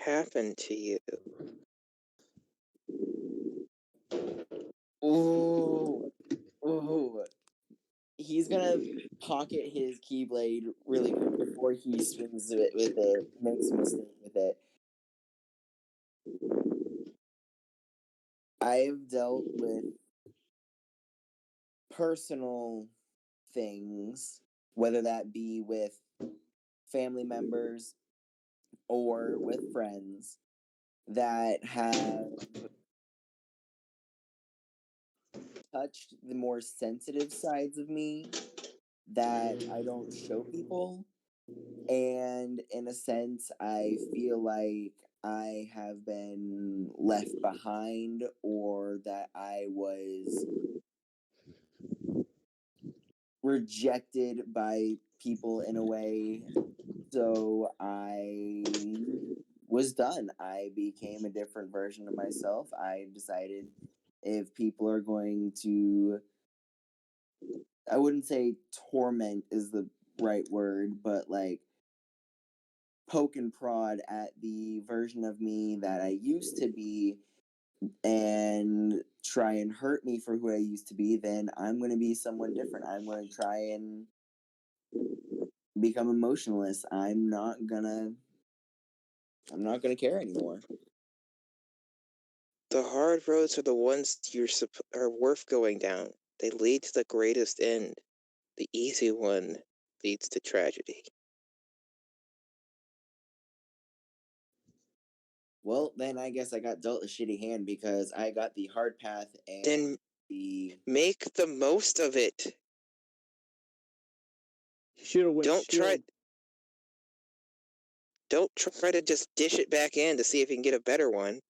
happened to you? Ooh. Ooh. He's gonna pocket his Keyblade really quick before he swings it with it, makes a mistake with it. I've dealt with personal things, whether that be with family members or with friends, that have touched the more sensitive sides of me that I don't show people. And in a sense, I feel like I have been left behind, or that I was rejected by people in a way. So I was done. I became a different version of myself. I decided if people are going to, I wouldn't say torment is the right word, but like poke and prod at the version of me that I used to be and try and hurt me for who I used to be, then I'm going to be someone different. I'm going to try and become emotionless. I'm not gonna care anymore. The hard roads are the ones are worth going down. They lead to the greatest end. The easy one leads to tragedy. Well, then I guess I got dealt a shitty hand because I got the hard path and Then the make the most of it. Should have went. Don't try to just dish it back in to see if you can get a better one.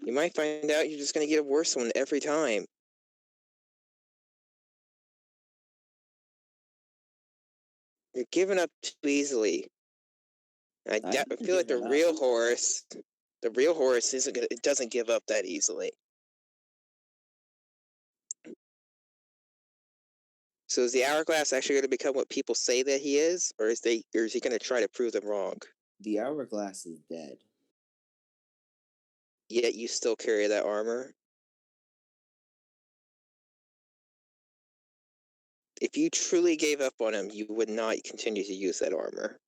You might find out you're just going to get a worse one every time. You're giving up too easily. I feel like the real Horace it doesn't give up that easily. So is the Hourglass actually going to become what people say that he is, or is he going to try to prove them wrong? The Hourglass is dead. Yet you still carry that armor. If you truly gave up on him, you would not continue to use that armor.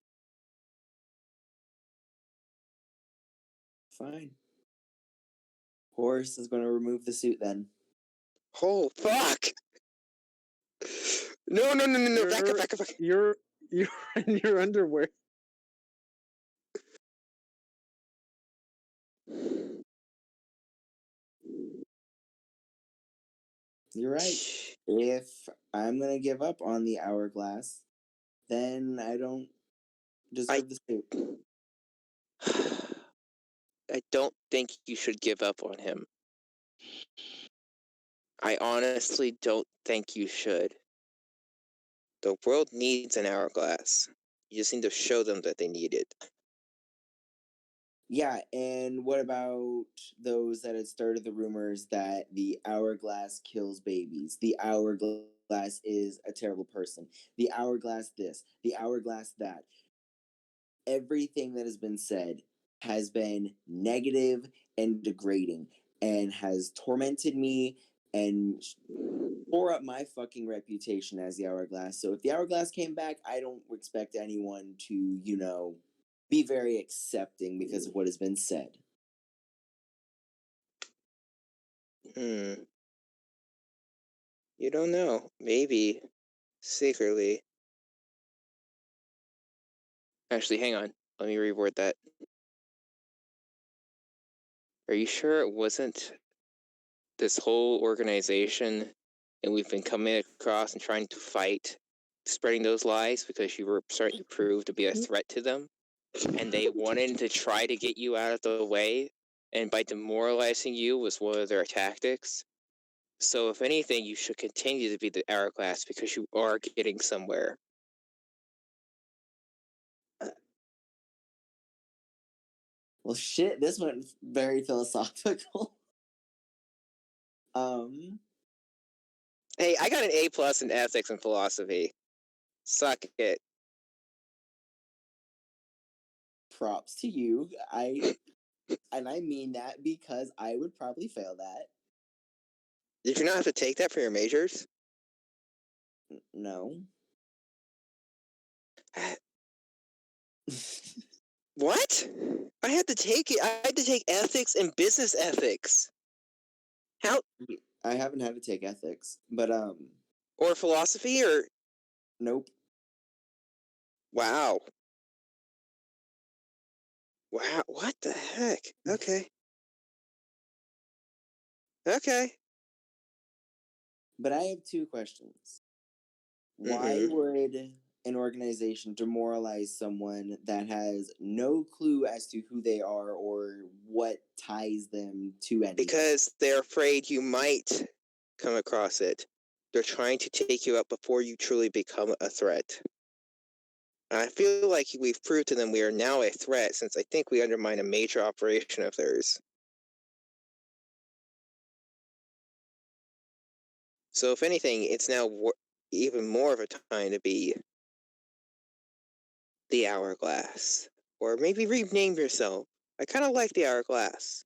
Fine. Horace is going to remove the suit then. Oh, fuck! No, back up. You're in your underwear. You're right. If I'm gonna give up on the hourglass, then I don't deserve the suit. I don't think you should give up on him. I honestly don't think you should. The world needs an hourglass. You just need to show them that they need it. Yeah, and what about those that had started the rumors that the hourglass kills babies? The hourglass is a terrible person. The hourglass this, the hourglass that. Everything that has been said has been negative and degrading and has tormented me and tore up my fucking reputation as the hourglass. So if the hourglass came back, I don't expect anyone to, be very accepting because of what has been said. You don't know. Maybe. Secretly. Actually, hang on. Let me reword that. Are you sure it wasn't this whole organization and we've been coming across and trying to fight spreading those lies because you were starting to prove to be a threat to them? And they wanted to try to get you out of the way, and by demoralizing you was one of their tactics. So if anything, you should continue to be the hourglass because you are getting somewhere. Well, shit, this went very philosophical. Hey, I got an A+ in ethics and philosophy. Suck it. Props to you. And I mean that because I would probably fail that. Did you not have to take that for your majors? No. What? I had to take it. I had to take ethics and business ethics. How? I haven't had to take ethics, but Or philosophy, or nope. wow. Wow, what the heck? Okay. Okay. But I have two questions. Why would an organization demoralize someone that has no clue as to who they are or what ties them to anything? Because they're afraid you might come across it. They're trying to take you out before you truly become a threat. I feel like we've proved to them we are now a threat since I think we undermine a major operation of theirs. So if anything, it's now even more of a time to be the hourglass. Or maybe rename yourself. I kind of like the hourglass.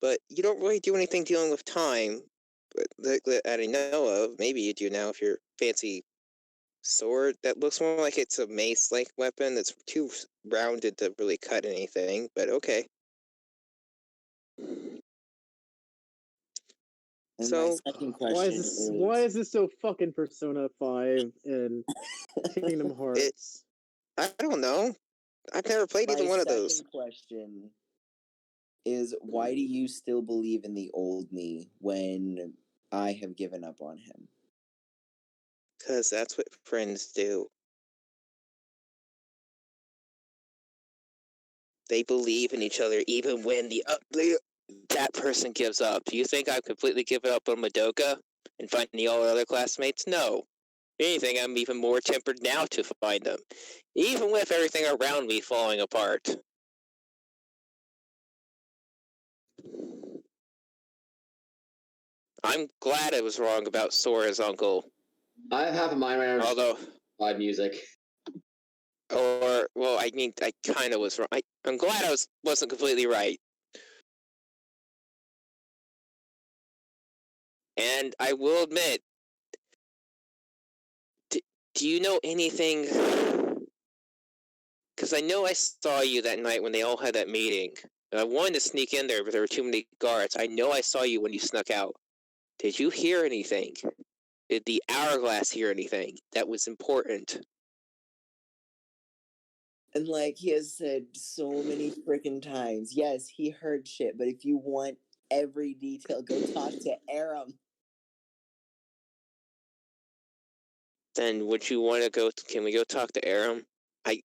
But you don't really do anything dealing with time that I know of. Maybe you do now if you're fancy sword that looks more like it's a mace-like weapon that's too rounded to really cut anything, but okay. And So, my second question why is this so fucking Persona 5 and Kingdom Hearts? I don't know. I've never played either one of those. My second question is, why do you still believe in the old me when I have given up on him? Because that's what friends do. They believe in each other even when that person gives up. Do you think I've completely given up on Madoka and finding all our other classmates? No. If anything, I'm even more tempered now to find them, even with everything around me falling apart. I'm glad I was wrong about Sora's uncle. I have half a mind right now. Although, live music. or well, I mean, I kind of was wrong. I'm glad I wasn't completely right. And I will admit, do you know anything? Because I know I saw you that night when they all had that meeting. And I wanted to sneak in there, but there were too many guards. I know I saw you when you snuck out. Did you hear anything? Did the hourglass hear anything that was important? And like he has said so many freaking times, yes, he heard shit, but if you want every detail, go talk to Aram. Then would you want to go? Can we go talk to Aram? I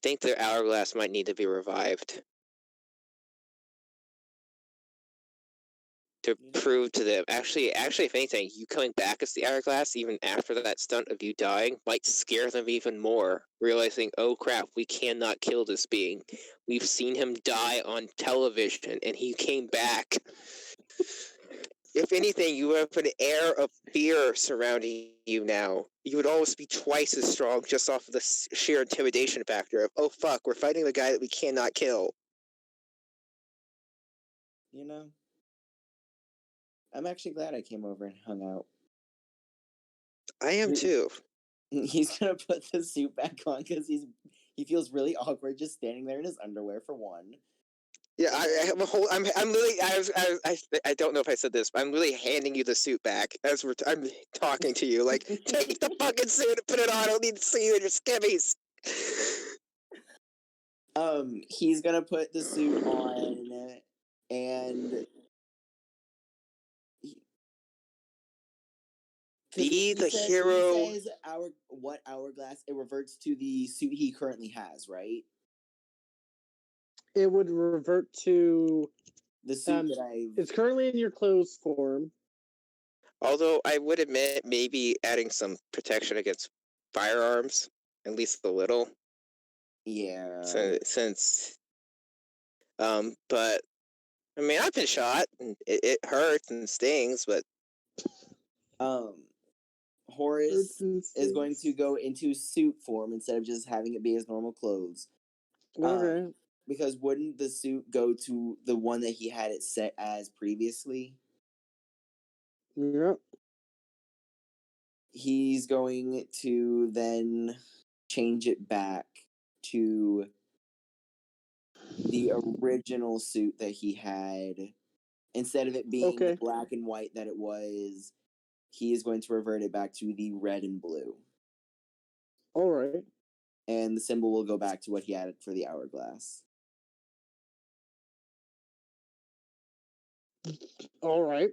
think the hourglass might need to be revived to prove to them. Actually, if anything, you coming back as the hourglass, even after that stunt of you dying, might scare them even more. Realizing, oh crap, we cannot kill this being. We've seen him die on television, and he came back. If anything, you have an air of fear surrounding you now. You would almost be twice as strong just off of the sheer intimidation factor of, oh fuck, we're fighting the guy that we cannot kill. You know, I'm actually glad I came over and hung out. I am too. He's gonna put the suit back on because he feels really awkward just standing there in his underwear for one. Yeah, I have a whole. I'm really. I don't know if I said this, but I'm really handing you the suit back as I'm talking to you. Like, take the fucking suit and put it on. I don't need to see you in your skivvies. He's gonna put the suit on, and be the hero. He says what hourglass? It reverts to the suit he currently has, right? It would revert to the suit that It's currently in your clothes form. Although I would admit maybe adding some protection against firearms, at least a little. Yeah. Since but I mean, I've been shot and it hurts and stings, but Horace is going to go into suit form instead of just having it be his normal clothes. Okay. Because wouldn't the suit go to the one that he had it set as previously? Yep. He's going to then change it back to the original suit that he had. Instead of it being the black and white that it was, he is going to revert it back to the red and blue. All right. And the symbol will go back to what he had for the hourglass. All right.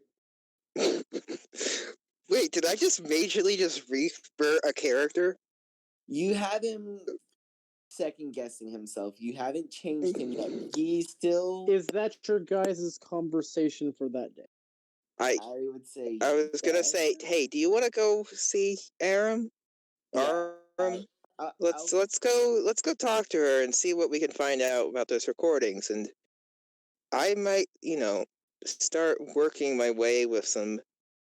Wait, did I just majorly just revert a character? You have him second guessing himself. You haven't changed him yet. He still... Is that your guys' conversation for that day? I would say I was gonna say, hey, do you want to go see Aram? Yeah. Let's go talk to her and see what we can find out about those recordings, and I might, start working my way with some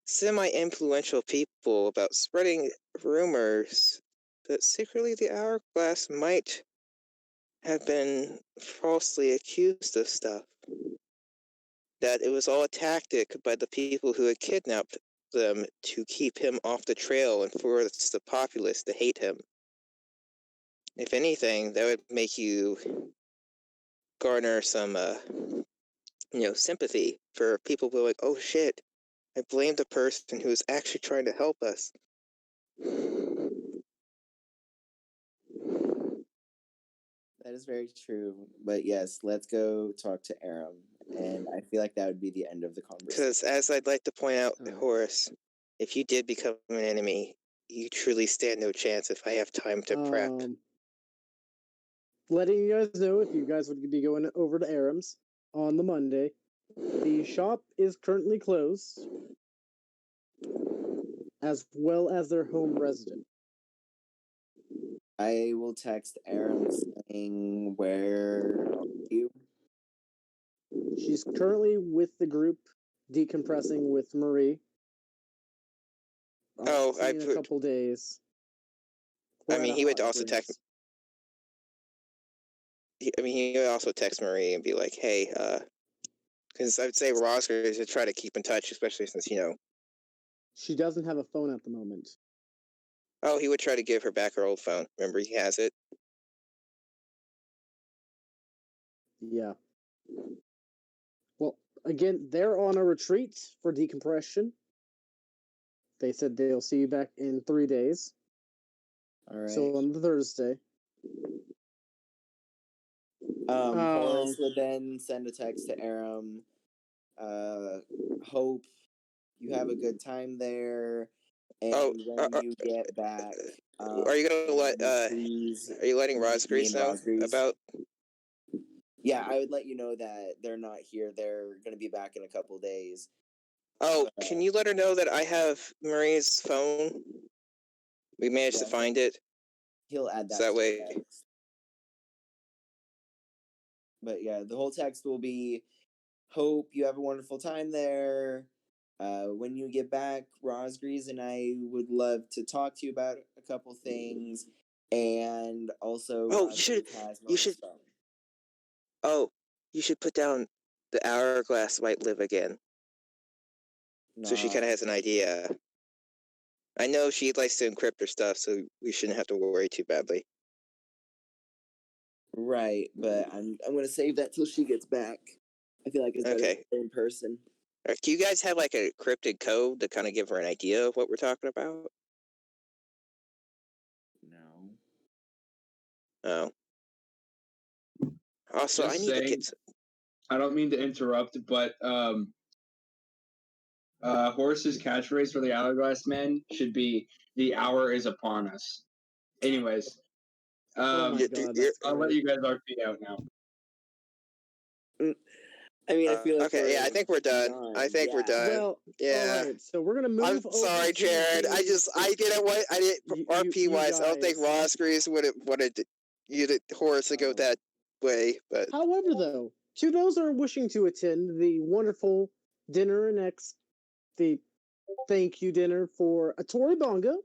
semi-influential people about spreading rumors that secretly the hourglass might have been falsely accused of stuff. That it was all a tactic by the people who had kidnapped them to keep him off the trail and force the populace to hate him. If anything, that would make you garner some, sympathy for people who are like, oh shit, I blamed the person who was actually trying to help us. That is very true. But yes, let's go talk to Aram. And I feel like that would be the end of the conversation. Because as I'd like to point out, Horace, if you did become an enemy, you truly stand no chance if I have time to prep. Letting you guys know if you guys would be going over to Aram's on the Monday. The shop is currently closed, as well as their home resident. I will text Aram saying, where are you? She's currently with the group, decompressing with Marie. In a couple days. I mean, he would also text. He would also text Marie and be like, "Hey, because I would say Rosger is to try to keep in touch, especially since she doesn't have a phone at the moment. Oh, he would try to give her back her old phone. Remember, he has it. Yeah. Well, again, they're on a retreat for decompression. They said they'll see you back in 3 days. All right. So on Thursday. Horace would then send a text to Aram. Hope you have a good time there. And when you get back, are you gonna let Rosgrees, are you letting me Rosgrees and know Rosgrees, about? Yeah, I would let you know that they're not here. They're going to be back in a couple days. Oh, can you let her know that I have Marie's phone? We managed to find it. He'll add that, So that to way. the text. But yeah, the whole text will be, hope you have a wonderful time there. When you get back, Rosgrees and I would love to talk to you about a couple things. And also, Rosgrees has Marie's phone. Oh, you should put down the hourglass might live again. So she kind of has an idea. I know she likes to encrypt her stuff, so we shouldn't have to worry too badly. Right, but I'm going to save that till she gets back. I feel like it's better to stay in person. Do you guys have like a cryptic code to kind of give her an idea of what we're talking about? No. Oh. Also, Just I need to saying, get. I don't mean to interrupt, but Horace's catchphrase for the Hourglass Man should be "The hour is upon us." Anyways, Oh my god, that's I'll let great. you guys RP out now. I mean, I feel like okay, yeah, I think we're done. I think we're done. Well, yeah. all right, so we're gonna move. I'm over sorry, Jared. I didn't want. I didn't RP wise. I don't think Rosgrees would have wanted Horace to go that way. But however, though, to those who are wishing to attend the wonderful dinner next, the thank you dinner for Atori Bonga,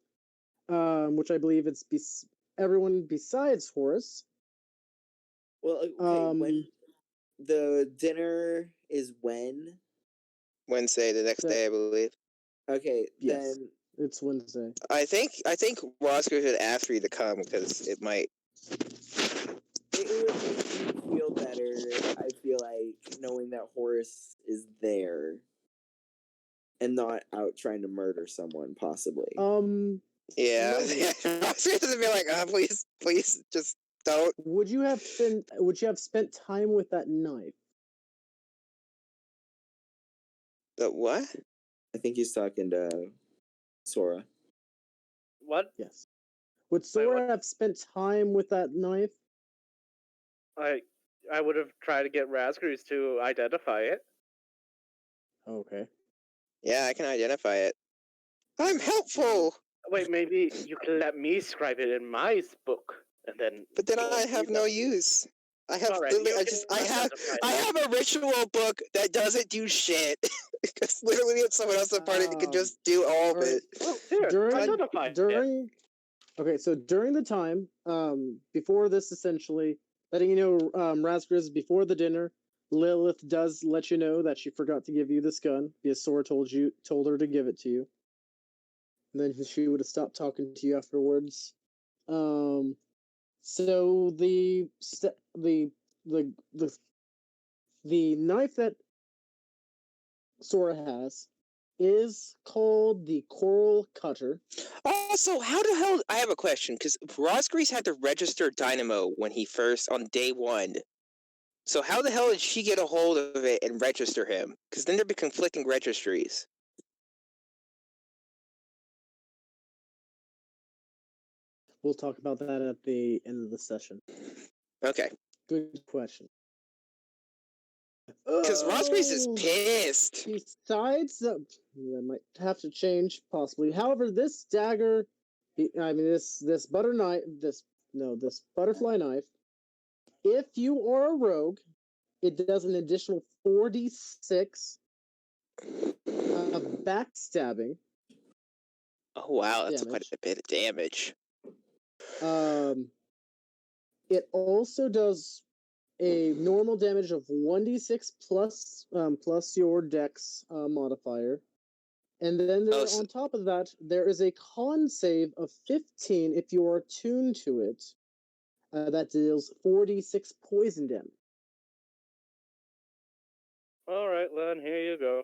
which I believe it's everyone besides Horace. Well, okay, when the dinner is when? Wednesday, the next day, I believe. Okay, yes, then it's Wednesday. I think Roscoe should ask for you to come because it might. It would make me feel better. I feel like knowing that Horace is there and not out trying to murder someone, possibly. Yeah, Roscoe would be like, please, just don't. Would you have spent time with that knife? The what? I think he's talking to Sora. What? Yes. Would Sora have spent time with that knife? I would have tried to get Raspberries to identify it. Okay. Yeah, I can identify it. I'm helpful. Wait, maybe you can let me scribe it in my book, and then. But then I have no use. I have I have a ritual book that doesn't do shit. Because literally it's someone else's party that can just do all of it. Oh, here, identify during okay, so during the time, before this, essentially, letting you know, Razgriz, before the dinner, Lilith does let you know that she forgot to give you this gun because Sora told her to give it to you. And then she would have stopped talking to you afterwards. So the knife that Sora has is called the Coral Cutter. Also, how the hell? I have a question because Rosgrease had to register Dynamo when he first on day 1. So how the hell did she get a hold of it and register him? Because then there'd be conflicting registries. We'll talk about that at the end of the session. Okay. Good question. Because Rosgrease is pissed. Besides, that might have to change possibly. However, this dagger, this butterfly knife. If you are a rogue, it does an additional 4d6 of backstabbing. Oh wow, that's quite a bit of damage. It also does a normal damage of 1d6 plus your dex modifier. And then on top of that, there is a con save of 15 if you are attuned to it. That deals 4d6 poison damage. All right, Len, here you go.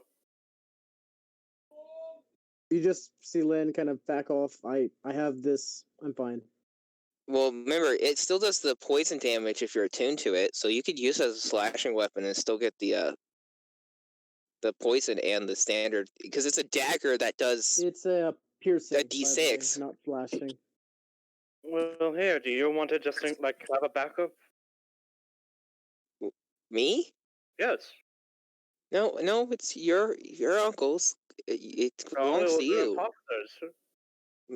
You just see Len kind of back off. I have this. I'm fine. Well, remember, it still does the poison damage if you're attuned to it, so you could use it as a slashing weapon and still get the poison and the standard, because it's a dagger that does... It's a Piercing. A D6. Not slashing. Well, here, do you want to just like have a backup? Me? Yes. No, it's your uncle's. It belongs to you.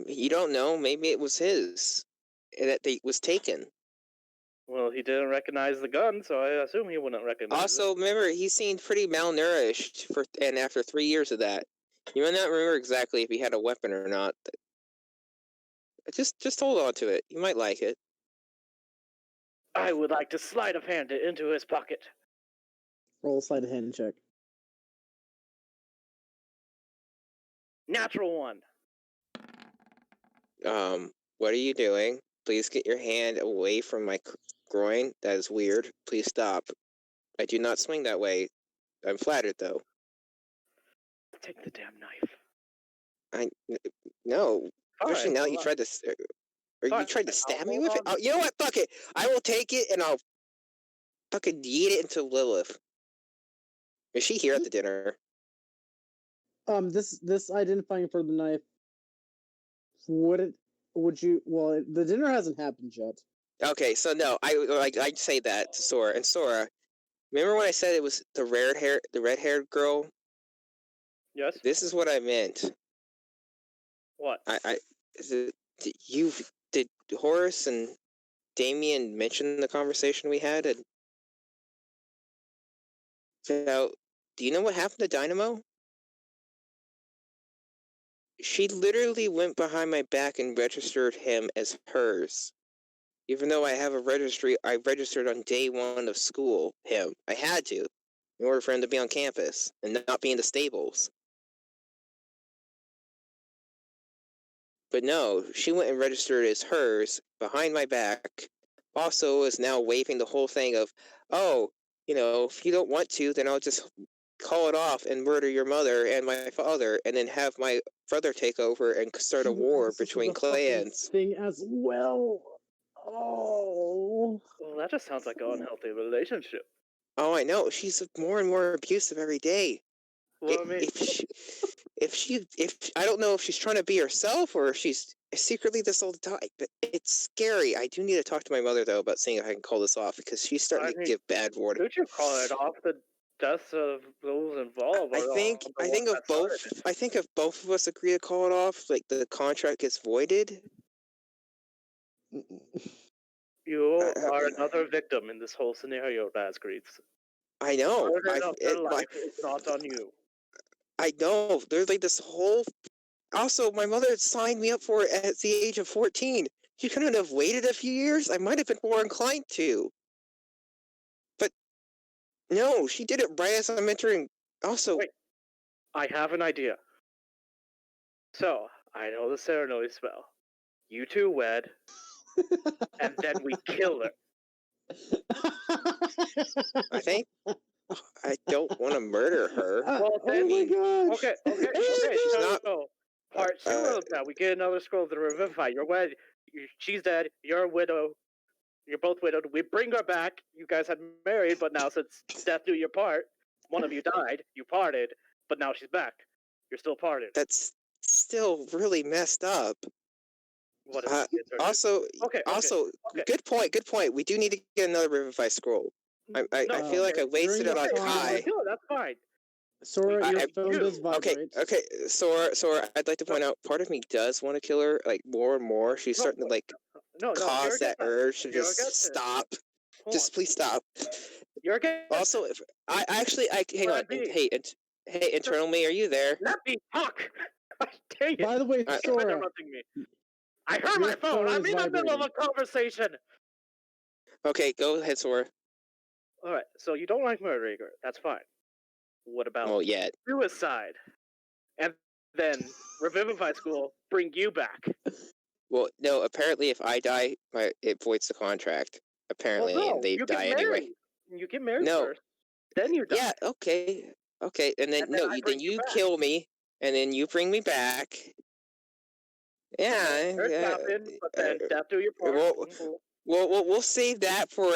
You don't know. Maybe it was his that was taken. Well, he didn't recognize the gun, so I assume he wouldn't recognize Also, it. remember, he seemed pretty malnourished and after 3 years of that. You might not remember exactly if he had a weapon or not. Just hold on to it. You might like it. I would like to sleight of hand it into his pocket. Roll a sleight of hand check. Natural one. What are you doing? Please get your hand away from my groin. That is weird. Please stop. I do not swing that way. I'm flattered, though. Take the damn knife. No. Especially now you tried to... Or you tried to stab me with it? Oh, you know what? Fuck it. I will take it and I'll fucking yeet it into Lilith. Is she here at the dinner? This identifying for the knife. Would you? Well, the dinner hasn't happened yet. Okay, so no, I'd say that to Sora. And Sora, remember when I said it was the red-haired girl? Yes. This is what I meant. What? Did Horace and Damien mention the conversation we had? So, do you know what happened to Dynamo? She literally went behind my back and registered him as hers. Even though I have a registry, I registered on day 1 of school him. I had to, in order for him to be on campus and not be in the stables. But no, she went and registered as hers behind my back. Also is now waiving the whole thing of, oh, if you don't want to, then I'll just call it off and murder your mother and my father and then have my brother take over and start a war between clans. Thing as well. Oh. Well, that just sounds like an unhealthy relationship. Oh, I know. She's more and more abusive every day. Well, I mean, if I don't know if she's trying to be herself or if she's secretly this all the time, but it's scary. I do need to talk to my mother though about seeing if I can call this off because she's starting to give bad warning. Could you call it off? The deaths of those involved. I think if both of us agree to call it off, like the contract gets voided. You are another victim in this whole scenario, Razgreaves. I know. It's not on you. I know. There's like this whole... Also, my mother had signed me up for it at the age of 14. She couldn't have waited a few years? I might have been more inclined to. But, no, she did it right as I'm entering... Also... Wait. I have an idea. So, I know the ceremony spell. You two wed, and then we kill her. I don't want to murder her. Well, then, oh my gosh! Okay. She's not. Part 2 of that, we get another scroll to revivify. You're wed. She's dead. You're a widow. You're both widowed. We bring her back. You guys had married, but now since death do your part, one of you died. You parted, but now she's back. You're still parted. That's still really messed up. What is also, okay. Good point. We do need to get another revivify scroll. I feel like I wasted it on Kai. That's fine. Sora, your phone does vibrate. Okay. Sora, I'd like to point out, part of me does want to kill her, like, more and more. She's starting to, like, cause that urge to just stop. Just please stop. You're okay. Also, hang on. Hey, internal me, are you there? Let me talk! Dang it. By the way, Sora... interrupting me. I heard my phone! I'm in the middle of a conversation! Okay, go ahead, Sora. Alright, so you don't like murdering her. That's fine. What about suicide? And then Revivify School bring you back. Well, no, apparently if I die, it voids the contract. Apparently, and they die anyway. You get married first, then you die. Yeah, okay, and then then you kill me, and then you bring me back. Yeah, but then death do your part. We'll save that for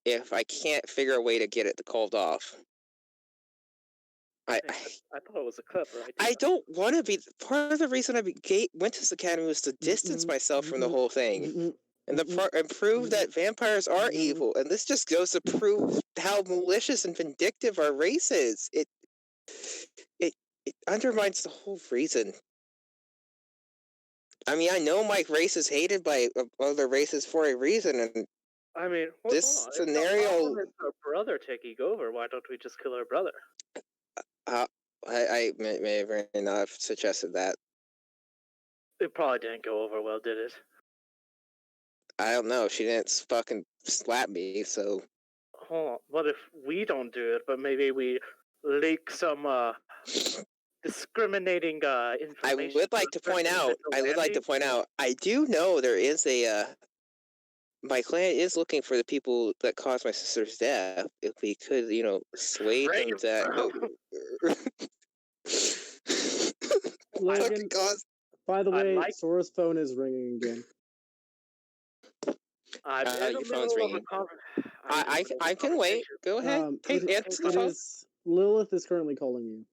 if I can't figure a way to get it called off. I thought it was a clever idea. I don't want to be... Part of the reason I went to this academy was to distance myself from the whole thing. And prove that vampires are evil. And this just goes to prove how malicious and vindictive our race is. It undermines the whole reason. I mean, I know my race is hated by other races for a reason, and I mean, this scenario... If our brother taking over, why don't we just kill our brother? I may not have suggested that. It probably didn't go over well, did it? I don't know. She didn't fucking slap me, so... Hold on. What if we don't do it, but maybe we leak some discriminating information? I would like to point out, I do know there is a... my clan is looking for the people that caused my sister's death. If we could, sway them that... Logan, by the way, Sora's phone is ringing again. Your phone's ringing. I can wait. Go ahead. Answer the phone. Lilith is currently calling you.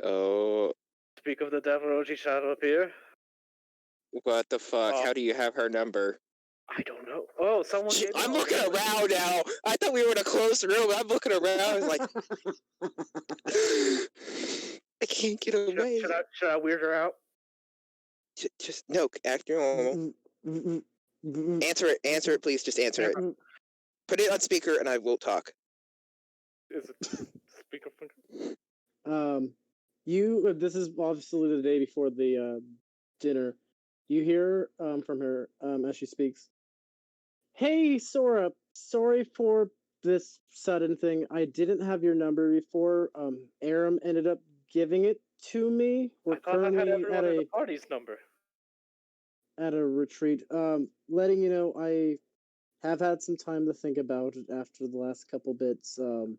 Oh. Speak of the devil, Oji Shadow appear. What the fuck? How do you have her number? I don't know. Oh, someone gave I'm looking around now. I thought we were in a closed room. I'm looking around. I was like... I can't get away. Should I weird her out? Just no, act normal. Answer it, please. Just answer it. Put it on speaker, and I will talk. Is it speakerphone? This is obviously the day before the dinner. You hear from her as she speaks. Hey, Sora. Sorry for this sudden thing. I didn't have your number before. Aram ended up giving it to me. We're currently at the party's number. At a retreat. Letting you know, I have had some time to think about it after the last couple bits. And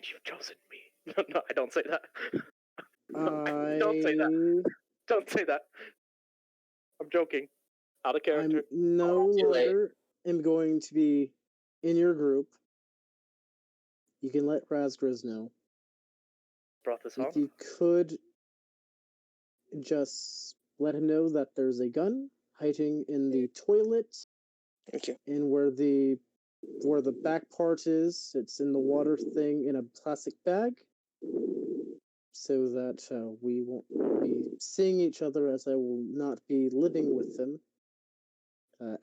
you've chosen me. No, I don't say that. Don't say that. Don't say that. I'm joking. Out of character. I'm no longer am going to be in your group. You can let Razgriz know. Brought this home. If you could just let him know that there's a gun hiding in the toilet. Okay. And where the back part is, it's in the water thing in a plastic bag. So that we won't be seeing each other, as I will not be living with them.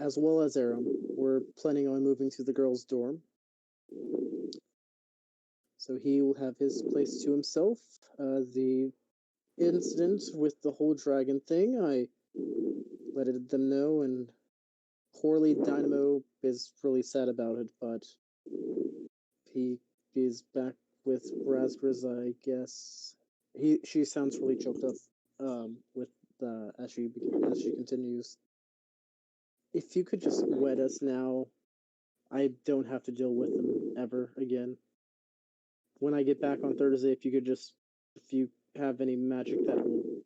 As well as Aram. We're planning on moving to the girls' dorm. So he will have his place to himself. The incident with the whole dragon thing, I let them know, and poorly Dynamo is really sad about it, but he is back with Razgriz, I guess. She sounds really choked up with as she continues. If you could just wed us now, I don't have to deal with them ever again. When I get back on Thursday, if you have any magic that will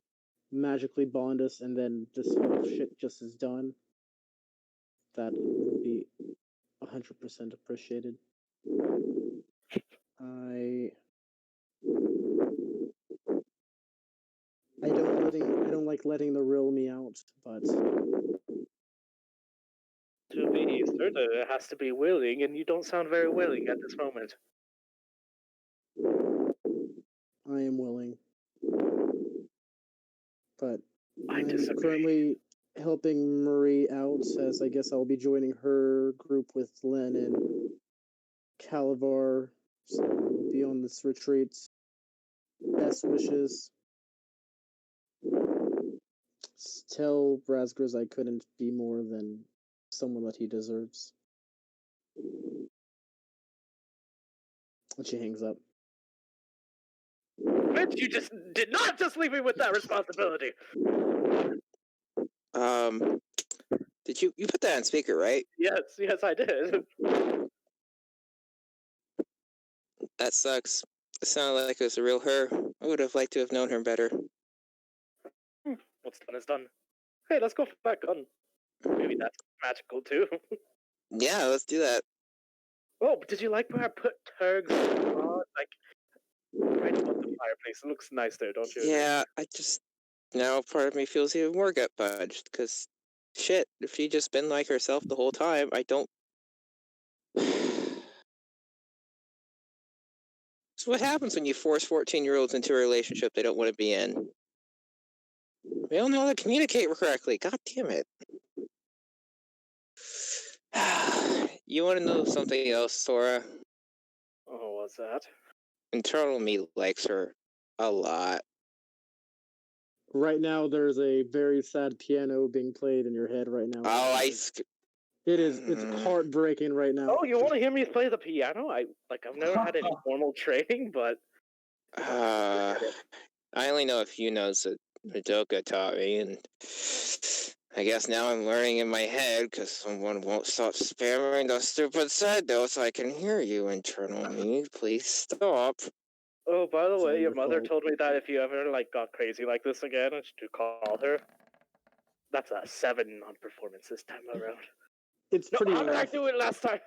magically bond us, and then this whole shit just is done, that will be 100% appreciated. I don't like letting the real me out, but to be certain, it has to be willing, and you don't sound very willing at this moment. I am willing. But I'm currently helping Marie out, as I guess I'll be joining her group with Len and Calavar. So we'll be on this retreat. Best wishes. Tell Razgriz I couldn't be more than someone that he deserves. And she hangs up. Bitch, you just did not just leave me with that responsibility. Did you put that on speaker, right? Yes, I did. That sucks. It sounded like it was a real her. I would have liked to have known her better. What's done is done. Hey, let's go for that gun. Maybe that's magical too. Yeah, let's do that. Oh, but did you like where I put Turg's like right above the fireplace. It looks nice there, don't you? Yeah, I just now part of me feels even more gut punched because shit, if she just been like herself the whole time, I don't. So what happens when you force 14-year-olds into a relationship they don't want to be in? They don't know how to communicate correctly. God damn it. You want to know something else, Sora? Oh, what's that? Internal me likes her a lot. Right now, there's a very sad piano being played in your head right now. Oh, It's heartbreaking right now. Oh, you want to hear me play the piano? I've never had any formal training, but I only know a few notes that Madoka taught me, and I guess now I'm learning in my head because someone won't stop spamming those stupid side notes. I can hear you, internal me. Please stop. oh, by the It's all way, your your mother fault. told me that if you ever got crazy like this again, I should call her. That's a 7 on performance this time around. It's No, pretty how did I rough. do it last time?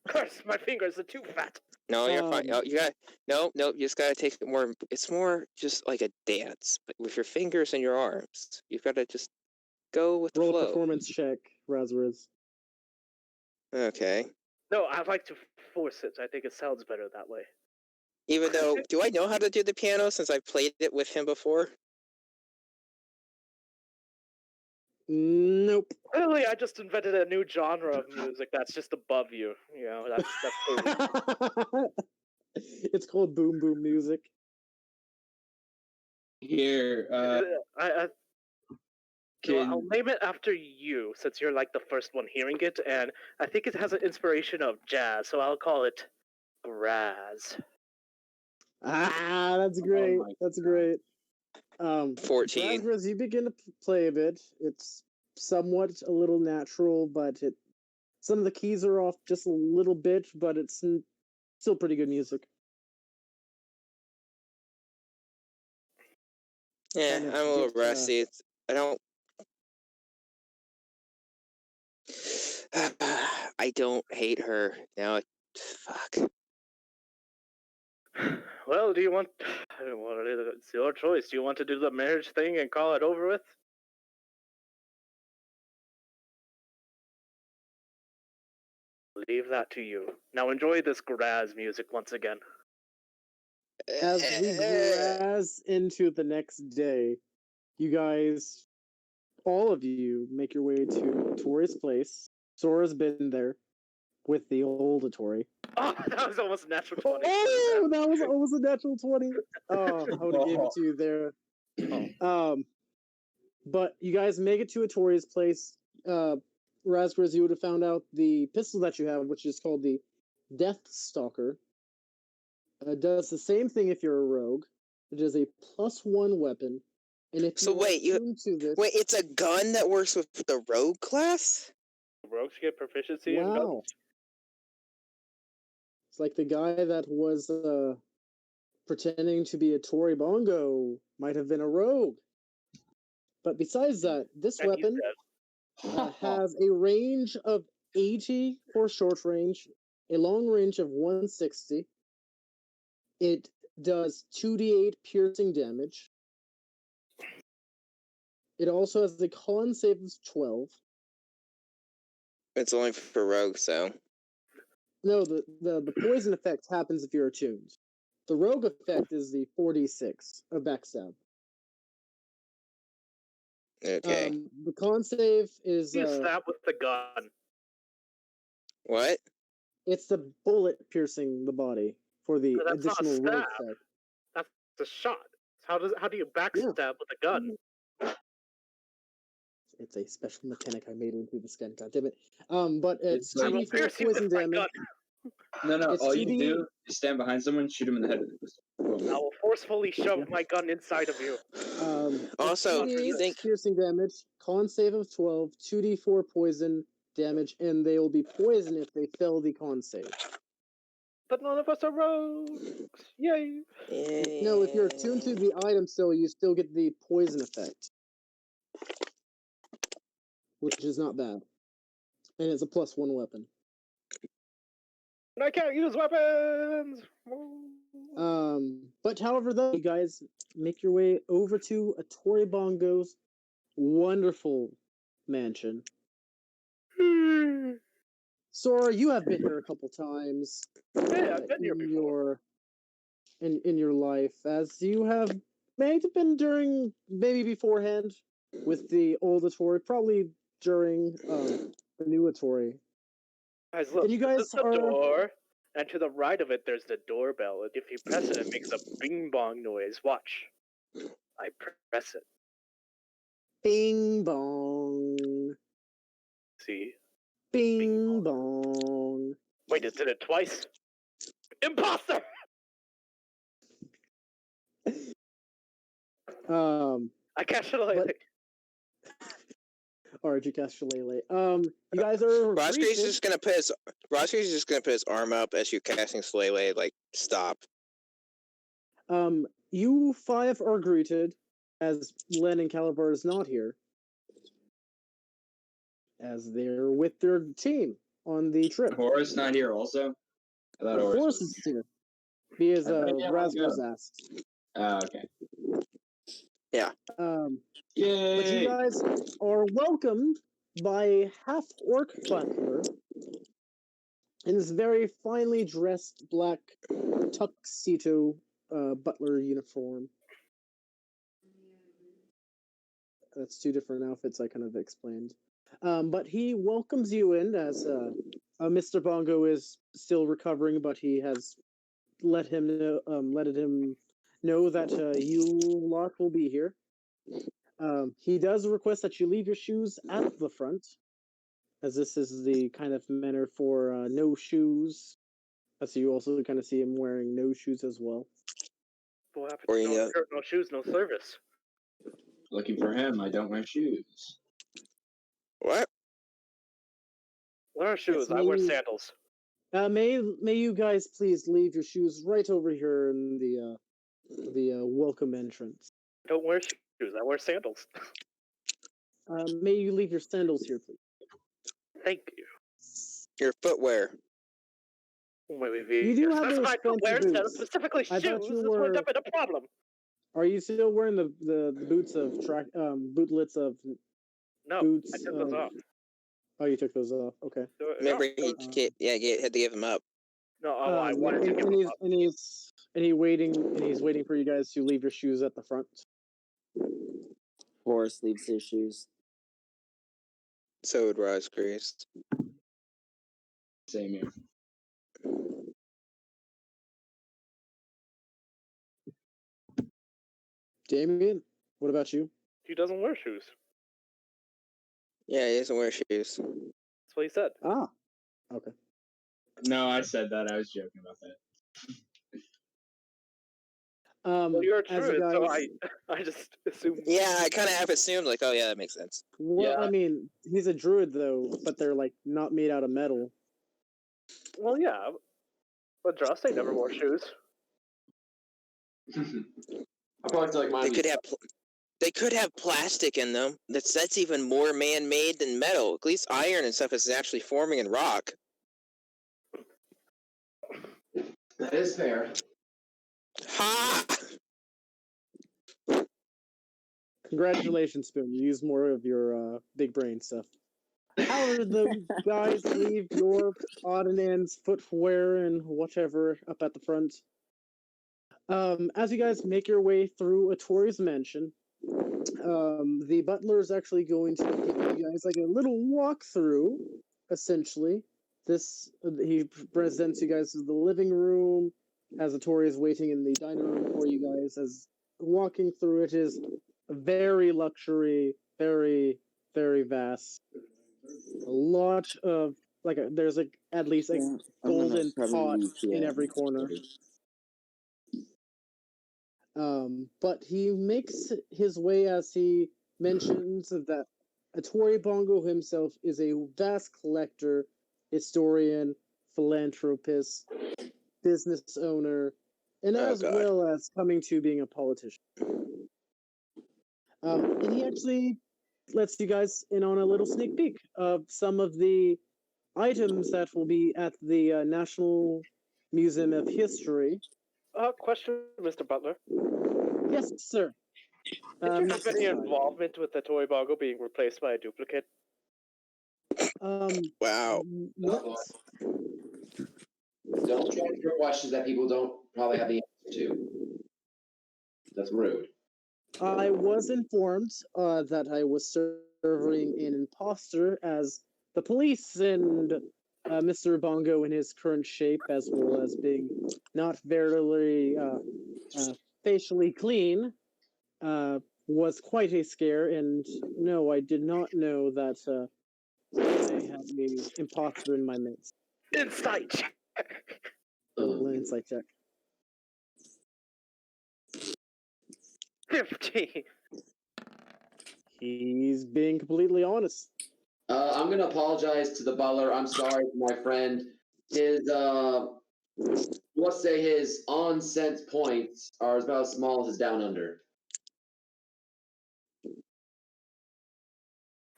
Curse, my fingers are too fat. No, you're fine. Oh, you got no. You just gotta take it more. It's more just like a dance, but with your fingers and your arms. You've got to just go with the Roll a flow. performance check, Razriz. Okay. No, I like to force it. I think it sounds better that way. Even though, do I know how to do the piano since I've played it with him before? Nope. Clearly, I just invented a new genre of music that's just above you. You know, that's clearly. It's called boom boom music. Here, I'll name it after you, since you're like the first one hearing it, and I think it has an inspiration of jazz, so I'll call it Raz. Ah, that's great. That's great. 14. Razriz, you begin to play a bit. It's somewhat a little natural, but some of the keys are off just a little bit, but it's still pretty good music. Yeah, And I'm it's a little just, rusty. I don't. I don't hate her now. Fuck. Well, do you want? It's your choice. Do you want to do the marriage thing and call it over with? Leave that to you. Now enjoy this Graz music once again. as we graze into the next day, you guys, all of you, make your way to Tori's place. Sora's been there with the old Tori. Oh, that was almost a natural 20. Oh, that was almost a natural 20. Oh, I would have gave it to you there. But you guys make it to a Tori's place. Raspberries, you would have found out the pistol that you have, which is called the Death Stalker. Does the same thing if you're a rogue. It is a +1 weapon. And if So wait, it's a gun that works with the rogue class? Rogues get proficiency in wow. guns? It's like the guy that was pretending to be a Tory Bongo might have been a rogue. But besides that, this And weapon has a range of 80 for short range, a long range of 160. It does 2d8 piercing damage. It also has a con save of 12. It's only for rogues, though. No, the poison effect happens if you're attuned. The rogue effect is the 4d6 of backstab. Okay. The con save is You stab with the gun. What? It's the bullet piercing the body for the additional rogue effect. That's a shot. How do you backstab with a gun? It's a special mechanic I made into the skin. God damn it! But it's like, 2d4 poison damage. No, It's all 2D... you do is stand behind someone, shoot him in the head with a pistol. I will forcefully shove my gun inside of you. Also, do you think piercing damage, con save of 12, 2d4 poison damage, and they will be poisoned if they fail the con save. But none of us are rogues. Yay! No, if you're attuned to the item still, you still get the poison effect, which is not bad, and it's a +1 weapon. And I can't use weapons. But however, though, you guys make your way over to Atori Bongo's wonderful mansion. Sora, you have been here a couple times. Hey, I've been here before. In your life, as you have may have been during maybe beforehand with the old Atori, probably during the new Atori. Guys, look, And you this guys is the are door, and to the right of it, there's the doorbell. And if you press it, it makes a bing bong noise. Watch. I press it. bing bong, See? bing bong. Wait, it did it twice? Imposter! I catch it like. Arjikashulele. You guys are Roscoe's just gonna put his arm up as you're casting Slaylay, like, stop. You five are greeted as Len and Calabar is not here, as they're with their team on the trip. Horace not here also? I thought Horace is here. He is Rasmus asked. Okay. Yeah. Yay! But you guys are welcomed by a half-orc butler in this very finely dressed black tuxedo butler uniform. That's two different outfits I kind of explained. But he welcomes you in as Mr. Bongo is still recovering, but he has let him know that you lot will be here. He does request that you leave your shoes at the front, as this is the kind of manner for no shoes. So you also kind of see him wearing no shoes as well. What happened to no shirt, no shoes, no service? Looking for him, I don't wear shoes. What? What are shoes? I wear sandals. May you guys please leave your shoes right over here in the welcome entrance. I don't wear shoes. I wear sandals. May you leave your sandals here, please. Thank you. Your footwear. Wait. You do have those footwear fancy instead of boots. specifically I shoes. thought you This were- would have been a problem. Are you still wearing the boots of track bootlets of No, boots? I took those off. Oh, you took those off. Okay. Remember, No, he had to give him up. no, I wanted to give and them up. he's waiting for you guys to leave your shoes at the front. Horace leaves his shoes. So would Roscoe's. Same here. Damien, what about you? He doesn't wear shoes. Yeah, he doesn't wear shoes. That's what he said. Ah, okay. No, I said that. I was joking about that. Well, you're a as you druid, so guys- I just assumed. Yeah, I kind of have assumed, like, oh yeah, that makes sense. Well, Yeah. I mean, he's a druid though, but they're like not made out of metal. Well, yeah, but Joss, they never wore shoes. I probably feel like mine. They could have plastic in them. That's even more man-made than metal. At least iron and stuff is actually forming in rock. That is fair. Ha! Congratulations, Spoon. You use more of your big brain stuff. However, the guys leave your odd and ends footwear and whatever up at the front. As you guys make your way through Atori's mansion, the butler is actually going to give you guys like a little walkthrough, essentially. He presents you guys to the living room, as Atori is waiting in the dining room for you guys. As walking through it is very luxury, very, very vast. A lot of there's at least golden pots in every corner. But he makes his way as he mentions that Atori Bongo himself is a vast collector, historian, philanthropist, business owner, and as well as coming to being a politician. And he actually lets you guys in on a little sneak peek of some of the items that will be at the National Museum of History Question, Mr. Butler. Yes, sir. Did you have Mr. any Scott. involvement with the toy bongo being replaced by a duplicate? Wow. What? Don't try to throw questions that people don't probably have the answer to. That's rude. I was informed that I was serving an imposter as the police and Mr. Bongo in his current shape, as well as being not very facially clean, was quite a scare. And no, I did not know that I had an imposter in my midst. Insight check. Roll an insight check. 15. He's being completely honest. I'm gonna apologize to the butler. I'm sorry, my friend. His let's say his on-sense points are about as small as his down under.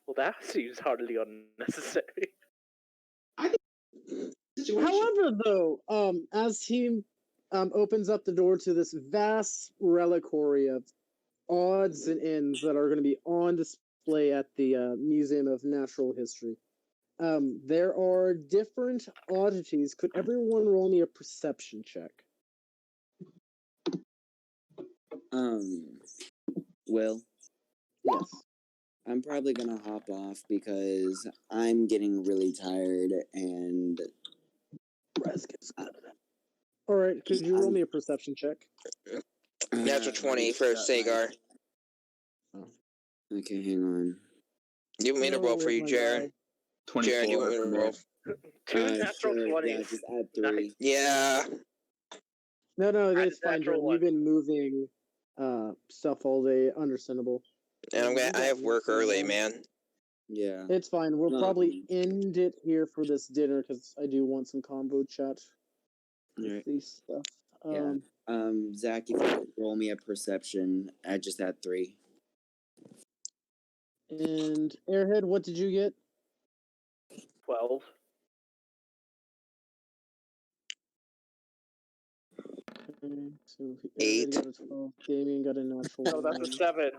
Well, that seems hardly unnecessary. However, though, as he opens up the door to this vast reliquary of odds and ends that are going to be on display at the Museum of Natural History, there are different oddities. Could everyone roll me a perception check? Will, Yes. I'm probably gonna hop off because I'm getting really tired and All right, could you roll me a perception check? Natural 20 for Sagar. Okay, hang on. You want me to roll for you, Jared? 24. Jared, you want me to roll? Two natural Sure, 20s. yeah, just add 3. Yeah. No, I that's did fine, natural Jordan. You've been moving stuff all day. Understandable. And I have work early, man. Yeah. It's fine. We'll probably end it here for this dinner because I do want some combo chat with Right. these stuff. Yeah. Zach, if you could roll me a perception, I just had 3. And Airhead, what did you get? 12. Okay, so Airhead 8. got a 12. Damien got a natural. No, that's a 7.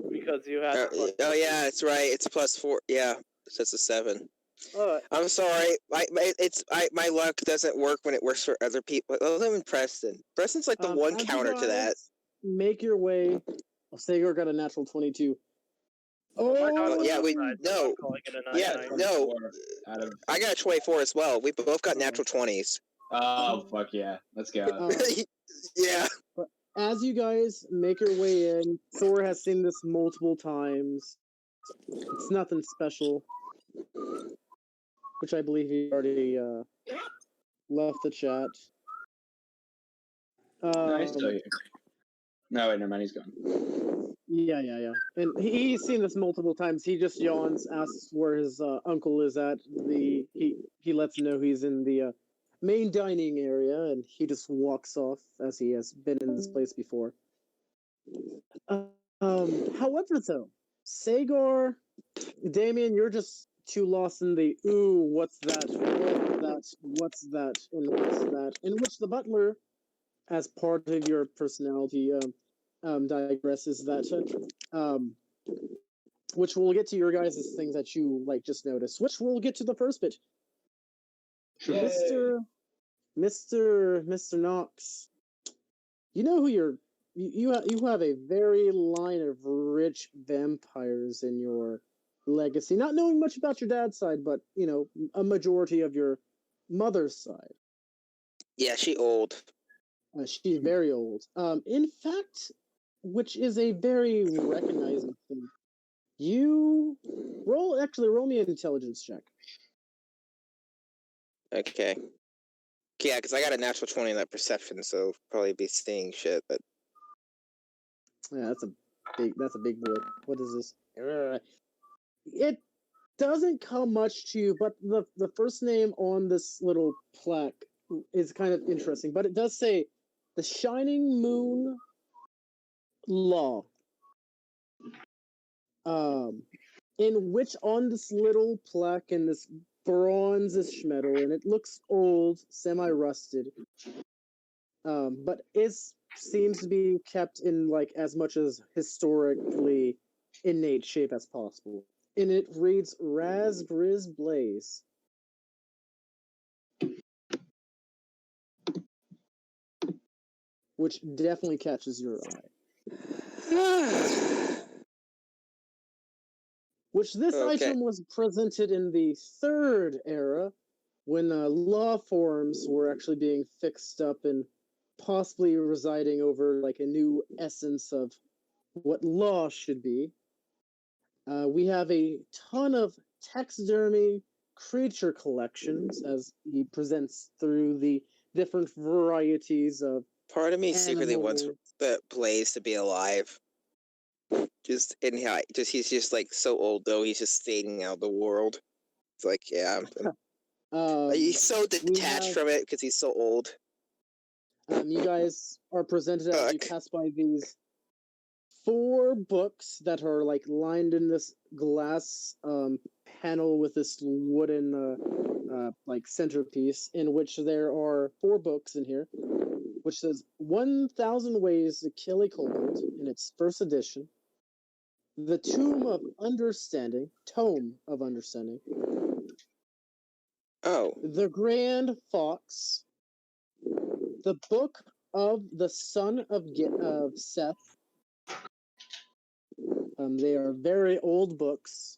Because you had. Oh yeah, that's right. It's +4. Yeah, so it's a 7. I'm sorry. My luck doesn't work when it works for other people. Other than Preston. Preston's like the one as you counter to that. guys Make your way. Sagar got a natural 22. Oh, yeah, we I'm no. calling it a 99. Yeah, no. Out of... I got a 24 as well. We both got natural 20s. Oh, fuck yeah. Let's go. Yeah. But as you guys make your way in, Thor has seen this multiple times. It's nothing special. Which I believe he already left the chat. No, he's still here. No, wait, never mind. He's gone. Yeah. And he's seen this multiple times. He just yawns, asks where his uncle is at. He lets him know he's in the main dining area, and he just walks off as he has been in this place before. However, though, Sagar, Damien, you're just too lost in the ooh, what's that, what's that, in which the butler, as part of your personality, digresses that, which we'll get to your guys' things that you like just noticed, which we'll get to the first bit. Mr. Knox, you know who you have a very line of rich vampires in your legacy. Not knowing much about your dad's side, but a majority of your mother's side. Yeah, she old. She's very old. In fact, which is a very recognizing thing. You roll me an intelligence check. Okay. Yeah, because I got a natural 20 in that perception, so probably be seeing shit. But yeah, that's a big boy. What is this? It doesn't come much to you, but the first name on this little plaque is kind of interesting. But it does say the Shining Moon Law. In which on this little plaque in this bronze-ish metal, and it looks old, semi-rusted. but it seems to be kept in like as much as historically innate shape as possible. And it reads Raz Grizz Blaze. Which definitely catches your eye. Which this item was presented in the Third Era, when law forms were actually being fixed up and possibly residing over like a new essence of what law should be. We have a ton of taxidermy creature collections as he presents through the different varieties of Part of me secretly wants animals. the Blaze to be alive. Just in how, just he's just like so old though. He's just fading out of the world. It's like, yeah, he's so detached from it because he's so old. You guys are presented as you pass by these 4 books that are like lined in this glass panel with this wooden like centerpiece, in which there are 4 books in here, which says 1,000 Ways to Kill a Kobold in its first edition, The Tome of Understanding, The Grand Fox, The Book of the Son of Seth. They are very old books.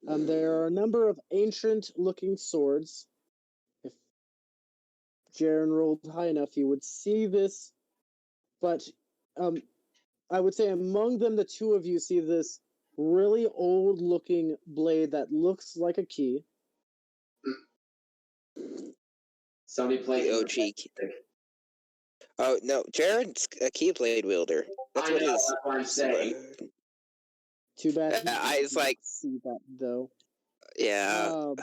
There are a number of ancient-looking swords. If Jaren rolled high enough, you would see this. But I would say among them, the 2 of you see this really old-looking blade that looks like a key. Somebody play OG. Oh no, Jared's a keyblade wielder. That's that's what I'm saying. Too bad. I was like, see that though. Yeah.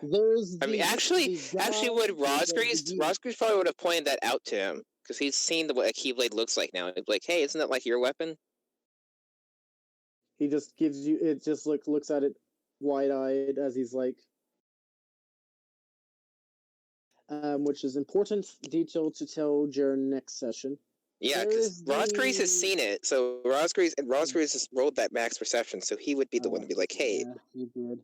There's. Actually, would Rosgrees probably would have pointed that out to him because he's seen what a keyblade looks like now. He'd be like, "Hey, isn't that like your weapon?" He just gives you. It just looks at it wide-eyed as he's like, which is important detail to tell Jaren next session. Yeah, because Rosgrees has seen it, so Rosgrees has rolled that max perception, so he would be the one to be like, "Hey." Yeah, he did.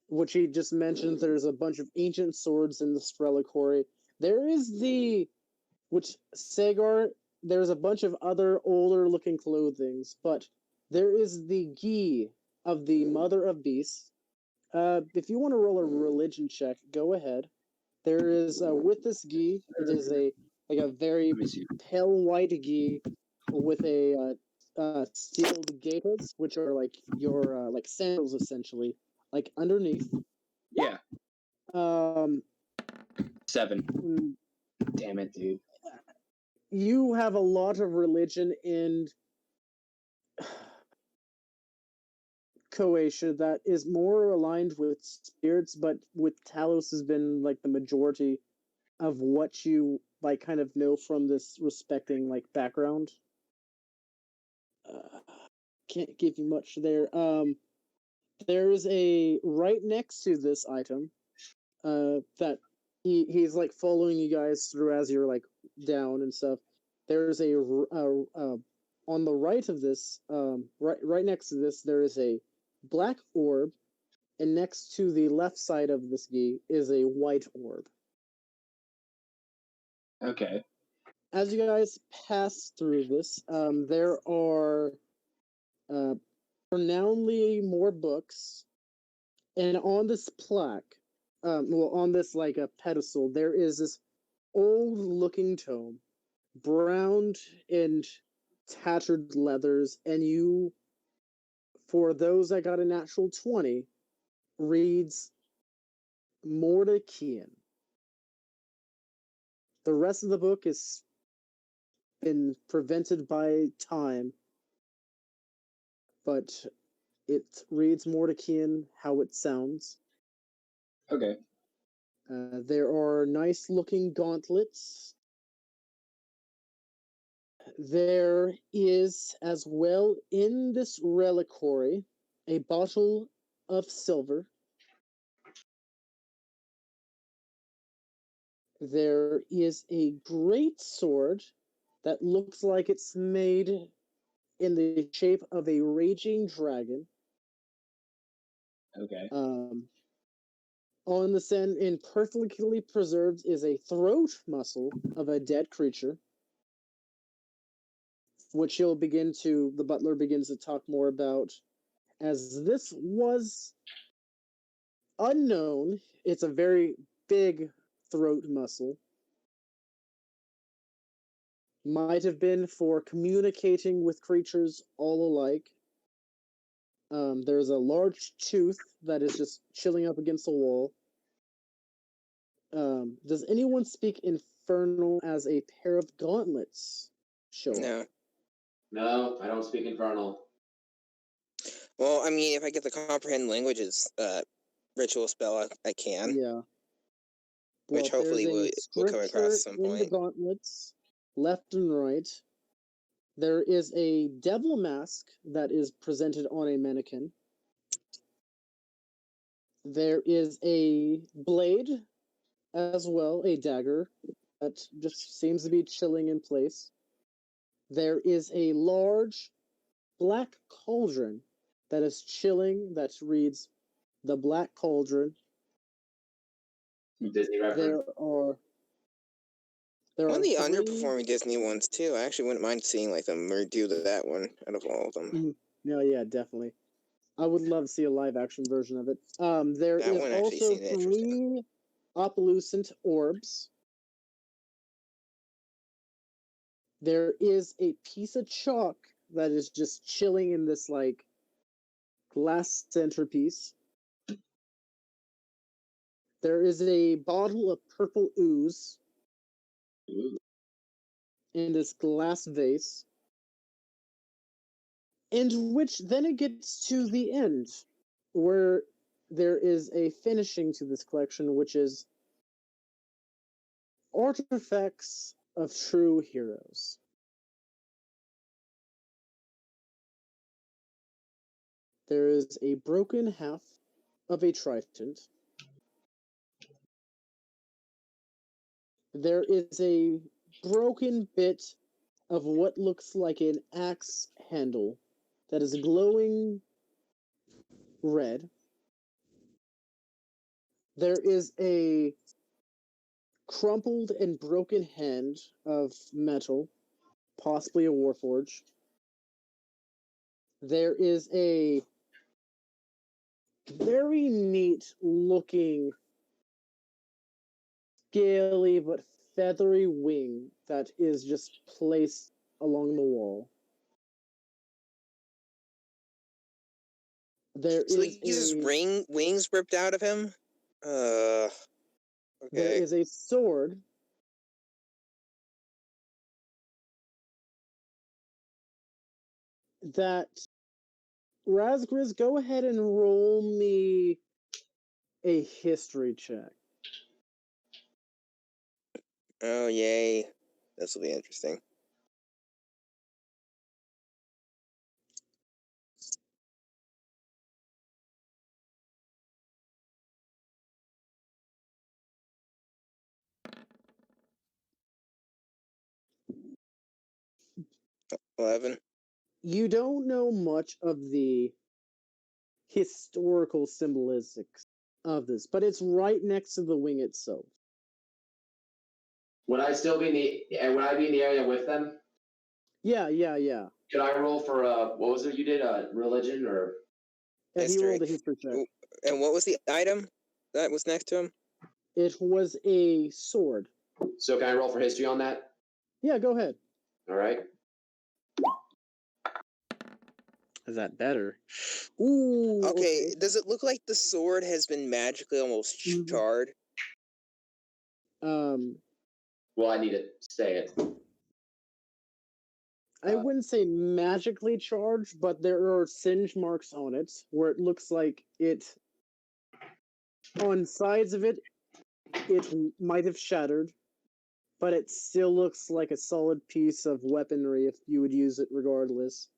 Which he just mentioned, there's a bunch of ancient swords in this reliquary. There is Sagar, there's a bunch of other older-looking clothings, but there is the gi of the Mother of Beasts. If you want to roll a religion check, go ahead. There is with this gi, it is a very pale white gi with a sealed gaiters, which are like your like sandals essentially, like underneath. Yeah. 7. Damn it, dude. You have a lot of religion in Croatia that is more aligned with spirits, but with Talos has been like the majority of what you like kind of know from this respecting like background. Can't give you much there. There's a right next to this item that he's like following you guys through as you're like down and stuff. There's on the right of this, right next to this, there is a black orb, and next to the left side of this gi is a white orb. Okay. As you guys pass through this, there are renownedly more books, and on this plaque, on this like a pedestal, there is this old-looking tome, browned and tattered leathers, and you, for those that got a natural 20, reads Mordekian. The rest of the book has been prevented by time, but it reads Mordekian how it sounds. Okay. There are nice-looking gauntlets. There is, as well, in this reliquary, a bottle of silver. There is a great sword that looks like it's made in the shape of a raging dragon. Okay. On the sand, and perfectly preserved, is a throat muscle of a dead creature, which the butler begins to talk more about, as this was unknown. It's a very big throat muscle. Might have been for communicating with creatures all alike. There's a large tooth that is just chilling up against the wall. Does anyone speak Infernal as a pair of gauntlets show No. up? No, I don't speak Infernal. Well, I mean, if I get the comprehend languages ritual spell, I can. Yeah. Which Well, hopefully there's a we'll come across scripture at some in the point. gauntlets, left and right. There is a devil mask that is presented on a mannequin. There is a blade as well, a dagger that just seems to be chilling in place. There is a large black cauldron that is chilling, that reads the Black Cauldron. Disney reference. There One are of the three. underperforming Disney ones too. I actually wouldn't mind seeing like them redo that one out of all of them. No, yeah, definitely. I would love to see a live action version of it. There That is one actually also seemed interesting. 3 opalescent orbs. There is a piece of chalk that is just chilling in this like glass centerpiece. There is a bottle of purple ooze Ooh. in this glass vase. In which then it gets to the end, where there is a finishing to this collection, which is artifacts of true heroes. There is a broken half of a trident. There is a broken bit of what looks like an axe handle that is glowing red. There is a crumpled and broken hand of metal, possibly a warforge. There is a very neat looking, scaly but feathery wing that is just placed along the wall. There So is he uses wings ripped out of him? There Okay. is a sword that Razgriz, go ahead and roll me a history check. Oh, yay. This will be interesting. $11. You don't know much of the historical symbolistics of this, but it's right next to the wing itself. Would I still be in the? Would I be in the area with them? Yeah. Could I roll for what was it you did? Religion or? Yeah, he History. rolled a history check. And what was the item that was next to him? It was a sword. So can I roll for history on that? Yeah, go ahead. All right. Is that better? Ooh. Okay, does it look like the sword has been magically almost charred? Well, I need to say it. I wouldn't say magically charged, but there are singe marks on it where it looks like it. On sides of it, it might have shattered, but it still looks like a solid piece of weaponry if you would use it regardless.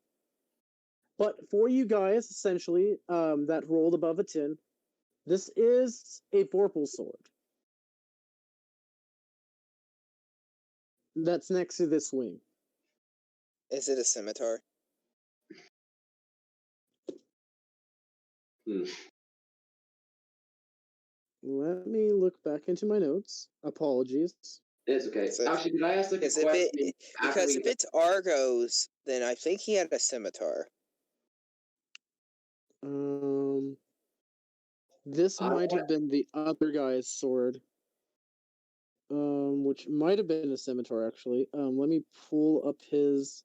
But for you guys, essentially, that rolled above a 10, this is a Vorpal sword. That's next to this wing. Is it a scimitar? Let me look back into my notes. Apologies. It's okay. So- Actually, did I ask the question? Because if it's Argo's, then I think he had a scimitar. This might have been the other guy's sword. Which might have been a scimitar, actually. Let me pull up his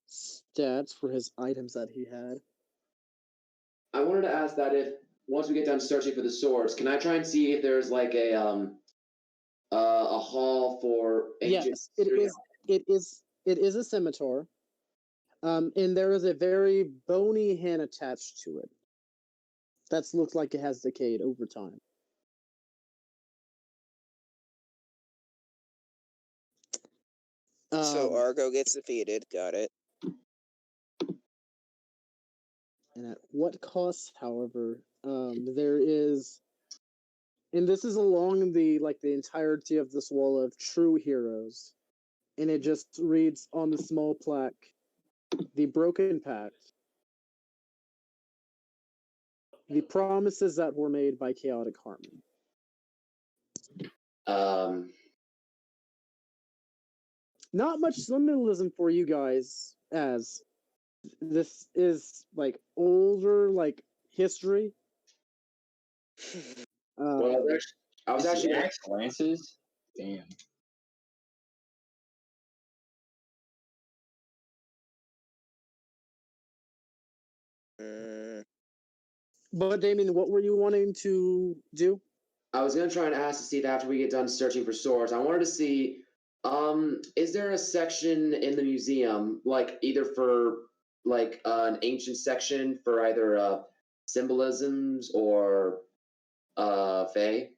stats for his items that he had. I wanted to ask that if once we get done searching for the swords, can I try and see if there's like a hall for ancient? Yes, it is a scimitar. And there is a very bony hand attached to it. That looks like it has decayed over time. So Argo gets defeated. Got it. And at what cost, however, there is, and this is along the entirety of this wall of true heroes, and it just reads on the small plaque, the broken pact, the promises that were made by chaotic harmony. Not much symbolism for you guys, as this is like older history. Well, I was actually axe lances. Damn. But Damien, what were you wanting to do? I was gonna try and ask to see if after we get done searching for swords, I wanted to see, is there a section in the museum, like either for like an ancient section for either symbolisms or Fae?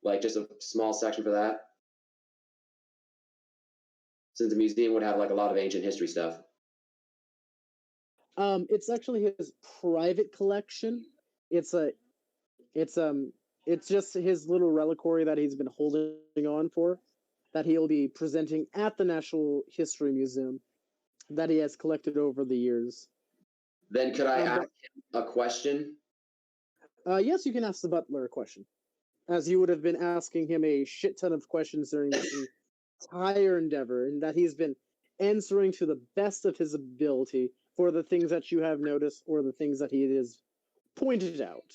Like just a small section for that? Since the museum would have like a lot of ancient history stuff. It's actually his private collection. It's just his little reliquary that he's been holding on for, that he'll be presenting at the National History Museum, that he has collected over the years. Then could I ask him a question? Yes, you can ask the butler a question, as you would have been asking him a shit ton of questions during this entire endeavor, and that he's been answering to the best of his ability for the things that you have noticed or the things that he has pointed out.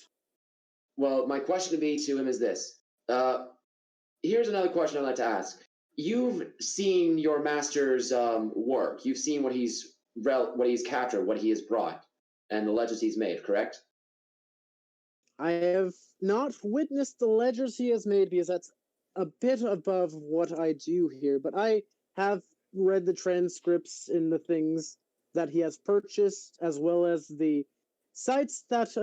Well, my question to him is this. Here's another question I'd like to ask. You've seen your master's work. You've seen what he's captured, what he has brought, and the legends he's made, correct? I have not witnessed the ledgers he has made because that's a bit above what I do here, but I have read the transcripts in the things that he has purchased, as well as the sites that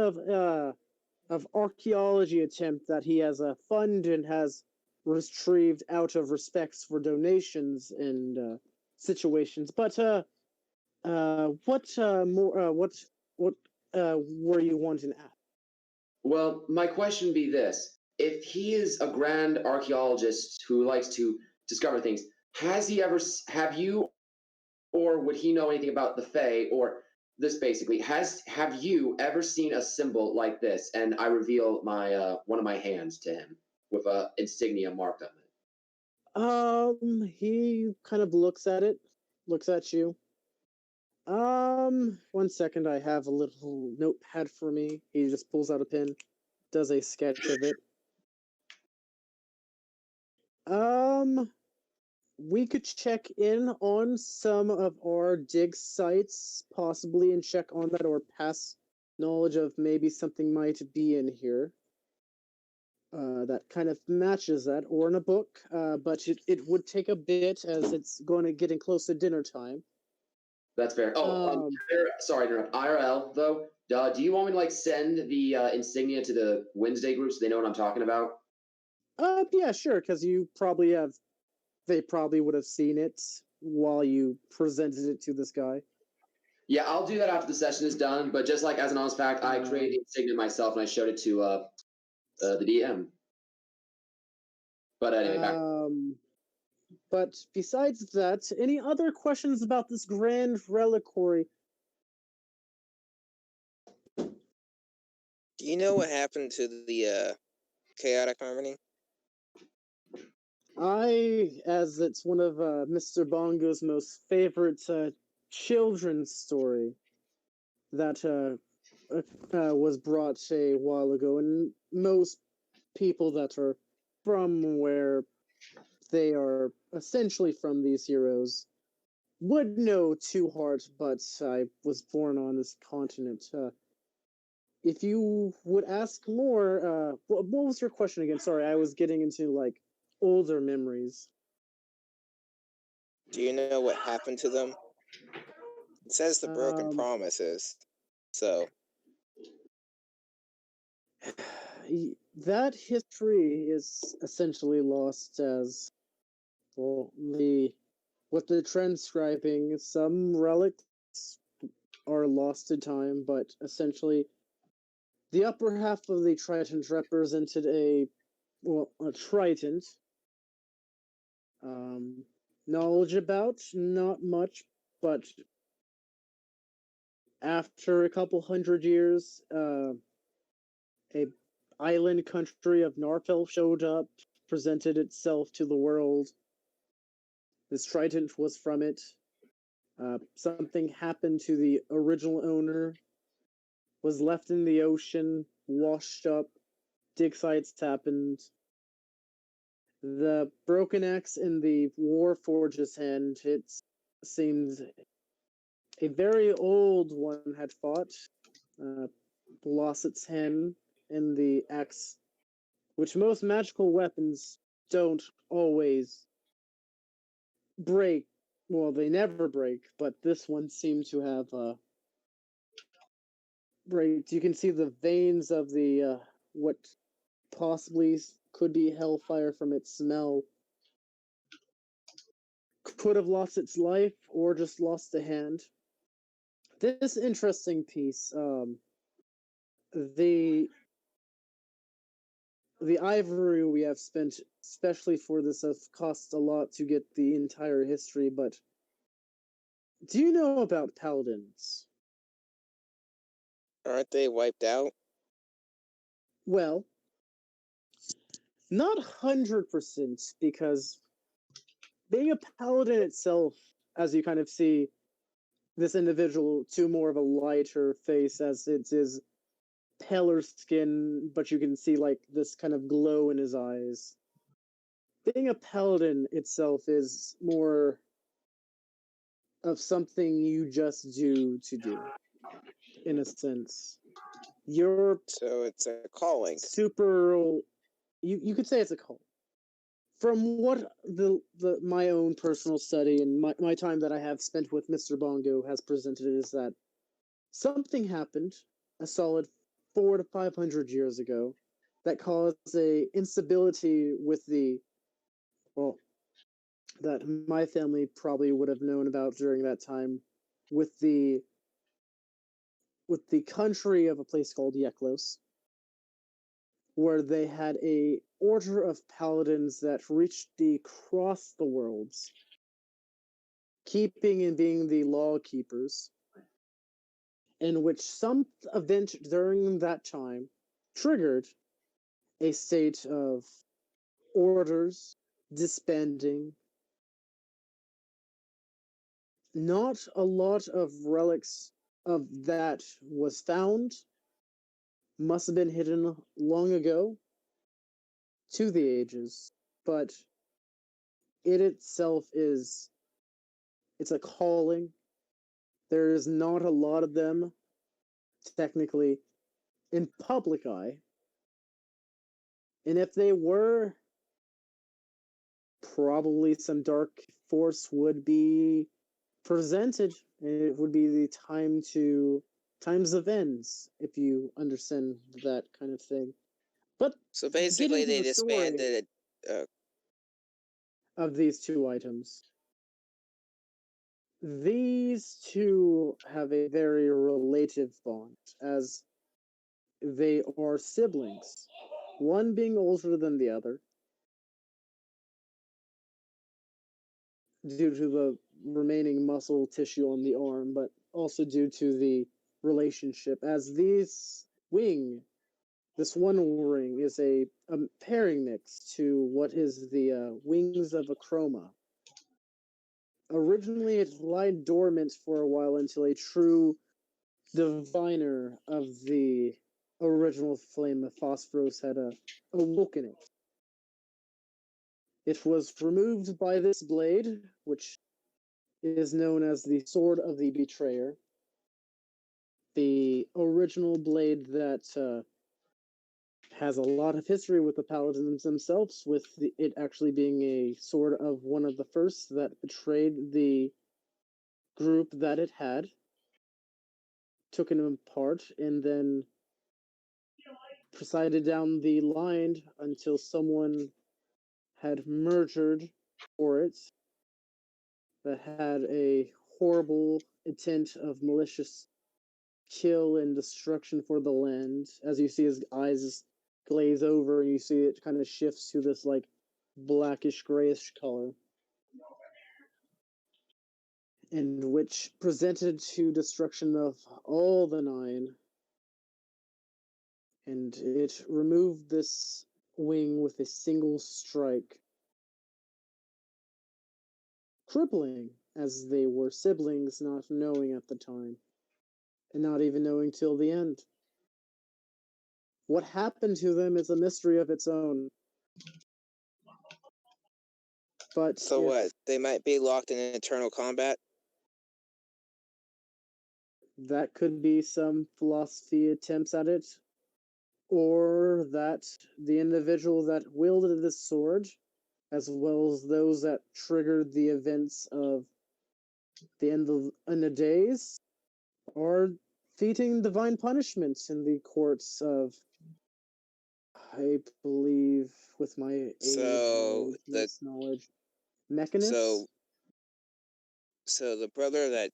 of archaeology attempt that he has funded and has retrieved out of respects for donations and situations. But what were you wanting to ask? Well, my question be this. If he is a grand archaeologist who likes to discover things, have you, or would he know anything about the Fae, or this basically, have you ever seen a symbol like this? And I reveal my one of my hands to him with a insignia marked on it. He kind of looks at it, looks at you. 1 second, I have a little notepad for me. He just pulls out a pen, does a sketch of it. We could check in on some of our dig sites, possibly, and check on that, or pass knowledge of maybe something might be in here. That kind of matches that, or in a book, but it would take a bit as it's going to getting close to dinner time. That's fair. Oh, sorry to interrupt. IRL though, do you want me to send the insignia to the Wednesday group so they know what I'm talking about? Yeah, sure, because they probably would have seen it while you presented it to this guy. Yeah, I'll do that after the session is done. But just as an honest fact, I created the insignia myself and I showed it to the DM. But anyway, back. But besides that, any other questions about this grand reliquary? Do you know what happened to the chaotic harmony? As it's one of Mr. Bongo's most favorite children's story that was brought a while ago, and most people that are from where they are essentially from these heroes would know Two Heart, but I was born on this continent. If you would ask more, what was your question again? Sorry, I was getting into like older memories. Do you know what happened to them? It says the broken Um, promises. So that history is essentially lost as well. With the transcribing, some relics are lost to time, but essentially the upper half of the trident represented a trident. Knowledge about not much, but after a couple hundred years, a island country of Narfel showed up, presented itself to the world. This trident was from it. Something happened to the original owner, was left in the ocean, washed up, dig sites happened. The broken axe in the Warforge's hand, it seems a very old one had fought, lost its hand in the axe, which most magical weapons don't always break. Well, they never break, but this one seemed to have break. You can see the veins of the what possibly could be hellfire from its smell. Could have lost its life or just lost a hand. This interesting piece, the ivory we have spent, especially for this, has cost a lot to get the entire history. But do you know about paladins? aren't they wiped out? Well, not 100%, because being a paladin itself, as you kind of see this individual to more of a lighter face, as it is paler skin, but you can see like this kind of glow in his eyes. Being a paladin itself is more of something you just do to do, in a sense. You're So it's a calling. super. You could say it's a cult. From what my own personal study and my time that I have spent with Mr. Bongo has presented is that something happened a solid 400 to 500 years ago that caused a instability with the well that my family probably would have known about during that time with the country of a place called Yeklos, where they had a order of paladins that reached across the worlds, keeping and being the law keepers, in which some event during that time triggered a state of orders disbanding. Not a lot of relics of that was found. Must have been hidden long ago to the ages, but it itself it's a calling. There is not a lot of them technically in public eye. And if they were, probably some dark force would be presented, and it would be the times of ends, if you understand that kind of thing. But So getting basically, to they the story disbanded it. of these two items, these two have a very relative bond, as they are siblings, one being older than the other. due to the remaining muscle tissue on the arm, but also due to the relationship, as this one ring is a pairing mix to what is the wings of a chroma. Originally, it lied dormant for a while until a true diviner of the original flame of Phosphorus had awoken it. It was removed by this blade, which is known as the Sword of the Betrayer. The original blade that has a lot of history with the paladins themselves, with it actually being a sword of one of the first that betrayed the group that it had, took it apart, and then proceeded down the line until someone had murdered for it that had a horrible intent of malicious kill and destruction for the land. As you see his eyes glaze over and you see it kind of shifts to this like blackish grayish color, and which presented to destruction of all the nine, and it removed this wing with a single strike, crippling, as they were siblings, not knowing at the time, and not even knowing till the end. What happened to them is a mystery of its own. But so what? They might be locked in eternal combat? That could be some philosophy attempts at it, or that the individual that wielded this sword, as well as those that triggered the events of the end of the days, are feating divine punishments in the courts of, I believe, with my knowledge, Mechanus. So the brother that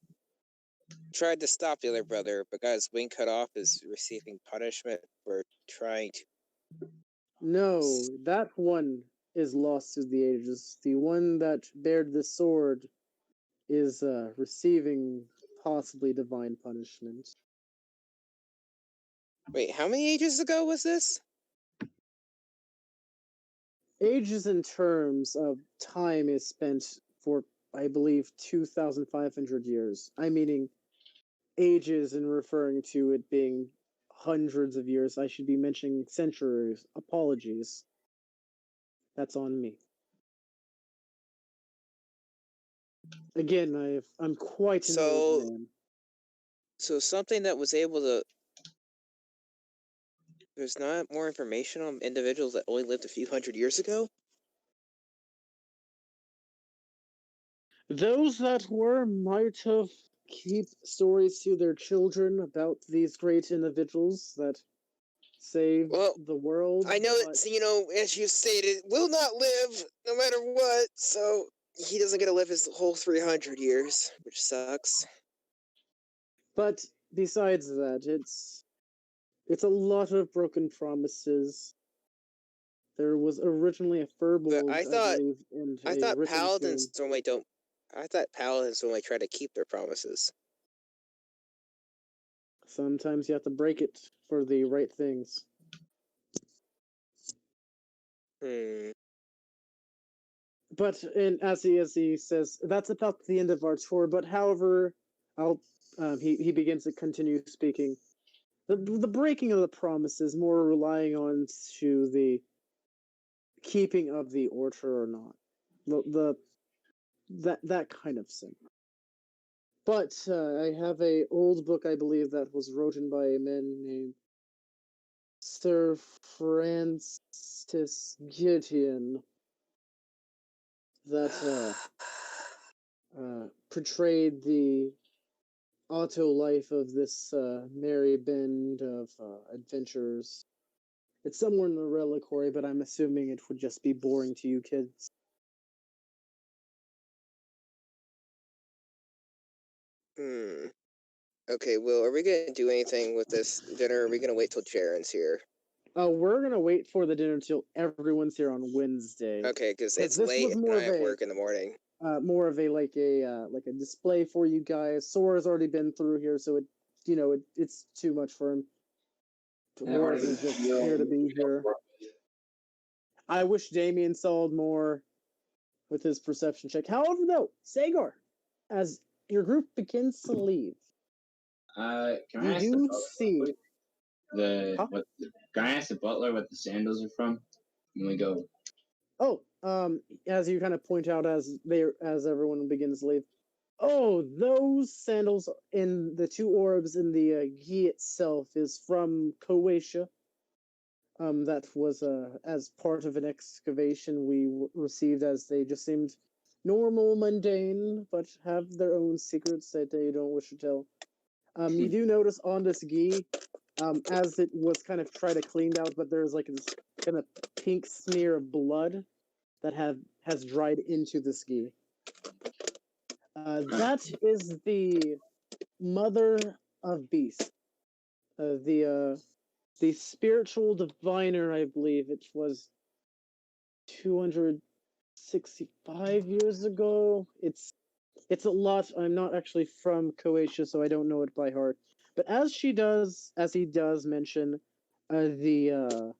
tried to stop the other brother but got his wing cut off is receiving punishment for trying to... No, that one is lost to the ages. The one that bared the sword is receiving possibly divine punishment. Wait, how many ages ago was this? Ages in terms of time is spent for, I believe, 2,500 years. I'm meaning ages in referring to it being hundreds of years. I should be mentioning centuries. Apologies. That's on me. Again, I'm quite an old man. So something that was able to... There's not more information on individuals that only lived a few hundred years ago? Those that were might have keep stories to their children about these great individuals that saved the world. I know that, as you stated, will not live no matter what, so he doesn't get to live his whole 300 years, which sucks. But besides that, it's a lot of broken promises. There was originally a Furbolg, I believe, and I thought paladins normally try to keep their promises. Sometimes you have to break it for the right things. But as he says, that's about the end of our tour. But however, he begins to continue speaking. The breaking of the promises, more relying on to the keeping of the order or not, that kind of thing. But I have a old book, I believe, that was written by a man named Sir Francis Gideon that portrayed the auto life of this merry band of adventurers. It's somewhere in the reliquary, but I'm assuming it would just be boring to you kids. Okay, Will, are we going to do anything with this dinner, or are we going to wait till Jaren's here? We're going to wait for the dinner till everyone's here on Wednesday. Okay, because it's late and I have work in the morning. more of a display for you guys. Sora's already been through here, so it's too much for him. Horace is just here to be here. I wish Damien saw more with his perception check. However, though, Sagar, as your group begins to leave, Can I you ask do the see can I ask the butler what the sandals are from? When we go. Oh, as you kind of point out as everyone begins to leave. Oh, those sandals in the two orbs in the gi itself is from Croatia. That was as part of an excavation we received, as they just seemed normal, mundane, but have their own secrets that they don't wish to tell. You do notice on this gi, as it was kind of tried to cleaned out, but there's like this kind of pink smear of blood that has dried into the ski. That is the mother of beasts. The spiritual diviner, I believe it was 265 years ago. It's a lot. I'm not actually from Croatia, so I don't know it by heart. But as he does mention the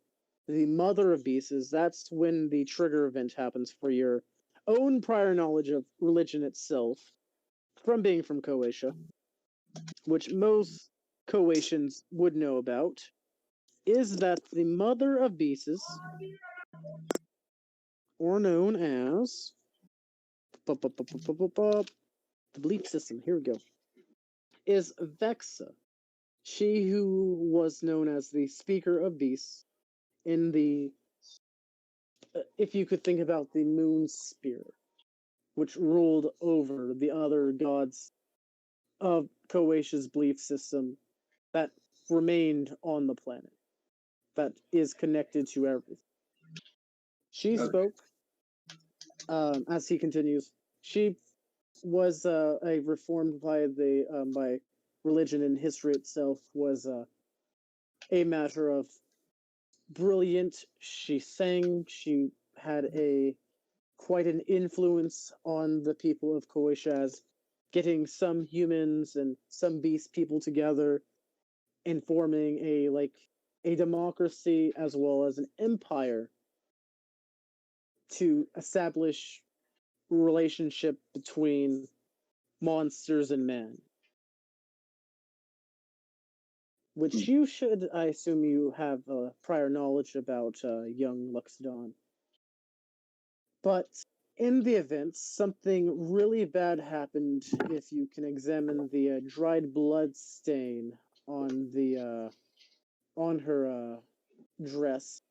mother of beasts, that's when the trigger event happens for your own prior knowledge of religion itself from being from Croatia, which most Croatians would know about, is that the mother of beasts, or known as the belief system, here we go, is Vexa. She who was known as the Speaker of Beasts in the, if you could think about the moon spear, which ruled over the other gods of Croatia's belief system that remained on the planet, that is connected to everything. She spoke, as he continues, she was a reformed by by religion, and history itself was a matter of brilliant. She sang, she had quite an influence on the people of Croatia, as getting some humans and some beast people together and forming a democracy as well as an empire to establish relationship between monsters and men. Which you should, I assume you have prior knowledge about young Luxodon. But in the event, something really bad happened. If you can examine the dried blood stain on the on her dress,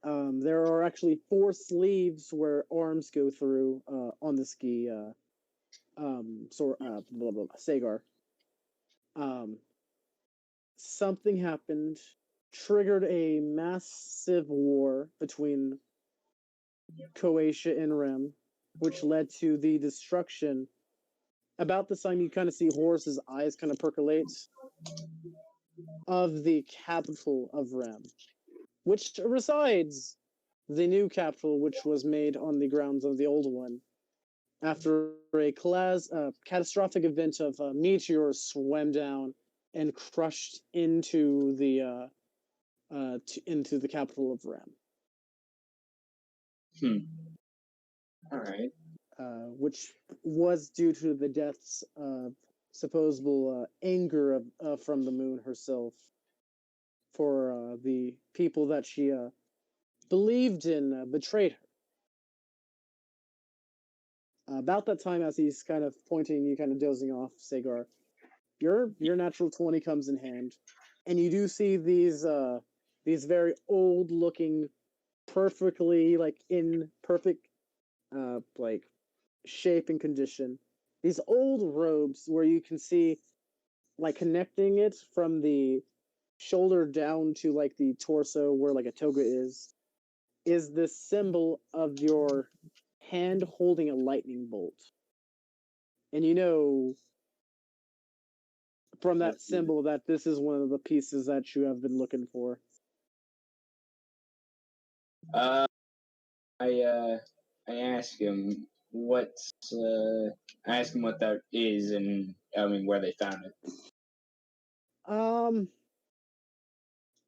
there are actually 4 sleeves where arms go through on the ski. Blah, blah, blah, Sagar. Something happened, triggered a massive war between Croatia and Rem, which led to the destruction. About the time you kind of see Horus's eyes kind of percolate, of the capital of Rem, which resides the new capital, which was made on the grounds of the old one, after a catastrophic event of meteors swam down and crushed into the capital of Rem. All right. Which was due to the deaths of supposable anger from the moon herself for the people that she believed in betrayed her. About that time, as he's kind of pointing, you kind of dozing off, Sagar, your natural 20 comes in hand, and you do see these very old looking, perfectly in perfect shape and condition. These old robes where you can see connecting it from the shoulder down to the torso where a toga is this symbol of your hand holding a lightning bolt. And you know from that symbol that this is one of the pieces that you have been looking for. I I ask him what that is, and I mean where they found it.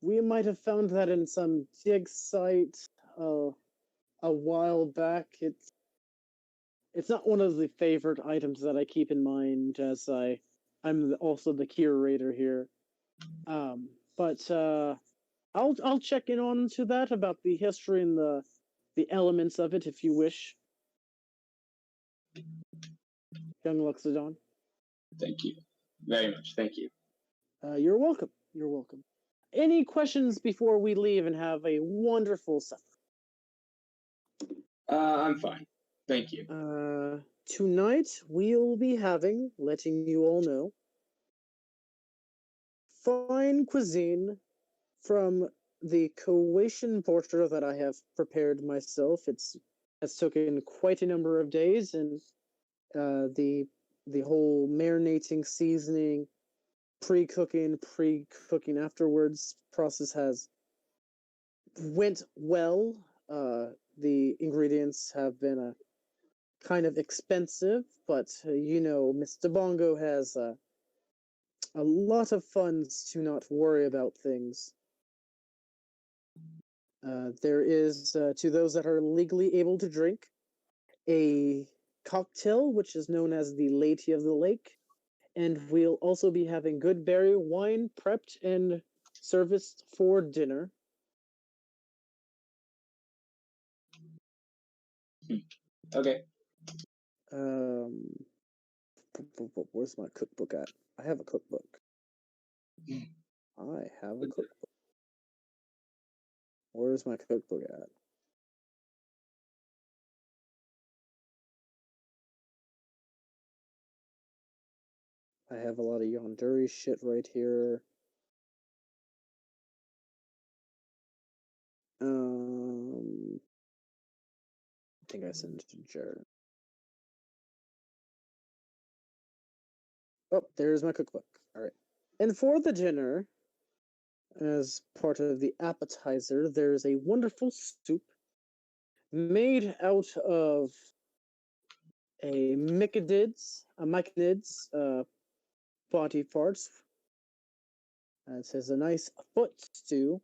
We might have found that in some dig site a while back. It's not one of the favorite items that I keep in mind, as I'm also the curator here. But I'll check in on to that about the history and the elements of it if you wish, young Luxodon. Thank you very much. Thank you. You're welcome. You're welcome. Any questions before we leave and have a wonderful supper? I'm fine. Thank you. Tonight we'll be letting you all know, fine cuisine from the Croatian porter that I have prepared myself. Has taken quite a number of days, and the whole marinating, seasoning, pre-cooking afterwards process has went well. The ingredients have been kind of expensive, but Mr. Bongo has a lot of funds to not worry about things. There is, to those that are legally able to drink, a cocktail which is known as the Lady of the Lake, and we'll also be having good berry wine prepped and serviced for dinner. Okay. Where's my cookbook at? I have a cookbook. Where's my cookbook at? I have a lot of Yanduri shit right here. I think I sent it to Jared. Oh, there's my cookbook. All right. And for the dinner, as part of the appetizer, there's a wonderful soup made out of a myconids body parts. It says a nice foot stew.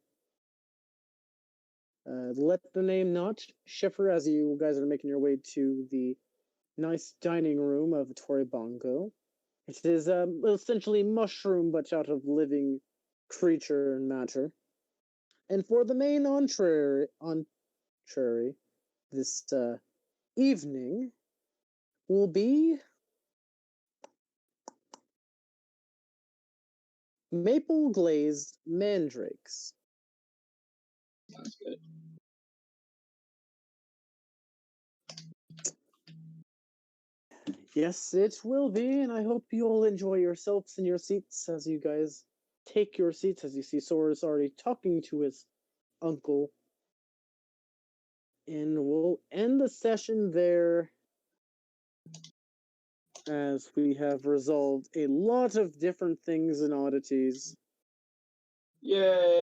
Let the name not shifter as you guys are making your way to the nice dining room of Torre Bongo. It is essentially mushroom, but out of living creature and matter. And for the main entree this evening will be maple glazed mandrakes. Sounds good. Yes, it will be, and I hope you all enjoy yourselves in your seats as you guys take your seats, as you see Sora's already talking to his uncle. And we'll end the session there, as we have resolved a lot of different things and oddities. Yay!